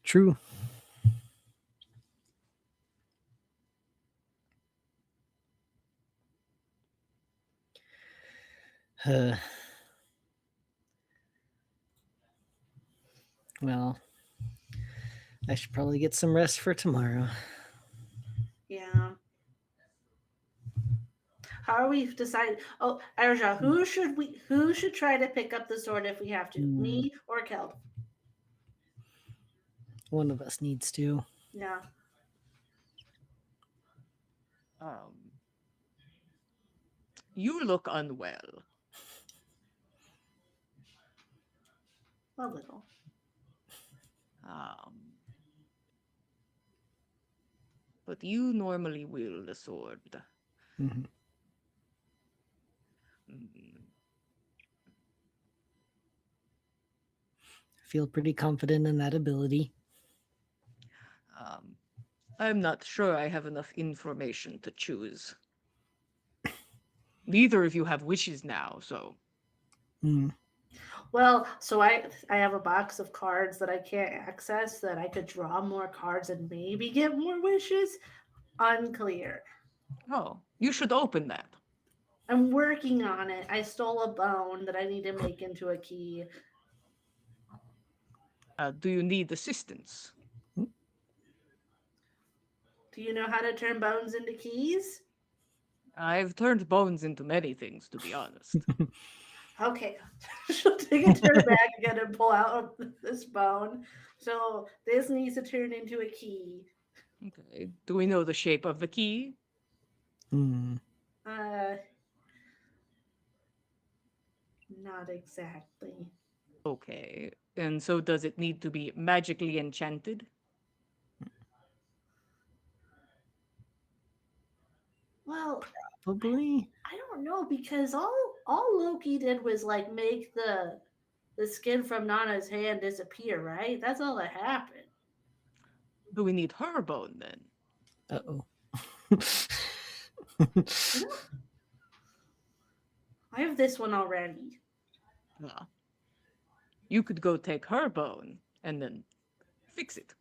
True. Uh, well, I should probably get some rest for tomorrow. Yeah. How are we decided? Oh, Arja, who should try to pick up the sword if we have to? Hmm. Me or Keld? One of us needs to. Yeah. You look unwell. A little. But you normally wield the sword. Mhm. Mm, I feel pretty confident in that ability. I'm not sure I have enough information to choose. Neither of you have wishes now, so Hmm. Well, so I have a box of cards that I can't access that I could draw more cards and maybe get more wishes. Unclear. oh, you should open that. I'm working on it. I stole a bone that I need to make into a key. Do you need assistance? Do you know how to turn bones into keys? I've turned bones into many things, to be honest. Okay. She'll take it to her bag again and pull out this bone. So this needs to turn into a key. Okay. Do we know the shape of the key? Hmm. Not exactly. Okay. And so does it need to be magically enchanted? Well, Probably. I don't know because all Loki did was like make the skin from Nana's hand disappear, right? That's all that happened. Do we need her bone then? Uh-oh. I have this one already. Ah. You could go take her bone and then fix it.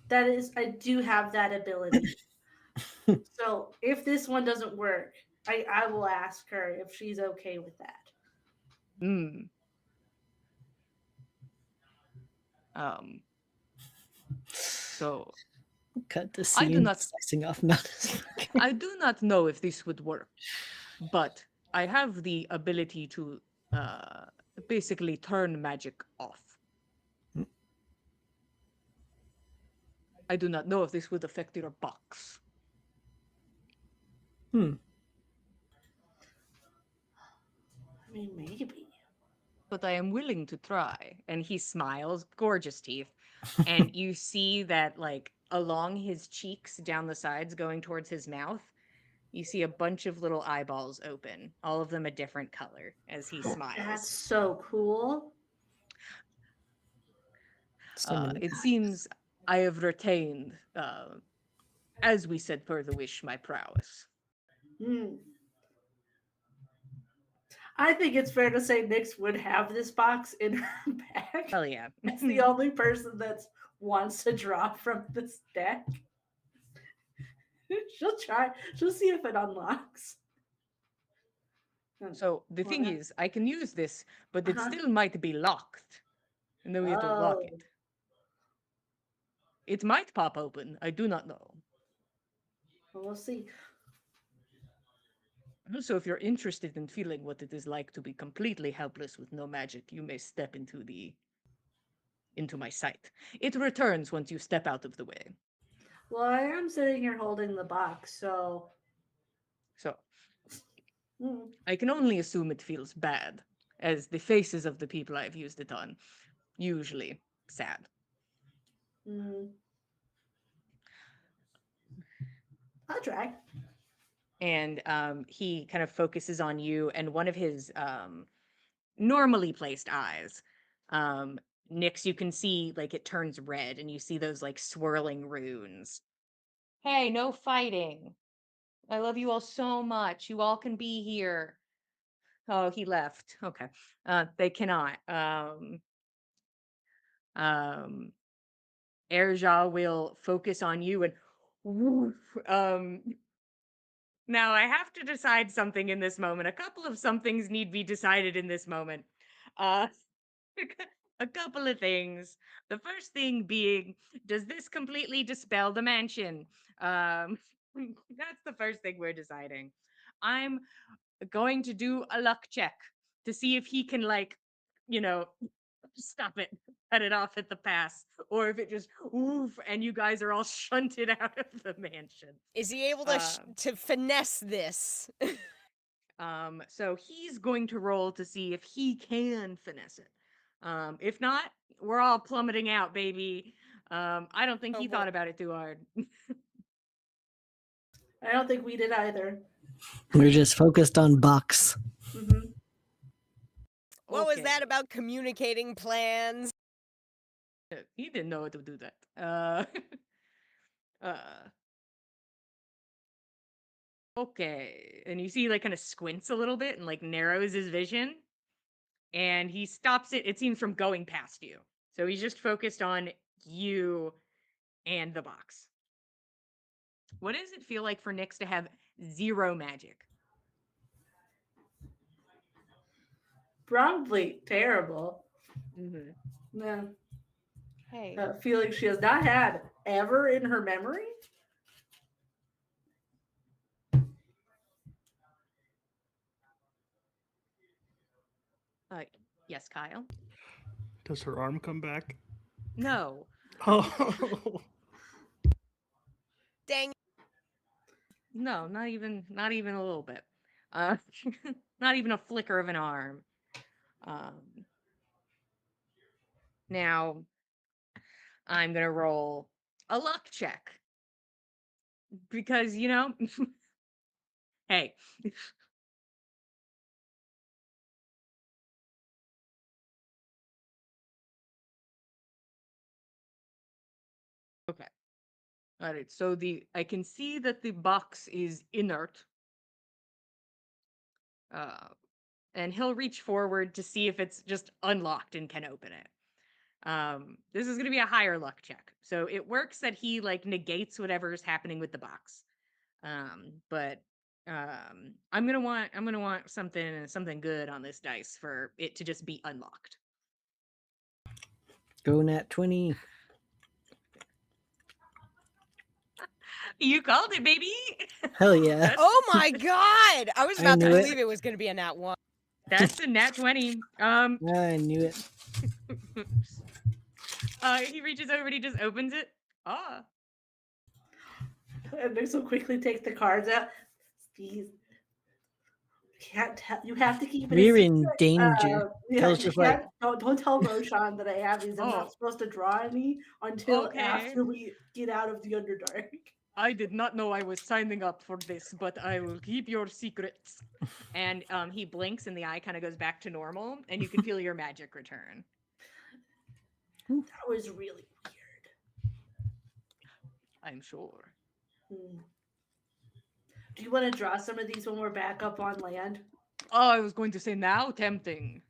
That is, I do have that ability. So if this one doesn't work, I will ask her if she's okay with that. Hmm. So Cut the I do scene not- slicing off Nana's. I do not know if this would work, but I have the ability to basically turn magic off. Hmm. I do not know if this would affect your box. Hmm. I mean, maybe. But I am willing to try. And he smiles, gorgeous teeth. And you see that, like, along his cheeks, down the sides, going towards his mouth, you see a bunch of little eyeballs open, all of them a different color as he That's smiles. so cool. So many It eyes. seems I have retained, as we said per the wish, my prowess. Hmm. I think it's fair to say Nyx would have this box in her bag. Hell yeah. As the only person that wants to draw from this deck. She'll try. She'll see if it unlocks. So the thing Well, is, I can use this, but it Uh-huh. still might be locked. And then we have to lock Oh. it. It might pop open. I do not know. Well, we'll see. So if you're interested in feeling what it is like to be completely helpless with no magic, you may step into my sight. It returns once you step out of the way. Well, I am sitting here holding the box, so So mm, I can only assume it feels bad, as the faces of the people I've used it on usually sad. mm, I'll try. And he kind of focuses on you, and one of his normally placed eyes, um, Nyx, you can see like it turns red, and you see those like swirling runes. Hey, no fighting. I love you all so much. You all can be here. Oh, he left. Okay. They cannot. Um, Erja will focus on you and woof, now I have to decide something in this moment. A couple of somethings need to be decided in this moment. Uh a couple of things. The first thing being, does this completely dispel the mansion? Um that's the first thing we're deciding. I'm going to do a luck check to see if he can like, you know, stop it, cut it off at the pass, or if it just oof and you guys are all shunted out of the mansion. Is he able to finesse this? So he's going to roll to see if he can finesse it. If not, we're all plummeting out, baby. I don't think Oh, he boy. thought about it too hard. I don't think we did either. We're just focused on Bucks. Hmm. What was Okay. that about communicating plans? He didn't know how to do that. Uh, okay. And you see, like, kind of squints a little bit and like narrows his vision, and he stops it. It seems from going past you, so he's just focused on you and the box. What does it feel like for Nyx to have zero magic? Probably terrible. Mm-hmm. Yeah. Hey. Feeling she has not had ever in her memory. Uh, yes, Kyle. Does her arm come back? No. Oh, Dang. No, not even a little bit. Uh, not even a flicker of an arm. Now I'm gonna roll a luck check because hey, okay, all right. So I can see that the box is inert. Uh, and he'll reach forward to see if it's just unlocked and can open it. This is gonna be a higher luck check, so it works that he like negates whatever is happening with the box. But I'm gonna want something good on this dice for it to just be unlocked. Go nat 20. You called it, baby. Hell yeah. That's, Oh my god! I was I about to knew it. believe it was going to be a nat 1. that's a nat 20. I knew it. He reaches over and he just opens it. Ah. And Nyx will quickly take the cards out. These can't tell. You have to keep it. We're a in secret. danger. Yeah, Tell's you just like, can't- don't tell Roshan that I have these. I'm Oh. not supposed to draw any until Okay. after we get out of the Underdark. I did not know I was signing up for this, but I will keep your secrets. And he blinks and the eye kind of goes back to normal, and you can feel your magic return. That was really weird. I'm sure. Hmm. Do you want to draw some of these when we're back up on land? Oh, I was going to say now tempting.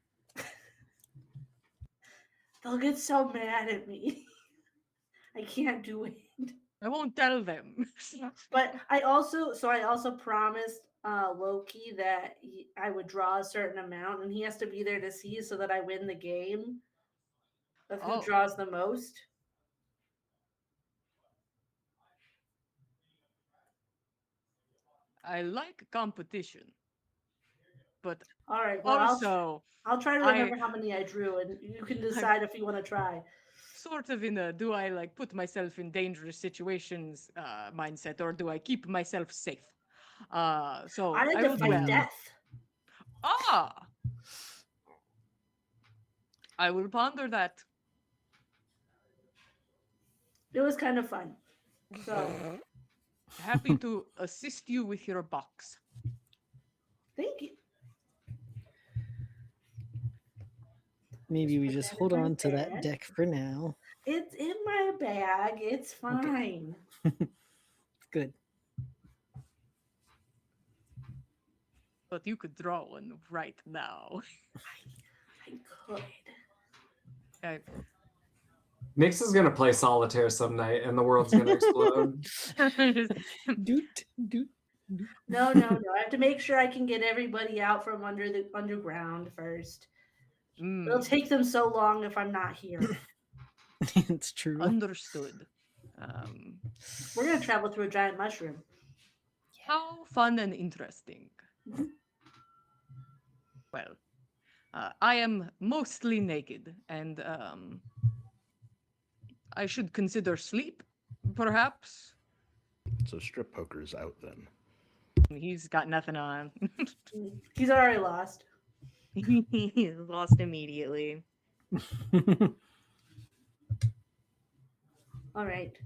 They'll get so mad at me. I can't do it. I won't tell them. But I also promised Loki that I would draw a certain amount, and he has to be there to see so that I win the game of who Oh. draws the most. I like competition. but All right. Well, also I'll try to I remember how many I drew, and you can I'm decide if you want to try. sort of in a do I like put myself in dangerous situations mindset, or do I keep myself safe? So I had I to will fight dwell. death. Ah, I will ponder that. It was kind of fun. So Happy to assist you with your box. thank you. Maybe we Put just that in hold my on to that bag. deck for now. It's in my bag. It's fine. Good. But you could draw one right now. I could. I, Nix is gonna play solitaire some night, and the world's gonna explode. Doot, doot. No. I have to make sure I can get everybody out from under the underground first. It'll Mm, take them so long if I'm not here. It's true. understood. We're gonna travel through a giant mushroom. How fun and interesting. Mhm. Well, I am mostly naked, and I should consider sleep, perhaps. So strip poker's out then. He's got nothing on. He's already lost. He's lost immediately. All right.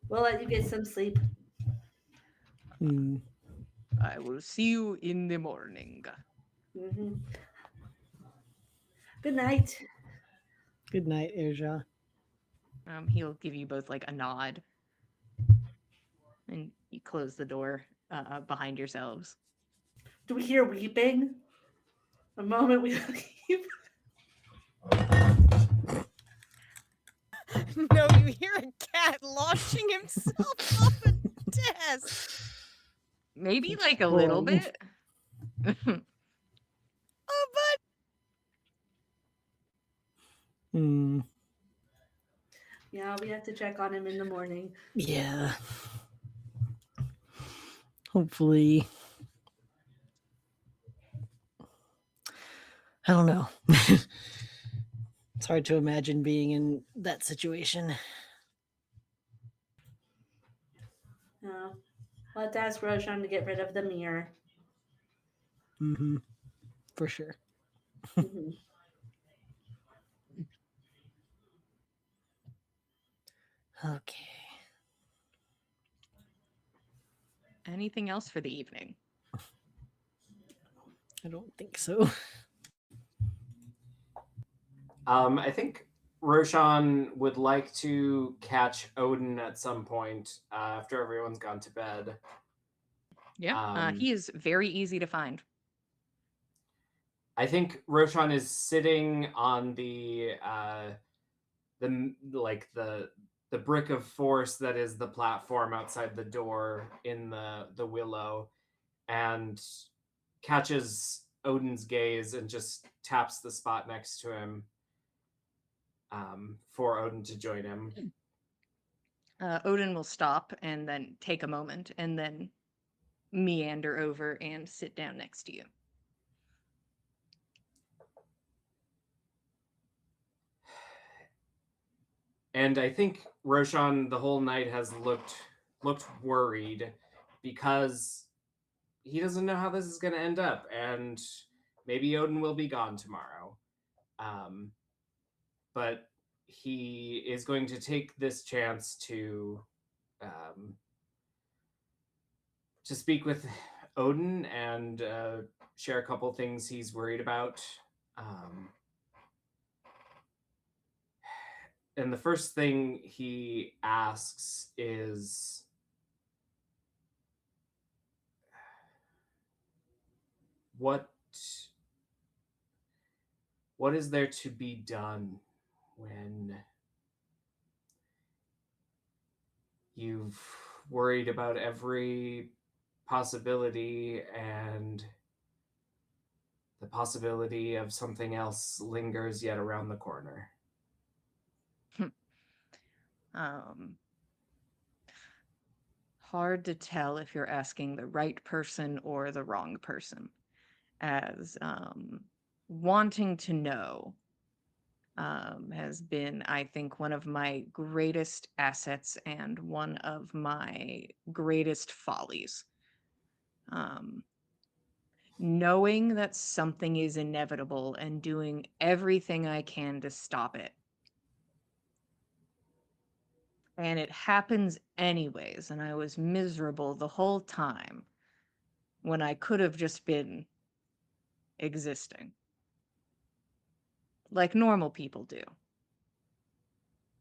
We'll let you get some sleep. Hmm. I will see you in the morning. Hmm. Good night. Good night, Erja. He'll give you both like a nod, and you close the door behind yourselves. Do we hear weeping? The moment we leave. No, you hear a cat launching himself off a desk. Maybe It's like a little wrong. bit. Oh, but Hmm. Yeah, we have to check on him in the morning. Yeah. Hopefully. I don't know. It's hard to imagine being in that situation. Let's ask Roshan to get rid of the mirror. Mm-hmm. For sure. Mhm. Okay. Anything else for the evening? I don't think so. I think Roshan would like to catch Odin at some point after everyone's gone to bed. Yeah, he is very easy to find. I think Roshan is sitting on the brick of force that is the platform outside the door in the willow, and catches Odin's gaze and just taps the spot next to him for Odin to join him. Odin will stop and then take a moment and then meander over and sit down next to you. And I think Roshan the whole night has looked worried because he doesn't know how this is going to end up, and maybe Odin will be gone tomorrow. But he is going to take this chance to speak with Odin and share a couple things he's worried about. And the first thing he asks is, what is there to be done when you've worried about every possibility and the possibility of something else lingers yet around the corner? Hard to tell if you're asking the right person or the wrong person. as wanting to know has been, I think, one of my greatest assets and one of my greatest follies. Knowing that something is inevitable and doing everything I can to stop it. And it happens anyways, and I was miserable the whole time when I could have just been existing. Like normal people do.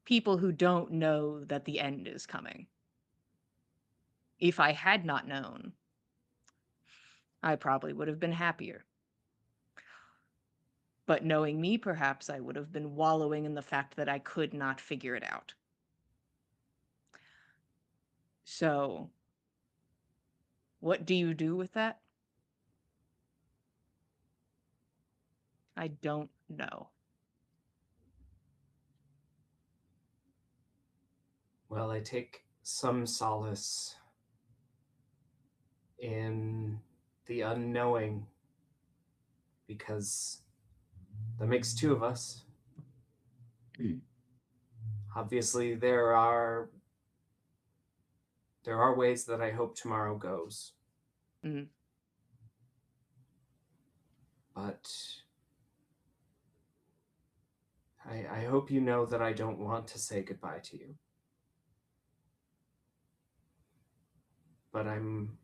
People who don't know that the end is coming. If I had not known, I probably would have been happier. But knowing me, perhaps I would have been wallowing in the fact that I could not figure it out. So, what do you do with that? I don't know. Well, I take some solace in the unknowing because that makes two of us. Obviously, there are ways that I hope tomorrow goes. Mm. But I hope you know that I don't want to say goodbye to you. But I'm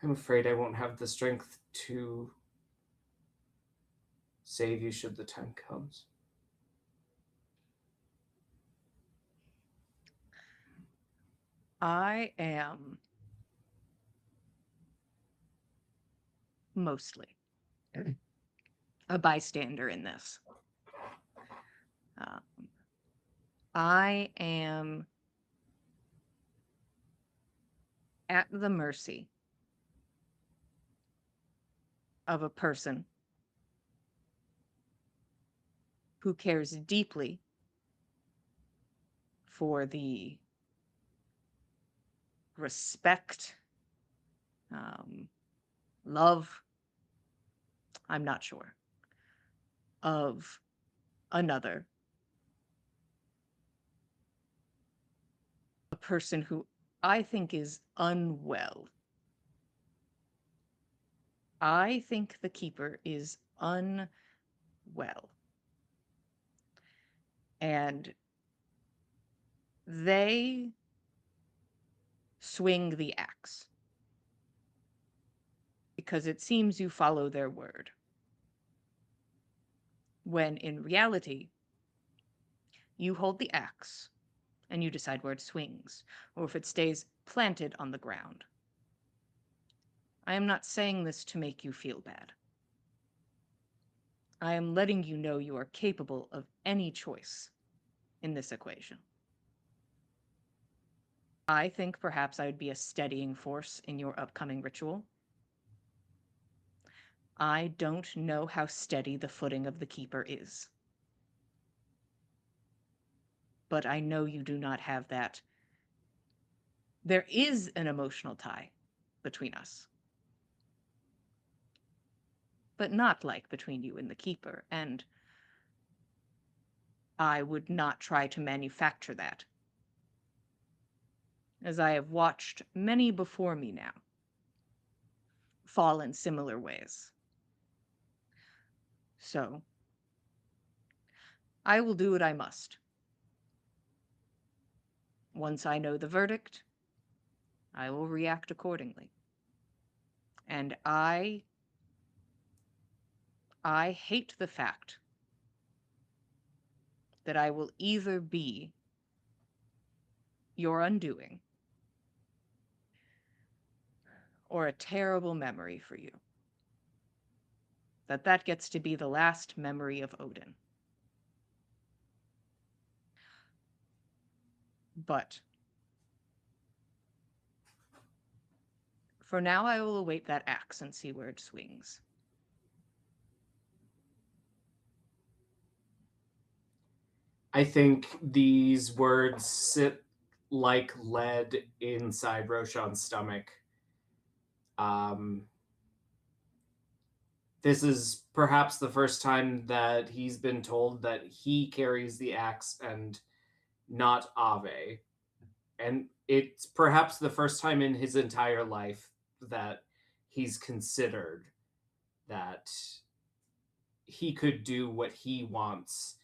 afraid I won't have the strength to save you should the time comes. I am mostly a bystander in this. I am at the mercy of a person who cares deeply for the respect, love, I'm not sure, of another. A person who I think is unwell. I think the keeper is unwell. And they swing the axe because it seems you follow their word. When in reality, you hold the axe and you decide where it swings, or if it stays planted on the ground. I am not saying this to make you feel bad. I am letting you know you are capable of any choice in this equation. I think perhaps I would be a steadying force in your upcoming ritual. I don't know how steady the footing of the keeper is. But I know you do not have that. There is an emotional tie between us. But not like between you and the keeper, and I would not try to manufacture that, as I have watched many before me now fall in similar ways. So, I will do what I must. Once I know the verdict, I will react accordingly. And I hate the fact that I will either be your undoing or a terrible memory for you. That gets to be the last memory of Odin. But for now, I will await that axe and see where it swings. I think these words sit like lead inside Roshan's stomach This is perhaps the first time that he's been told that he carries the axe and not Ave. And it's perhaps the first time in his entire life that he's considered that he could do what he wants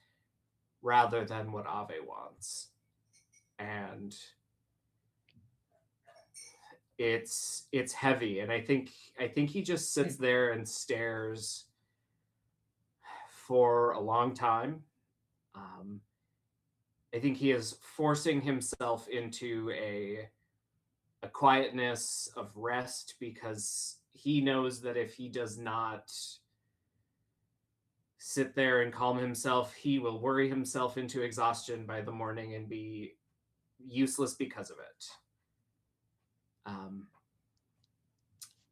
rather than what Ave wants. And it's heavy, and I think he just sits there and stares for a long time. I think he is forcing himself into a quietness of rest, because he knows that if he does not sit there and calm himself, he will worry himself into exhaustion by the morning and be useless because of it.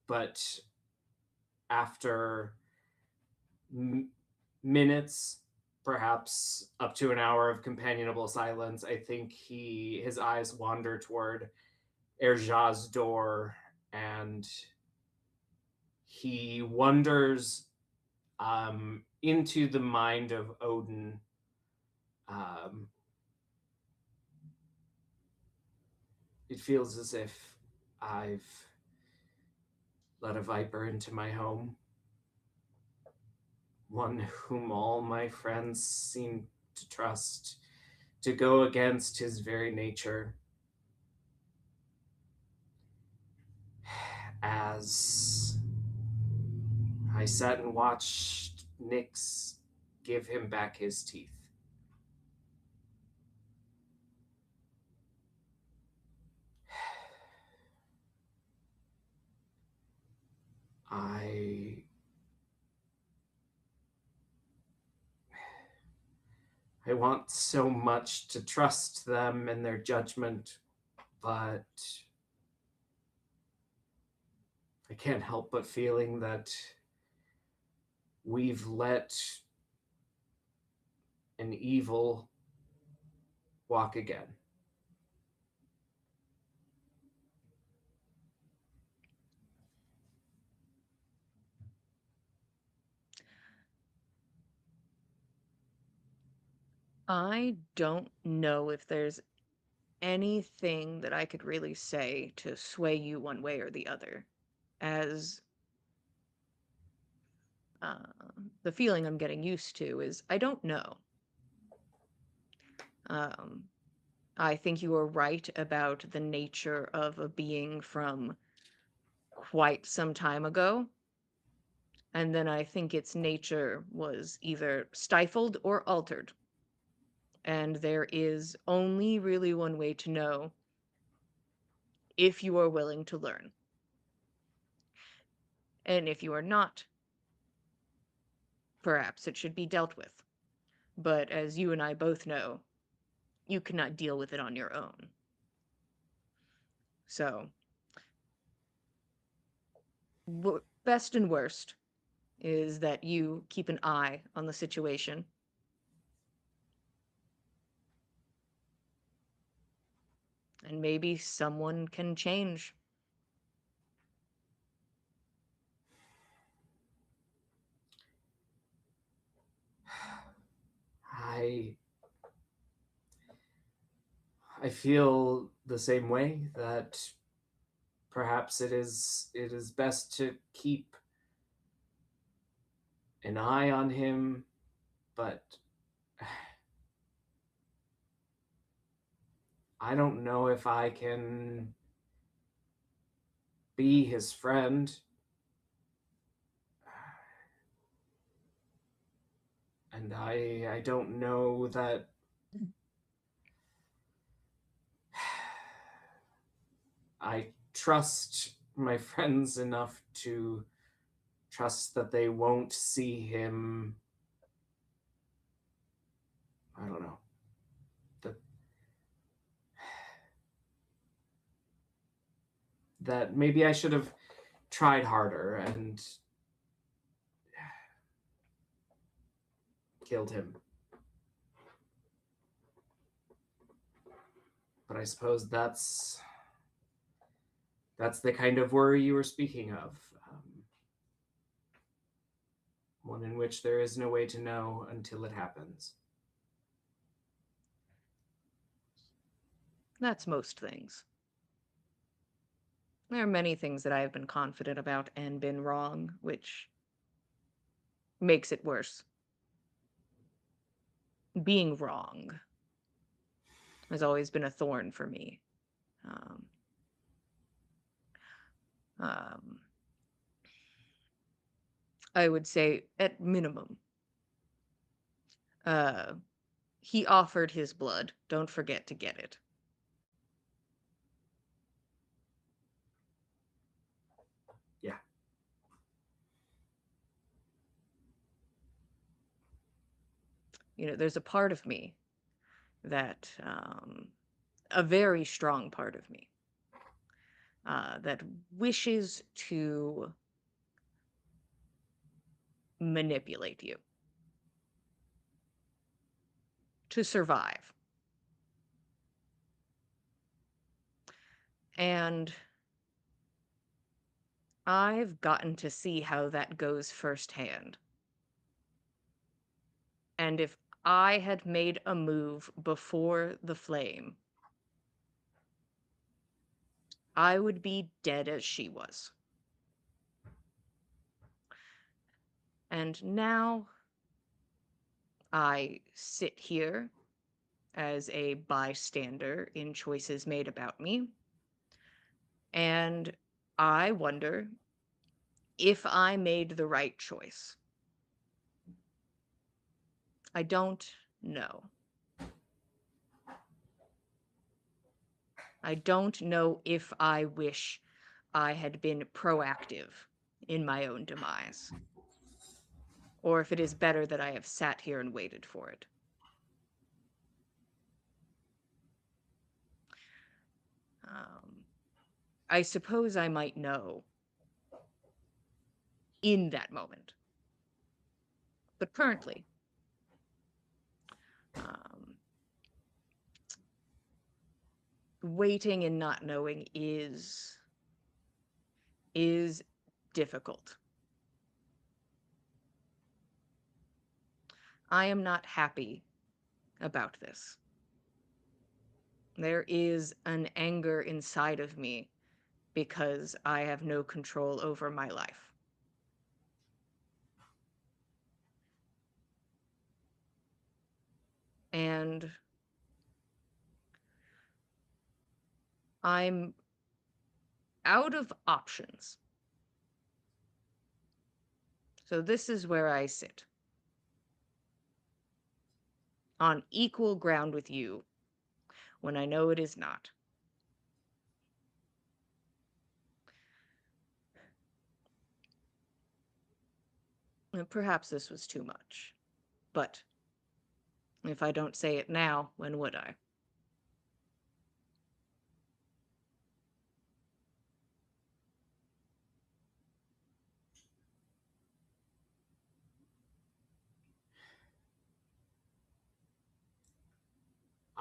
But after minutes, perhaps up to an hour of companionable silence, I think his eyes wander toward Erja's door, and he wonders into the mind of Odin. It feels as if I've let a viper into my home, one whom all my friends seem to trust, to go against his very nature. As I sat and watched Nyx give him back his teeth. I want so much to trust them and their judgment, but I can't help but feeling that we've let an evil walk again. I don't know if there's anything that I could really say to sway you one way or the other, as the feeling I'm getting used to is I don't know. I think you are right about the nature of a being from quite some time ago. And then I think its nature was either stifled or altered. And there is only really one way to know if you are willing to learn. And if you are not, perhaps it should be dealt with. But as you and I both know, you cannot deal with it on your own. So, best and worst is that you keep an eye on the situation. And maybe someone can change. I feel the same way, that perhaps it is best to keep an eye on him, but I don't know if I can be his friend. And I don't know that I trust my friends enough to trust that they won't see him. I don't know. That maybe I should have tried harder and killed him. But I suppose that's That's the kind of worry you were speaking of. One in which there is no way to know until it happens. That's most things. There are many things that I have been confident about and been wrong, which makes it worse. Being wrong has always been a thorn for me. Um, um, I would say, at minimum, he offered his blood. Don't forget to get it. Yeah. There's a part of me that, a very strong part of me, that wishes to manipulate you to survive. And I've gotten to see how that goes firsthand. And if I had made a move before the flame, I would be dead as she was. And now I sit here as a bystander in choices made about me. And I wonder if I made the right choice. I don't know. I don't know if I wish I had been proactive in my own demise, or if it is better that I have sat here and waited for it. I suppose I might know in that moment. But currently, waiting and not knowing is difficult. I am not happy about this. There is an anger inside of me because I have no control over my life. And I'm out of options. So this is where I sit. On equal ground with you when I know it is not. And perhaps this was too much. But if I don't say it now, when would I?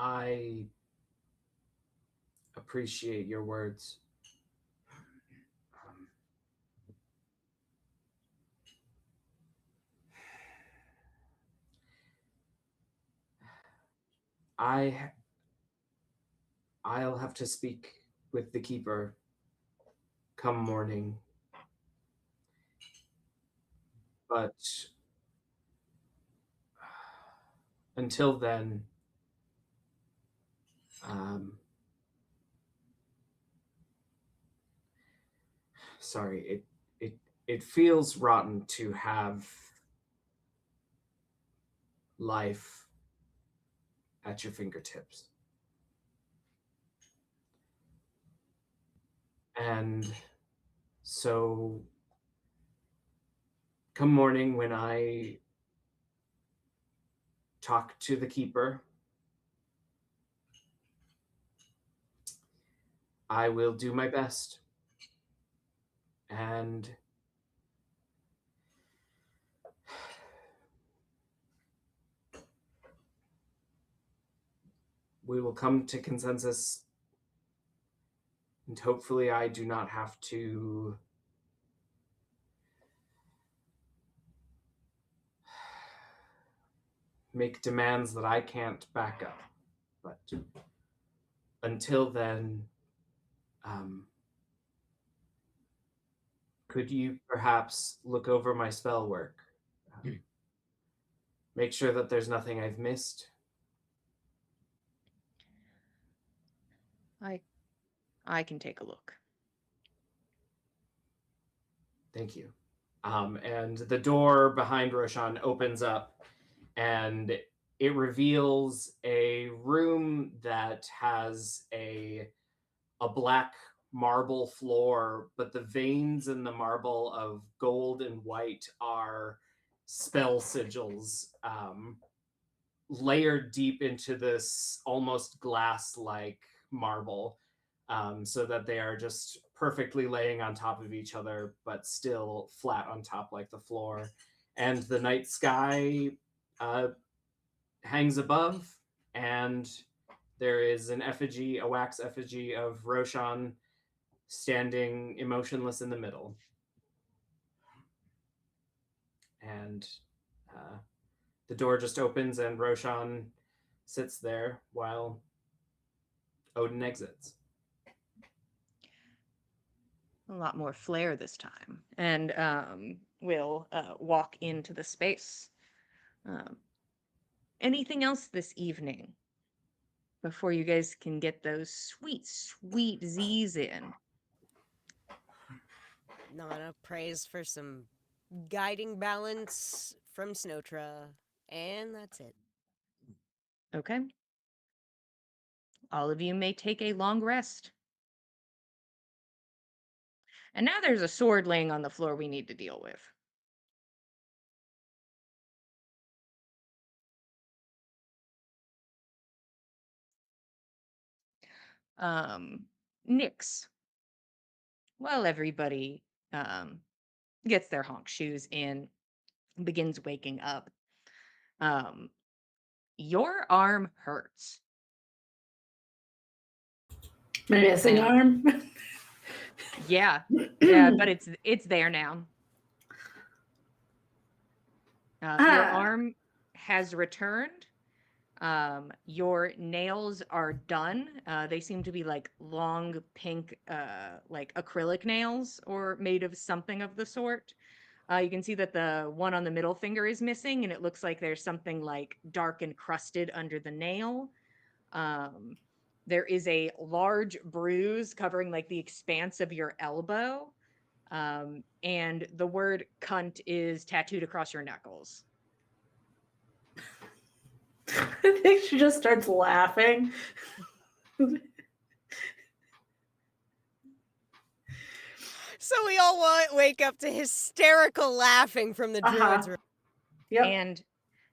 I appreciate your words. I'll have to speak with the keeper come morning. But until then, sorry, it feels rotten to have life at your fingertips. And so come morning when I talk to the keeper, I will do my best. And we will come to consensus And hopefully I do not have to make demands that I can't back up. But until then, could you perhaps look over my spell work? Make sure that there's nothing I've missed. I can take a look. Thank you. And the door behind Roshan opens up, and it reveals a room that has a black marble floor, but the veins in the marble of gold and white are spell sigils, layered deep into this almost glass-like marble, so that they are just perfectly laying on top of each other, but still flat on top like the floor. And the night sky hangs above, and there is an effigy, a wax effigy of Roshan standing emotionless in the middle. And the door just opens and Roshan sits there while Odin exits. A lot more flair this time. And we'll walk into the space. Anything else this evening before you guys can get those sweet, sweet Z's in? Nana prays for some guiding balance from Snotra, and that's it. Okay. All of you may take a long rest. And now there's a sword laying on the floor we need to deal with. Nyx. While everybody gets their honk shoes in, begins waking up, your arm hurts. My missing arm. Yeah, but it's there now. Your arm has returned. Your nails are done. They seem to be like long pink, like acrylic nails, or made of something of the sort. You can see that the one on the middle finger is missing, and it looks like there's something like dark and crusted under the nail. There is a large bruise covering like the expanse of your elbow. And the word cunt is tattooed across your knuckles. I think she just starts laughing. So we all wake up to hysterical laughing from the druid's room. Yep. And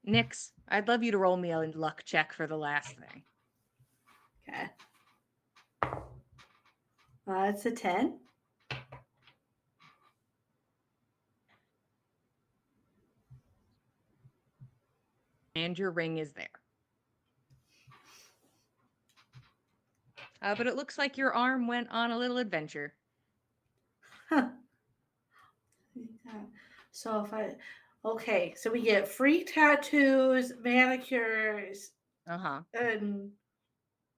Nyx, I'd love you to roll me a luck check for the last thing. Okay. It's a 10. And your ring is there. But it looks like your arm went on a little adventure. Huh. So so we get free tattoos, manicures, and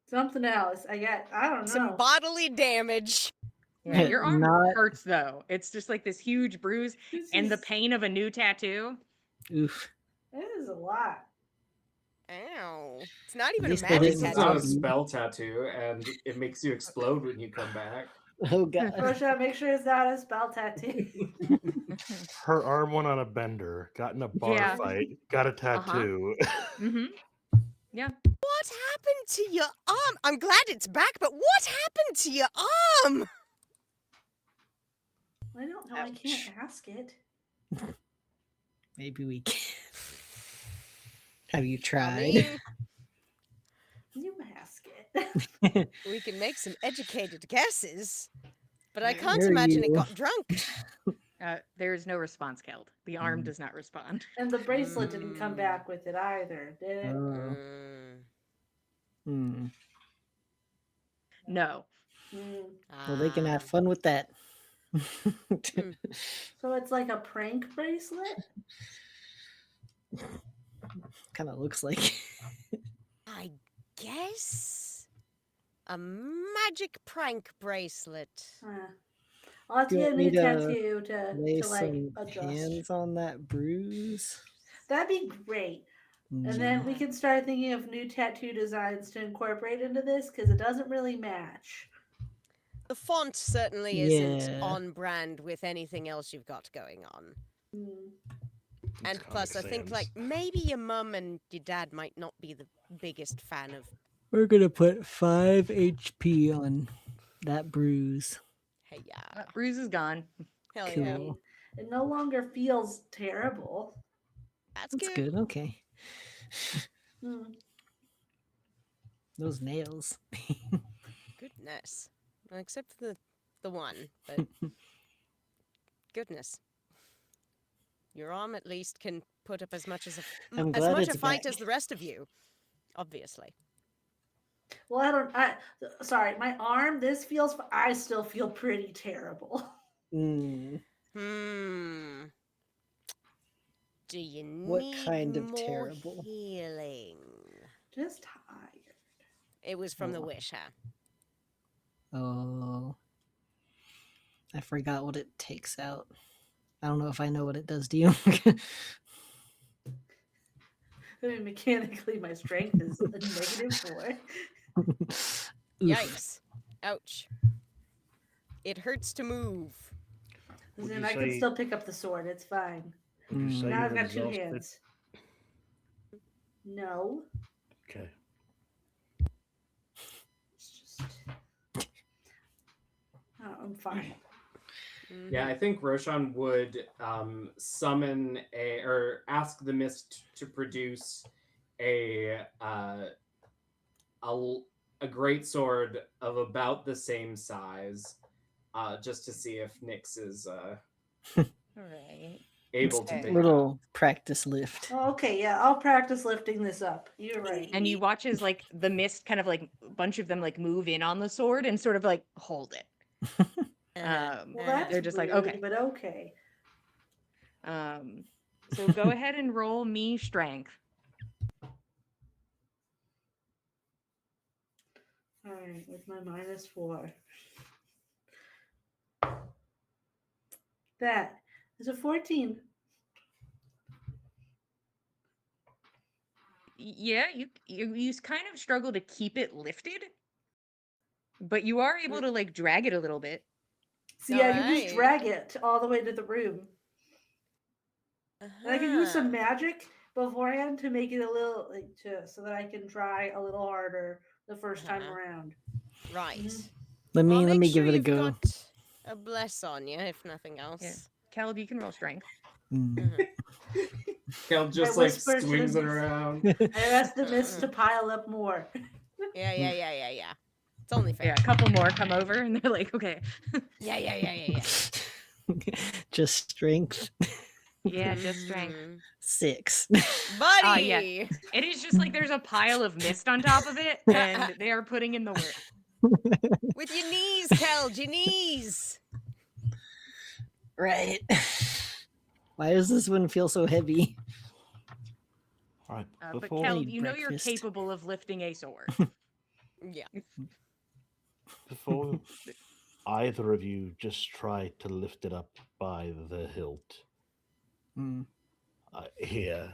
something else. I don't know. Some bodily damage. Yeah, your arm hurts though. It's just like this huge bruise and the pain of a new tattoo. Oof. It is a lot. Ow. It's not even At a least they magic didn't It's tattoo. a spell tattoo, and it makes you explode when you come back. Oh god. Roshan, make sure it's not a spell tattoo. Her arm went on a bender, got in a bar fight, got a tattoo. Yeah. What happened to your arm? I'm glad it's back, but what happened to your arm? I don't know. I can't ask it. Maybe we can. Have you I tried? mean, You ask it. we can make some educated guesses, but I can't There imagine it you- got drunk. There is no response, Keld. The arm does not respond. And the bracelet didn't come back with it either, did it? Oh. Hmm. No. Well, they can have Ah. fun with that. So it's like a prank bracelet? Kind of looks like. I guess a magic prank bracelet. I'll have to Do you get a want me new to tattoo Lay to like some adjust. hands on that bruise. That'd be great. And then we Yeah. can start thinking of new tattoo designs to incorporate into this because it doesn't really match. The font certainly isn't Yeah. on brand with anything else you've got going on. Mm. And Comic plus, I think like Sans. maybe your mum and your dad might not be the biggest fan of. We're gonna put 5 HP on that bruise. Hey, yeah, Bruise is gone. hell Cool. yeah, Cool. It no longer feels terrible. that's That's good. good. Okay. Mm. Those nails. Goodness, well, except for the one, but goodness, your arm at least can put up as much as I'm as glad much a it's fight back. as the rest of you, obviously. Well, sorry, my arm, I still feel pretty terrible. Mm. Do you What need kind of more terrible? healing? Just tired. It was from the Oh. wish, huh? Oh. I forgot what it takes out. I don't know if I know what it does to you. I mean, mechanically, my strength is a -4. Oof. Yikes. Ouch. It hurts to move. Would Then you I can say- still pick up the sword. It's fine. Would you Mm. say Now I've you're got 2 exhausted? hands. No. Okay. It's just. Oh, I'm fine. Yeah, I think Roshan would summon or ask the mist to produce a great sword of about the same size, just to see if Nyx is All right. able It's to a pick it up. little practice lift. Oh, okay, yeah, I'll practice lifting this up. You're right. And you watch as like the mist kind of like a bunch of them like move in on the sword and sort of like hold it. Well, that's they're just like, rude, okay. but okay. So go ahead and roll me strength. All right, with my -4. That is a 14. Yeah, you kind of struggle to keep it lifted, but you are able to like drag it a little bit. See, I can Alright. just drag it all the way to the room. And I can use some magic beforehand to make it a little so that I can try a little harder the first time around. Right. Mhm. Let Well, me make give sure it a you've go. got a bless on you, if nothing else. Caleb, you can roll strength. Mm. Kel just I like whisper to the swings it mist. around. I asked the mist to pile up more. Yeah. It's only fair. Yeah, a couple more come over and they're like, okay. Yeah. Just strength. Yeah, just strength. Mhm. 6. Buddy! Yeah. It is just like there's a pile of mist on top of it, and they are putting in the work. With your knees, Kel, your knees! Right. Why does this one feel so heavy? All right. But Before Kel, need you know you're breakfast. capable of lifting a sword. Yeah. before either of you just try to lift it up by the hilt. Mm. Here,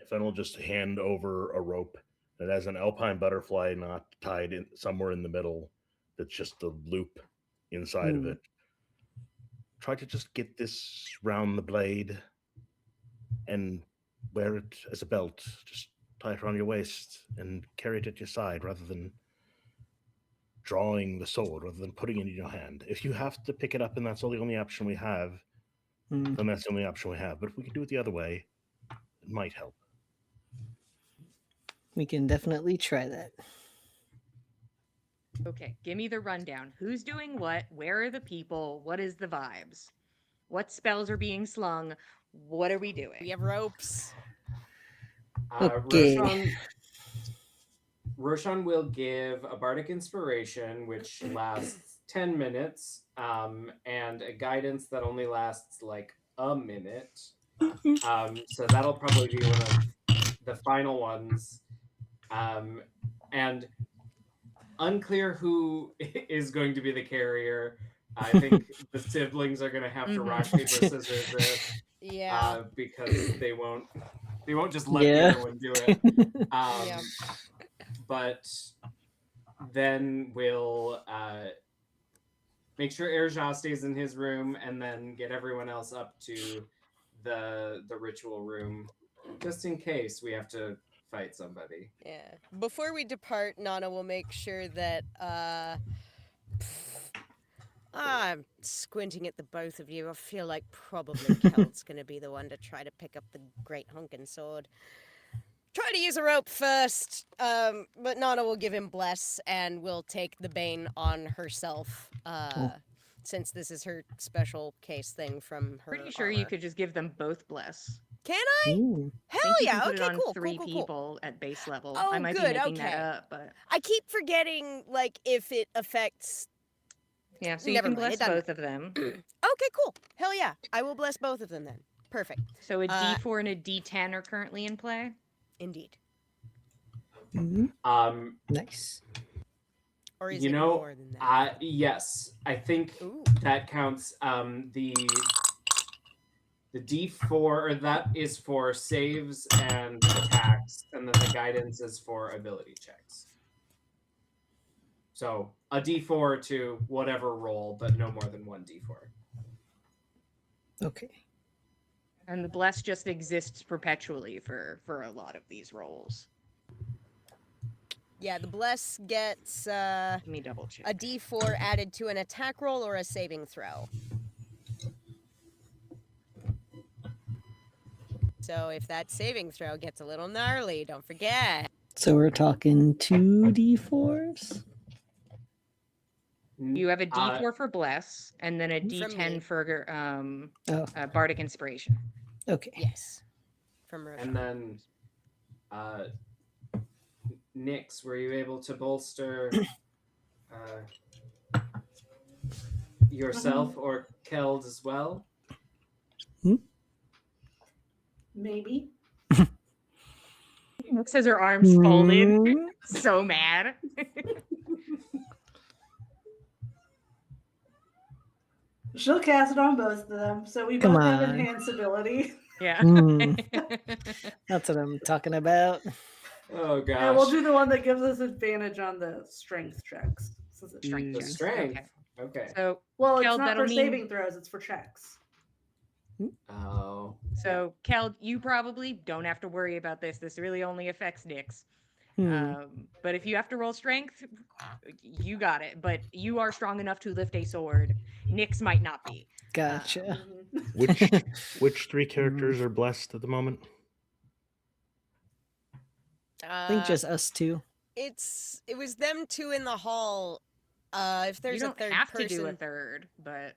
Fen will just hand over a rope that has an alpine butterfly knot tied in somewhere in the middle. That's just a loop inside of Hmm. it. Try to just get this round the blade and wear it as a belt. Just tie it around your waist and carry it at your side rather than drawing the sword, rather than putting it in your hand. If you have to pick it up and that's the only option we have, Mm. then that's the only option we have. But if we could do it the other way, it might help. We can definitely try that. Okay, give me the rundown. Who's doing what? Where are the people? What is the vibes? What spells are being slung? What are we doing? We have ropes. Okay. Roshan, Roshan will give a bardic inspiration, which lasts 10 minutes, and a guidance that only lasts like a minute. So that'll probably be one of the final ones. And unclear who is going to be the carrier. I think the siblings are going to have to rock, paper, scissors it, Yeah. because they won't just let Yeah. the other one do it. Yeah. But then we'll make sure Erja stays in his room, and then get everyone else up to the ritual room, just in case we have to fight somebody. Yeah. Before we depart, Nana will make sure that I'm squinting at the both of you. I feel like probably Keld's gonna be the one to try to pick up the great hunkin' sword. Try to use a rope first, but Nana will give him bless and will take the bane on herself, since this is her special case thing from her Pretty sure you armor. could just give them both bless. Can I? Ooh. I Hell think you yeah! can put Okay, it on cool, 3 cool, cool, cool. people at base level. Oh, I might good, be making okay. that up, but I keep forgetting, like, if it affects. yeah. So you Never can mind, it bless doesn't both of them. Okay, cool. Hell yeah! I will bless both of them then. Perfect. So a Uh, D4 and a D10 are currently in play. Indeed. Mhm. Nice. Or is You it know, more than that? yes, I think Ooh. that counts. The D4, or that is for saves and attacks, and then the guidance is for ability checks. So a D4 to whatever roll, but no more than one D4. Okay. And the bless just exists perpetually for a lot of these rolls. Yeah, the bless gets Let me double check. a D4 added to an attack roll or a saving throw. So if that saving throw gets a little gnarly, don't forget. So we're talking 2d4s? You have a D4 for bless, and then a From D10 me. for Oh, bardic inspiration. okay. Yes. From Roshan. And then, Nyx, were you able to bolster yourself or Keld as well? Maybe. Nick says her arms folded. Mm, So mad. She'll cast it on both of them, so we Come both have on. enhanced ability. Yeah. Mm. That's what I'm talking about. Oh gosh. And we'll do the one that gives us advantage on the strength checks. Since it's Strength the checks. strength. Okay. Okay. So Well, it's Keld, not that'll for mean- saving throws, it's for checks. Oh. Keld, you probably don't have to worry about this. This really only affects Nyx. Hmm. But if you have to roll strength, you got it. But you are strong enough to lift a sword. Nyx might not be. Gotcha. Which 3 characters are blessed at the moment? I think just us two. It was them two in the hall. If there's you a don't third have person, to do a third, but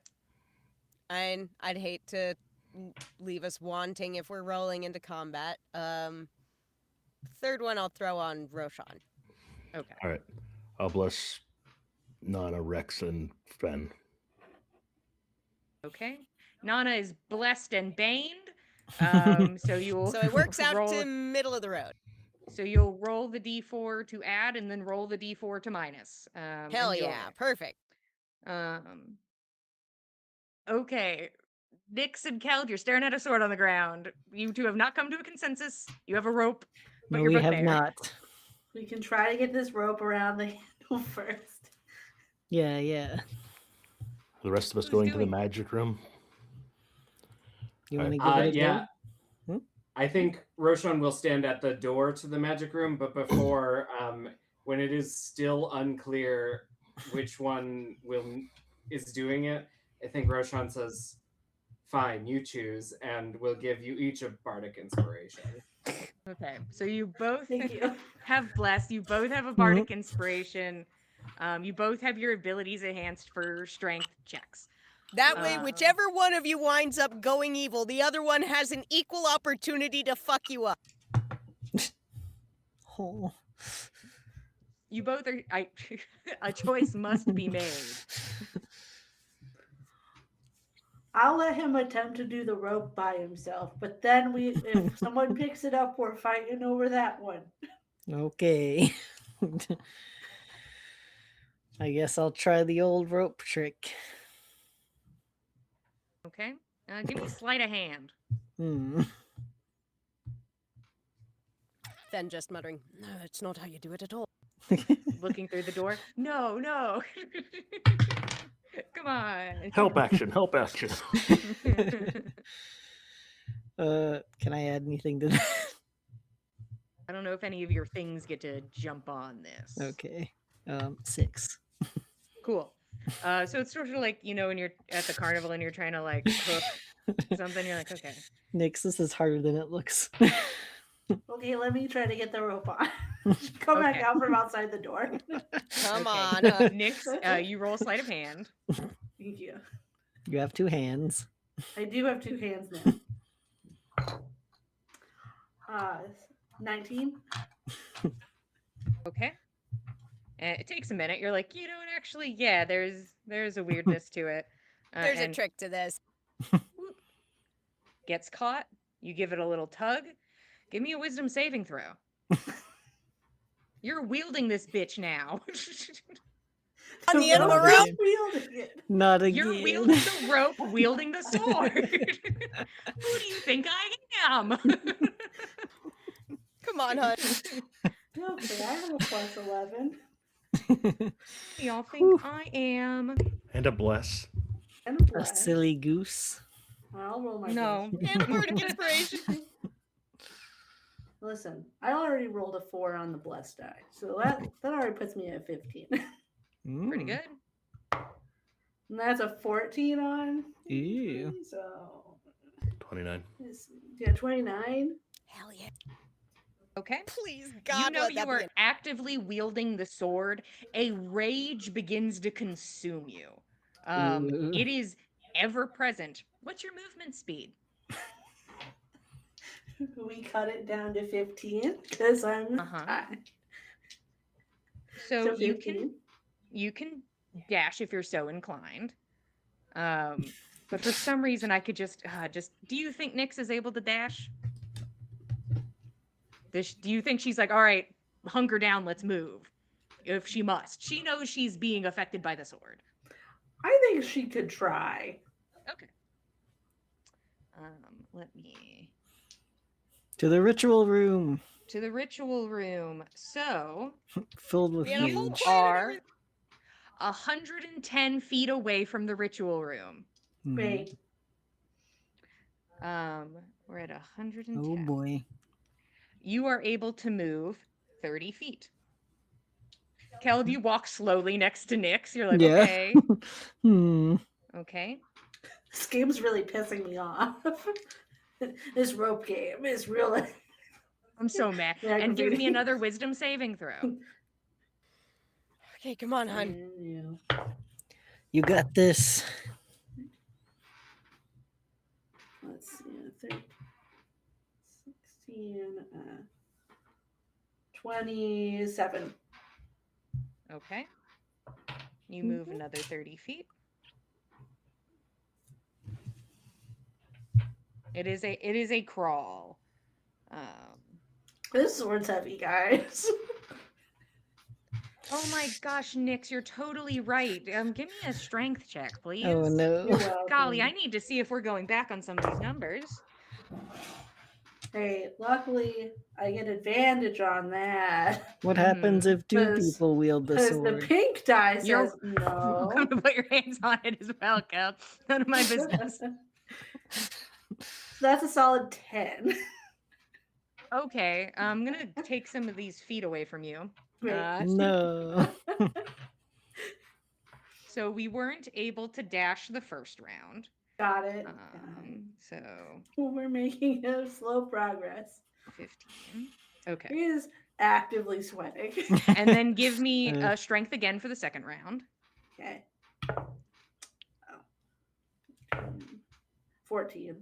I'd hate to leave us wanting if we're rolling into combat. Third one I'll throw on Roshan. okay. All right. I'll bless Nana, Rex, and Fen. Okay. Nana is blessed and baned. So you'll So it works out roll, to middle of the road. So you'll roll the D4 to add, and then roll the D4 to minus. Hell enjoy. yeah, perfect. Okay. Nyx and Keld, you're staring at a sword on the ground. You two have not come to a consensus. You have a rope, but No, you're we both have there. not. We can try to get this rope around the handle first. Yeah. The rest of us Who's going to the doing- magic room. You want to give Uh, it a yeah. go? I think Roshan will stand at the door to the magic room, but before, when it is still unclear which one is doing it, I think Roshan says, "Fine, you choose, and we'll give you each a bardic inspiration." Okay. So you both Thank you. have blessed. You both have a bardic inspiration. You both have your abilities enhanced for strength checks. That way, Uh, whichever one of you winds up going evil, the other one has an equal opportunity to fuck you up. Oh. you both are. A choice must be made. I'll let him attempt to do the rope by himself, but then if someone picks it up, we're fighting over that one. Okay. I guess I'll try the old rope trick. Okay. Give me sleight of hand. Hmm. Then just muttering, "No, it's not how you do it at all." Looking through the door. No, no. Come on. Help action, help action. Can I add anything to that? I don't know if any of your things get to jump on this. Okay. 6. Cool. So it's sort of like, when you're at the carnival and you're trying to like hook something, you're like, okay. Nix, this is harder than it looks. Okay, let me try to get the rope on. Come back Okay. out from outside the door. Come Okay. on. Nix, you roll sleight of hand. Thank you. You have 2 hands. I do have 2 hands now. 19. Okay. It takes a minute. You're like, actually, yeah, there's a weirdness to it. There's a and trick to this. Gets caught. You give it a little tug. Give me a wisdom saving throw. You're wielding this bitch now. On the end of the rope? rope. Wielding it. Not again. You're wielding the rope, wielding the sword. Who do you think I am? Come on, hun. Okay, I have a plus 11. Y'all think I am? And a bless. And a A bless. silly goose. I'll roll my No. bless. And bardic inspiration. Listen, I already rolled a 4 on the blessed die, so that already puts me at 15. Pretty Mm. good. And that's a 14 on. Ew. So 29. yeah, 29. Hell yeah. Okay. Please, God, You know let you that are be an... actively wielding the sword. A rage begins to consume you. Ooh. It is ever present. What's your movement speed? We cut it down to 15 because I'm Uh-huh. So you 15. can dash if you're so inclined. But for some reason I could just do you think Nyx is able to dash? Do you think she's like, all right, hunker down, let's move? If she must. She knows she's being affected by the sword. I think she could try. Okay. Let me To the ritual room. to the ritual room. So Filled with We had a whole huge. plan and are everything. 110 feet away from the ritual room. Mhm. Wait, We're at 110. Oh boy. You are able to move 30 feet. Kel, you walk slowly next to Nyx. You're like, Yeah. okay, Hmm. okay. this game's really pissing me off. This rope game is really. I'm so mad. Yeah, And give me completely. another wisdom saving throw. Okay, come on, hun. Yeah. You got this. Let's see. 16, 27. Okay. You move another 30 feet. It is a crawl. This sword's heavy, guys. Oh my gosh, Nyx, you're totally right. Give me a strength check, please. Oh You're no. welcome. Golly, I need to see if we're going back on some of these numbers. Hey, luckily I get advantage on that. What happens if 2 Because- people wield the Because the sword? pink die You're says no. welcome to put your hands on it as well, Kel. None of my business. That's a solid 10. Okay, I'm gonna take some of these feet away from you. Wait. No. So we weren't able to dash the first round. Got it. So We're making a slow progress. 15. Okay. He is actively sweating. And then give me Uh. strength again for the second round. Okay. Oh. 14.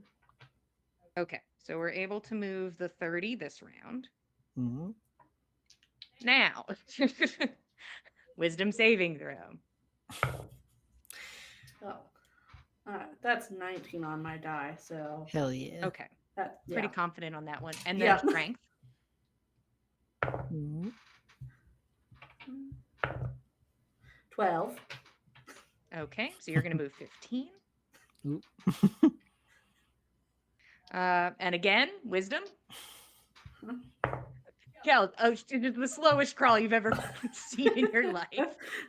Okay. So we're able to move the 30 this round. Mhm. Now, wisdom saving throw. Oh. That's 19 on my die, so Hell yeah. Okay, that, yeah. pretty confident on that one. And then Yeah. strength. Mm, 12. Okay, so you're going to move 15. Oop. And again, wisdom. Kel, oh, it's the slowest crawl you've ever seen in your life.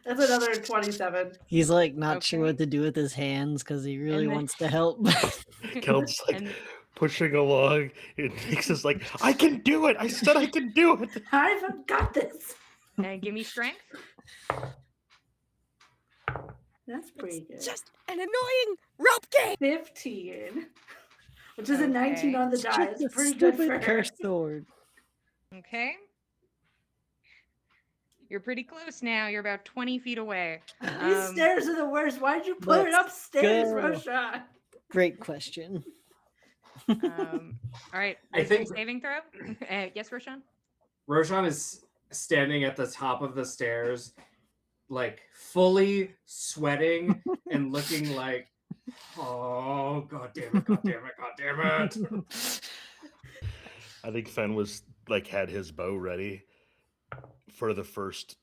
That's another 27. He's like not sure Okay. what to do with his hands because he really then- wants to help. Kel's like And- pushing along. And Nix is like, I can do it. I said I can do it. I've got this. And give me strength. That's pretty good. Just an annoying rope game. 15, which is a 19 Okay. on the It's die. just It's a pretty good for stupid her. cursed sword. Okay. You're pretty close now. You're about 20 feet away. These stairs are the worst. Why'd you put it let's upstairs, go. Roshan? Great question. All right. I wisdom think- saving throw. Yes, Roshan? Roshan is standing at the top of the stairs, like fully sweating and looking like, oh, god damn it, god damn it, god damn it. I think Fen was like had his bow ready for the first,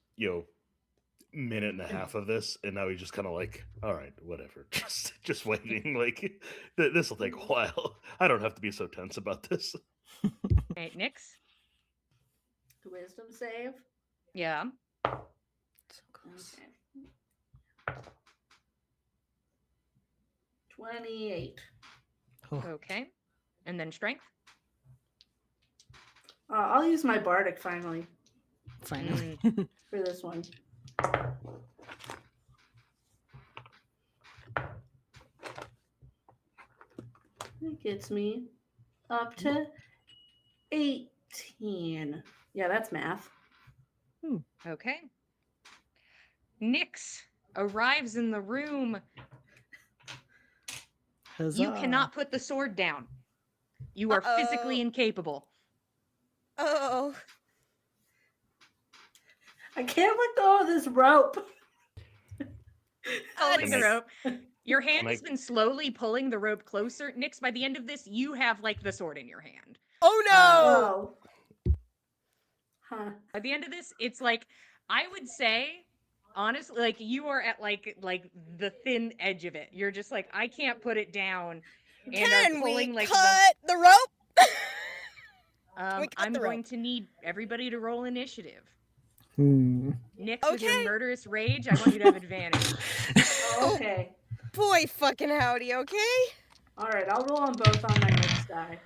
minute and a half of this, and now he's just kind of like, all right, whatever, just waiting. Like this will take a while. I don't have to be so tense about this. Okay, Nyx? Wisdom save. Yeah. Okay. 28. Okay. And then strength. I'll use my bardic finally Finally. for this one. It gets me up to 18. Yeah, that's math. Okay. Nyx arrives in the room. You Huzzah. cannot put the sword down. You are physically Uh-oh. incapable. Oh, I can't let go of this rope. Pulling the Can I- rope. Your hand Can has I- been slowly pulling the rope closer. Nyx, by the end of this, you have like the sword in your hand. oh no! Oh. Huh. By the end of this, it's like I would say, honestly, like you are at like the thin edge of it. You're just like, I can't put it down. And Can are we pulling like cut the rope? we cut I'm the going rope? to need everybody to roll initiative. Hmm. Nyx, with your Okay. murderous rage, I want you to have advantage. Oh, okay. Boy, fucking howdy, okay? All right, I'll roll on both on my next die.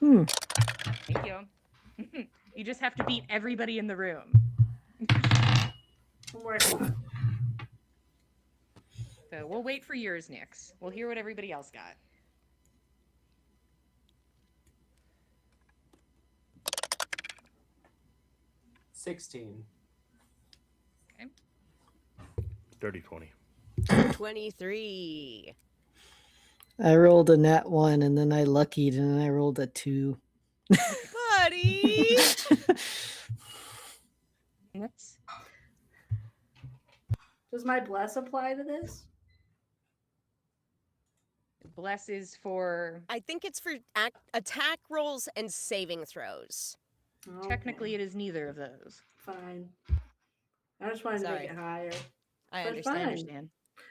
Hmm. Thank you. You just have to beat everybody in the room. I'm working on it. So we'll wait for yours, Nyx. We'll hear what everybody else got. $16. 30-20. 23. I rolled a nat 1 and then I luckied and then I rolled a 2. Buddy! Nyx? Does my bless apply to this? Bless is for I think it's for attack rolls and saving throws. technically it is neither of those. Fine. I just wanted to Sorry. make it higher. I But understand. I fine. understand.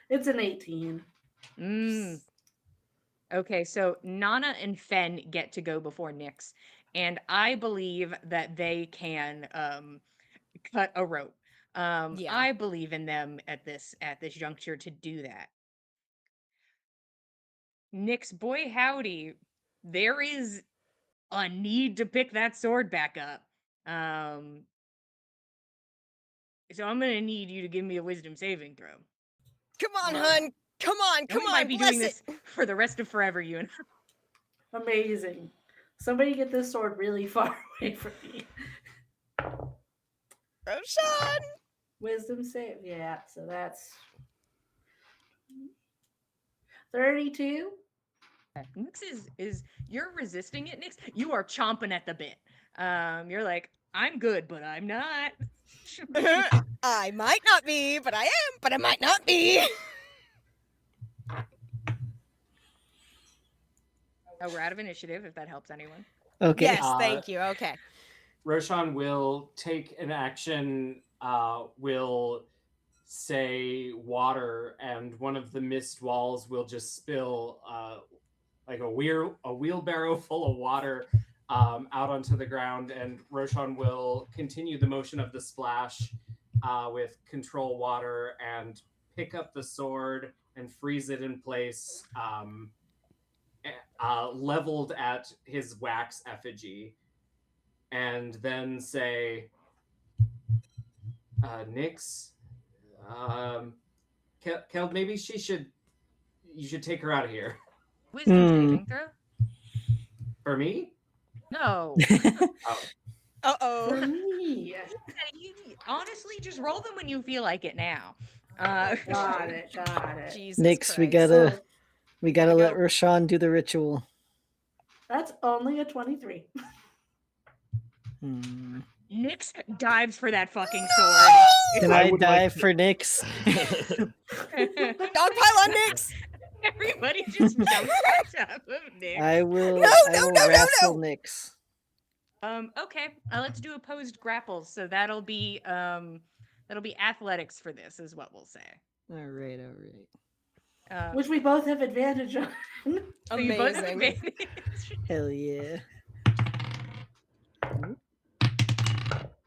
It's an 18. Mm. Okay, so Nana and Fen get to go before Nyx, and I believe that they can cut a rope. Yeah. I believe in them at this juncture to do that. Nyx, boy howdy, there is a need to pick that sword back up. So I'm gonna need you to give me a wisdom saving throw. Come on, hun. Come on, And come we on, might be bless doing it. this for the rest of forever, you and Amazing. Somebody get this sword really far away from me. Roshan! Wisdom save. Yeah, so that's 32. Nyx is you're resisting it, Nyx. You are chomping at the bit. You're like, I'm good, but I'm not. I might not be, but I am, but I might not be. Oh, we're out of initiative, if that helps anyone. Okay. Yes, thank you. Okay. Roshan will take an action, will say water, and one of the mist walls will just spill like a wheelbarrow full of water out onto the ground, and Roshan will continue the motion of the splash with control water and pick up the sword and freeze it in place, leveled at his wax effigy, and then say, Nyx, Keld, maybe you should take her out of here. Wisdom saving throw? For me? No. Oh, Uh-oh. For me. You honestly just roll them when you feel like it now. Got it. Jesus Nyx, we Christ. gotta So we gotta Gotta let go. Roshan do the ritual. that's only a 23. Hmm. Nyx dives for that fucking sword. Can I I would dive like for Nyx? Dogpile on Nyx! Everybody just jumps on top of Nyx. I will No, I no, will no, no, wrestle no. Nyx. Okay. Let's do opposed grapples. So that'll be athletics for this, is what we'll say. Alright. Which we both have advantage on. So you both have Amazing. advantage. Hell yeah.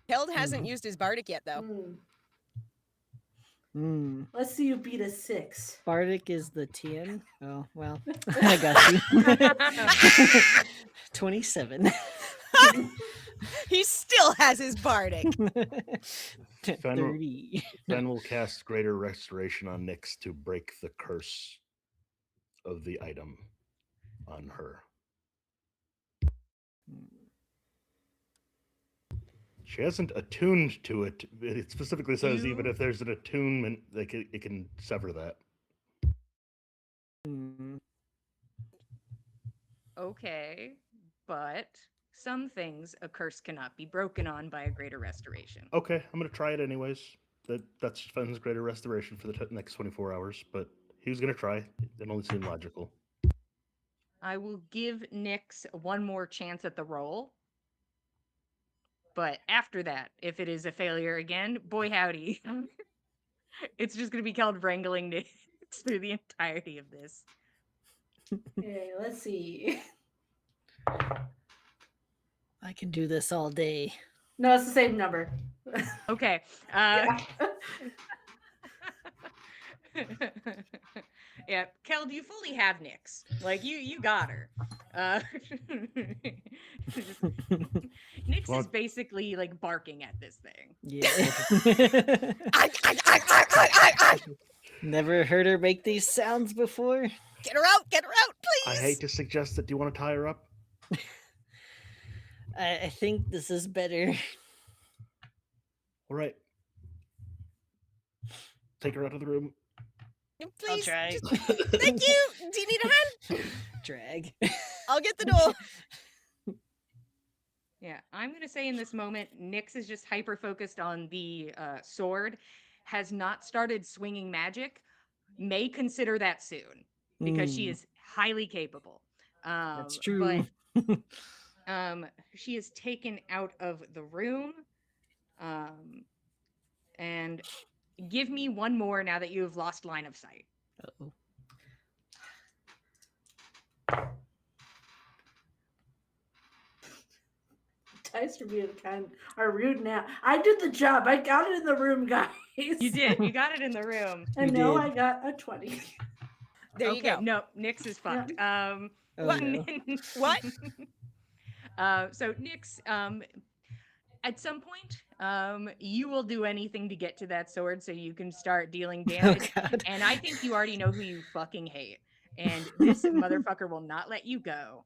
Keld hasn't used his bardic yet, though. Hmm. Let's see you beat a 6. Bardic is the TN. Oh well. I got you. 27. He still has his bardic. 30. Then we'll cast Greater Restoration on Nyx to break the curse of the item on her. She hasn't attuned to it. It specifically says even You- if there's an attunement, like it can sever that. Hmm. Okay, but some things a curse cannot be broken on by a greater restoration. Okay, I'm gonna try it anyways. That's Fenn's Greater Restoration for the next 24 hours, but he was gonna try. It only seemed logical. I will give Nyx one more chance at the roll. But after that, if it is a failure again, boy howdy. It's just going to be called wrangling Nyx through the entirety of this. Okay, let's see. I can do this all day. No, it's the same number. Okay. Yeah. Yeah, Keld, you fully have Nyx. Like you got her. Nyx Well- is basically like barking at this thing. Yeah. I- Never heard her make these sounds before. Get her out, please. I hate to suggest it. Do you want to tie her up? I think this is better. All right. Take her out of the room. Please. try. just- Thank you. Do you need a hand? Drag. I'll get the door. Yeah, I'm gonna say in this moment, Nyx is just hyper focused on the sword, has not started swinging magic, may consider that soon because she Mm, is highly capable. That's true. But she is taken out of the room. And give me one more now that you have lost line of sight. Uh-oh. Dice for being kind are rude now. I did the job. I got it in the room, guys. You did. You got it in the room. And You now did. I got a 20. There you go. No, Nyx is fucked. Oh, What? no. What? So Nyx, at some point, you will do anything to get to that sword so you can start dealing Oh, damage. God. And I think you already know who you fucking hate. And this motherfucker will not let you go.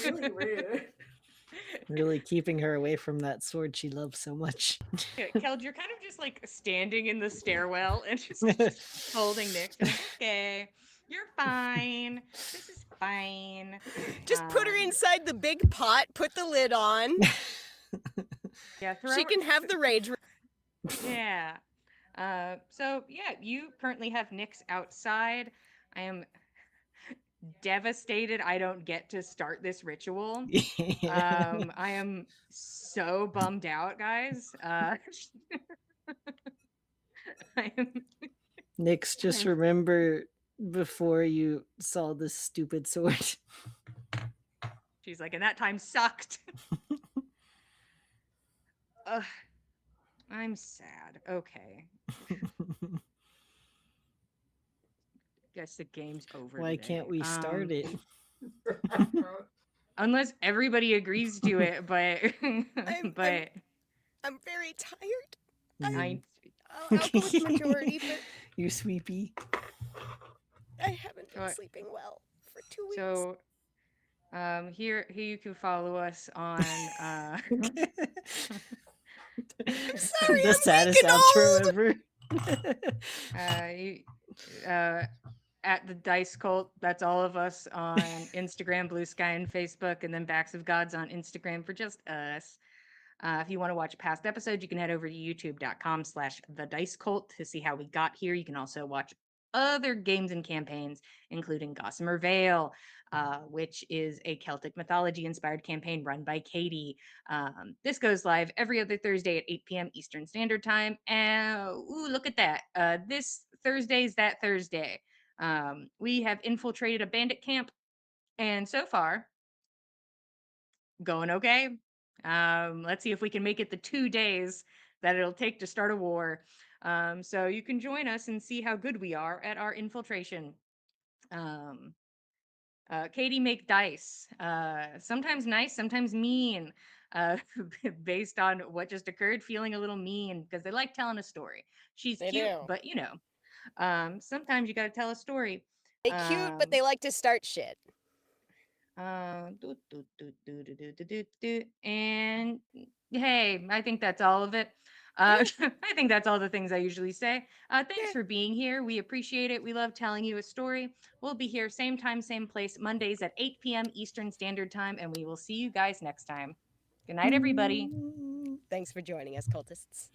Really rude. Really keeping her away from that sword she loves so much. Yeah, Keld, you're kind of just like standing in the stairwell and just holding Nyx. Like, okay, you're fine. This is fine. Just put her Um, inside the big pot, put the lid on. Yeah, She can have the rage. Yeah. So yeah, you currently have Nyx outside. I am devastated I don't get to start this ritual. I am so bummed out, guys. I am, Nyx, just I'm- remember before you saw this stupid sword. she's like, and that time sucked. Ugh, I'm sad. Okay. Guess the game's over. Why today. can't we start it? Unless everybody agrees to it, but but I'm very tired. I I'll go with majority, but You sweepy. I haven't been Alright. sleeping well for 2 weeks. so here you can follow us on I'm sorry, The I'm saddest weak and outro old. ever. you, at the Dice Cult. That's all of us on Instagram, Blue Sky, and Facebook, and then Backs of Gods on Instagram for just us. If you want to watch past episodes, you can head over to youtube.com/the Dice Cult to see how we got here. You can also watch other games and campaigns, including Gossamer Vale, which is a Celtic mythology inspired campaign run by Katie. This goes live every other Thursday at 8 p.m. Eastern Standard Time. And ooh, look at that. This Thursday is that Thursday. We have infiltrated a bandit camp, and so far, going okay. Let's see if we can make it the 2 days that it'll take to start a war. So you can join us and see how good we are at our infiltration. Katie make dice. Sometimes nice, sometimes mean. Based on what just occurred, feeling a little mean because they like telling a story. She's They cute, do. but sometimes you got to tell a story. They're cute, but they like to start shit. And hey, I think that's all of it. I think that's all the things I usually say. Thanks Yeah. for being here. We appreciate it. We love telling you a story. We'll be here same time, same place, Mondays at 8 p.m. Eastern Standard Time, and we will see you guys next time. Good night, everybody. Thanks for joining us, cultists.